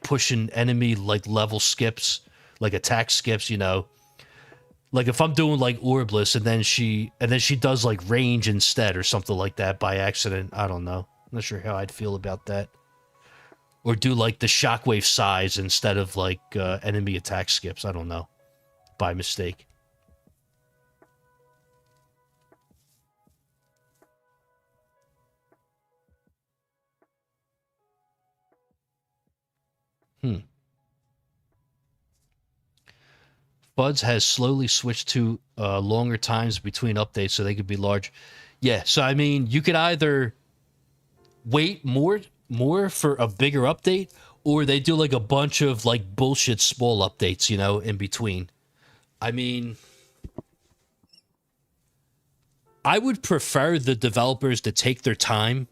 pushing enemy level skips, attack skips, if I'm doing Orbless and then she does range instead or something like that by accident. I don't know. I'm not sure how I'd feel about that. Or do the shockwave size instead of enemy attack skips. I don't know. By mistake. Buds has slowly switched to longer times between updates so they could be large. Yeah, so I mean, you could either wait more for a bigger update, or they do a bunch of bullshit small updates, in between. I mean, I would prefer the developers to take their time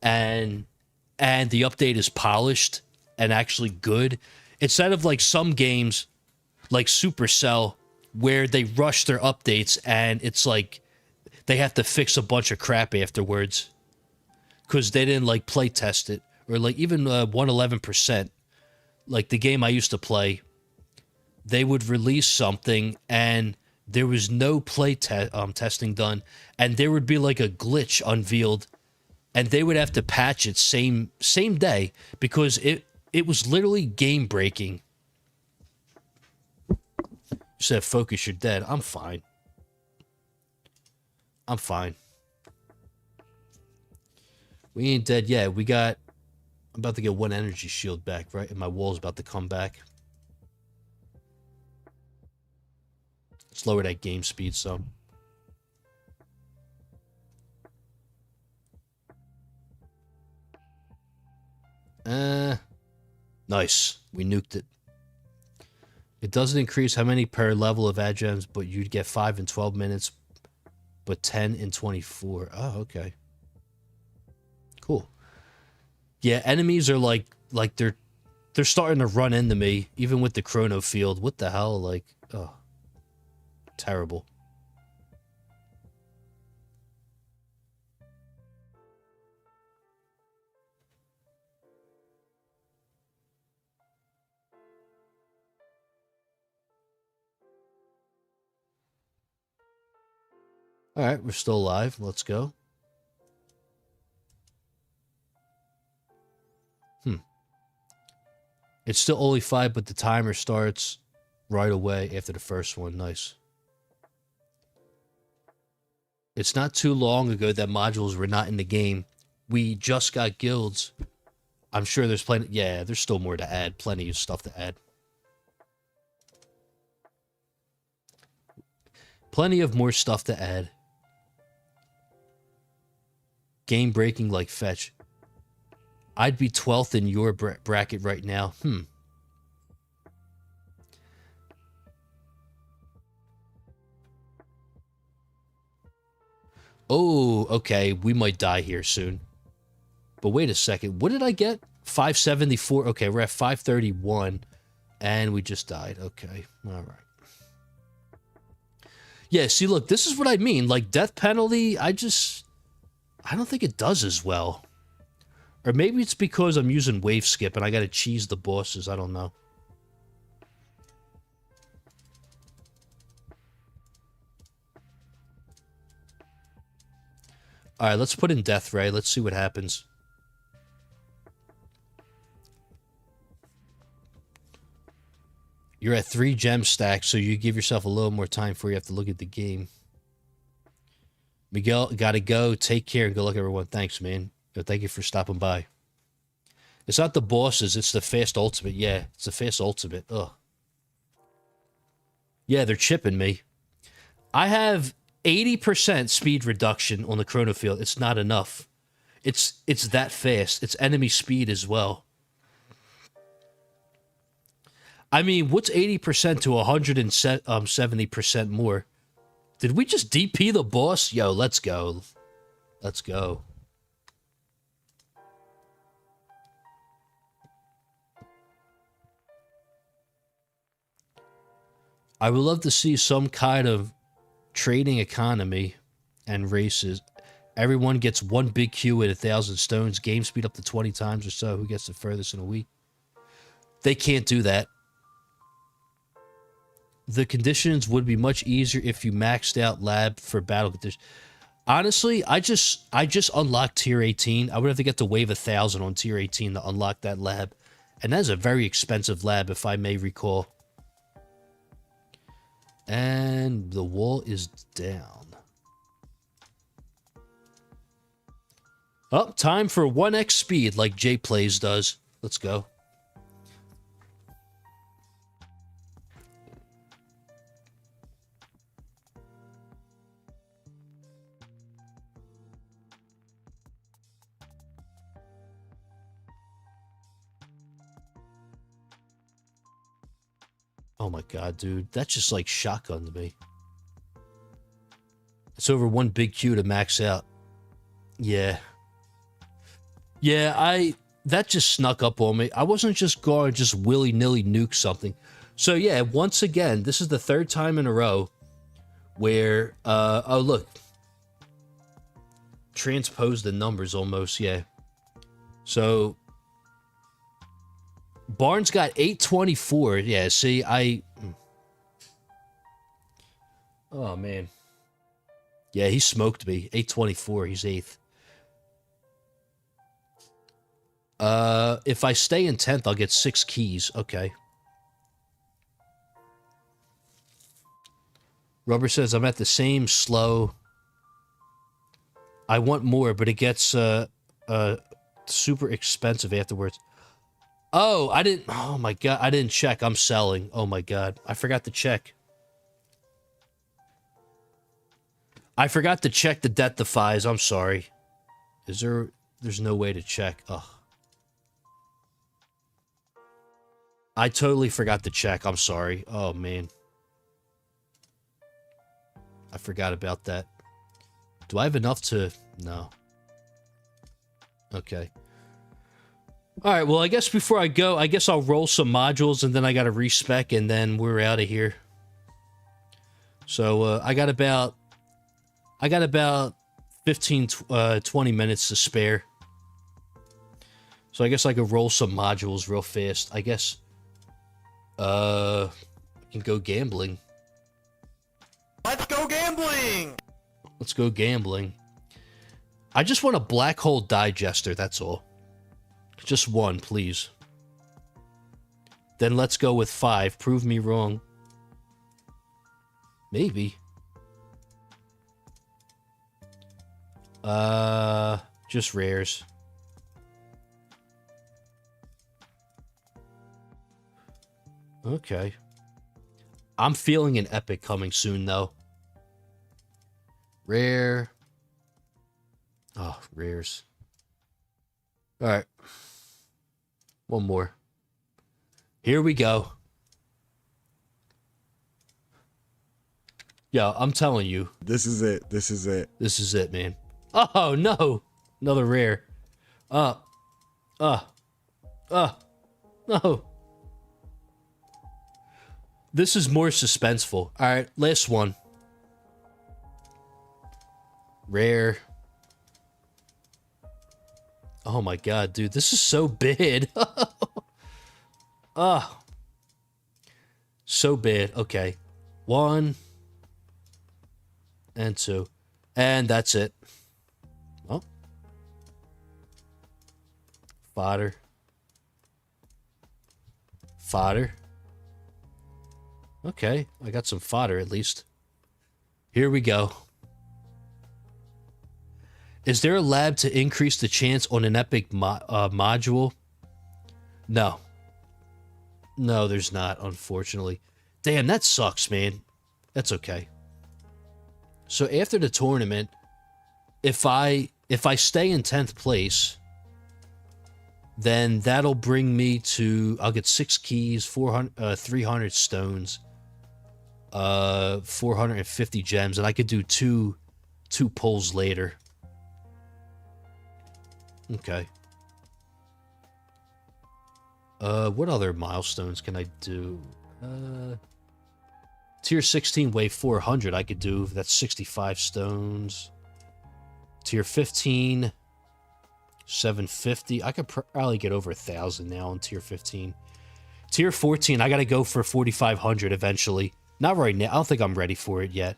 and the update is polished and actually good, instead of like some games like Supercell where they rush their updates and it's like they have to fix a bunch of crap afterwards because they didn't like play test it, or like even 111%, like the game I used to play, they would release something and there was no testing done, and there would be like a glitch unveiled, and they would have to patch it same day because it was literally game breaking. You said focus, you're dead. I'm fine. I'm fine. We ain't dead yet. I'm about to get one energy shield back, right? And my wall's about to come back. Let's lower that game speed some. Nice. We nuked it. It doesn't increase how many per level of ad gems, but you'd get 5 in 12 minutes, but 10 in 24. Oh, okay. Cool. Yeah, enemies are like they're starting to run into me, even with the chrono field. What the hell? Like, oh, terrible. All right, we're still alive. Let's go. It's still only 5, but the timer starts right away after the first one. Nice. It's not too long ago that modules were not in the game. We just got guilds. I'm sure there's plenty. Yeah, there's still more to add. Plenty of stuff to add. Plenty of more stuff to add. Game breaking like fetch. I'd be 12th in your bracket right now. Oh, okay. We might die here soon. But wait a second. What did I get? 574. Okay, we're at 531. And we just died. Okay. All right. Yeah, see, look, this is what I mean. Like, death penalty, I don't think it does as well. Or maybe it's because I'm using wave skip and I gotta cheese the bosses. I don't know. Alright, let's put in Death Ray. Let's see what happens. You're at 3 gem stacks, so you give yourself a little more time before you have to look at the game. Miguel, gotta go. Take care and good luck, everyone. Thanks, man. Thank you for stopping by. It's not the bosses, it's the fast ultimate. Yeah, it's the fast ultimate. Ugh. Yeah, they're chipping me. I have 80% speed reduction on the chrono field. It's not enough. It's that fast. It's enemy speed as well. I mean, what's 80% to 170% more? Did we just DP the boss? Yo, let's go. Let's go. I would love to see some kind of trading economy and races. Everyone gets 1 big Q at 1,000 stones. Game speed up to 20 times or so. Who gets the furthest in a week? They can't do that. The conditions would be much easier if you maxed out lab for battle conditions. Honestly, I just unlocked tier 18. I would have to get to wave 1,000 on tier 18 to unlock that lab. And that is a very expensive lab, if I may recall. And the wall is down. Oh, time for 1x speed like J Plays does. Let's go. Oh my god, dude. That just like shotgunned me. It's over 1 big Q to max out. Yeah. Yeah, that just snuck up on me. I wasn't just going to just willy-nilly nuke something. So yeah, once again, this is the 3rd time in a row where, oh look. Transpose the numbers almost, yeah. So, Barnes got 824. Yeah, see, oh, man. Yeah, he smoked me. 824, he's 8th. If I stay in 10th, I'll get 6 keys. Okay. Rubber says, I'm at the same slow. I want more, but it gets super expensive afterwards. Oh, oh my God, I didn't check. I'm selling. Oh my God, I forgot to check. I forgot to check the debt defies. I'm sorry. There's no way to check. Ugh. I totally forgot to check. I'm sorry. Oh man. I forgot about that. Do I have enough to... No. Okay. Alright, well, I guess before I go, I guess I'll roll some modules, and then I gotta respec, and then we're out of here. So, I got about 15, 20 minutes to spare. So I guess I could roll some modules real fast. I guess, I can go gambling. Let's go gambling! Let's go gambling. I just want a black hole digester, that's all. Just one, please. Then let's go with 5. Prove me wrong. Maybe. Just rares. Okay. I'm feeling an epic coming soon, though. Rare. Oh, rares. Alright. One more. Here we go. Yo, I'm telling you. This is it. This is it. This is it, man. Oh, no. Another rare. No. This is more suspenseful. Alright, last one. Rare. Oh my God, dude. This is so bad. So bad. Okay. 1. And 2. And that's it. Oh. Fodder. Fodder. Okay, I got some fodder at least. Here we go. Is there a lab to increase the chance on an epic module? No. No, there's not, unfortunately. Damn, that sucks, man. That's okay. So after the tournament, if I stay in 10th place, then that'll bring me to... I'll get 6 keys, 300 stones, 450 gems, and I could do two pulls later. Okay. What other milestones can I do? Tier 16 wave 400 I could do. That's 65 stones. Tier 15, 750. I could probably get over 1,000 now on tier 15. Tier 14, I gotta go for 4,500 eventually. Not right now. I don't think I'm ready for it yet.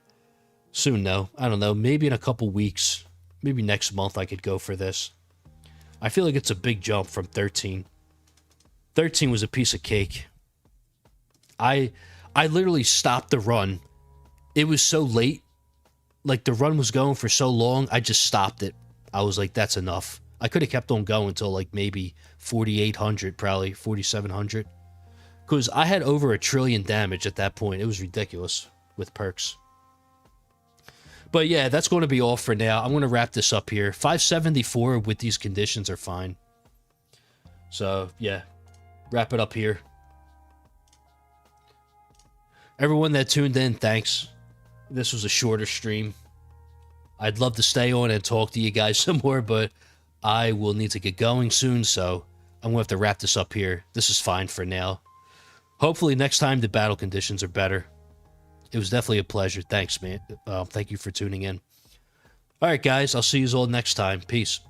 Soon, though. I don't know. Maybe in a couple weeks. Maybe next month I could go for this. I feel like it's a big jump from 13. 13 was a piece of cake. I literally stopped the run. It was so late. Like, the run was going for so long, I just stopped it. I was like, that's enough. I could have kept on going until, like, maybe 4,800, probably 4,700. Because I had over 1 trillion damage at that point. It was ridiculous with perks. But yeah, that's going to be all for now. I'm going to wrap this up here. 574 with these conditions are fine. So, yeah. Wrap it up here. Everyone that tuned in, thanks. This was a shorter stream. I'd love to stay on and talk to you guys some more, but I will need to get going soon, so I'm going to have to wrap this up here. This is fine for now. Hopefully next time the battle conditions are better. It was definitely a pleasure. Thanks, man. Thank you for tuning in. All right, guys. I'll see you all next time. Peace.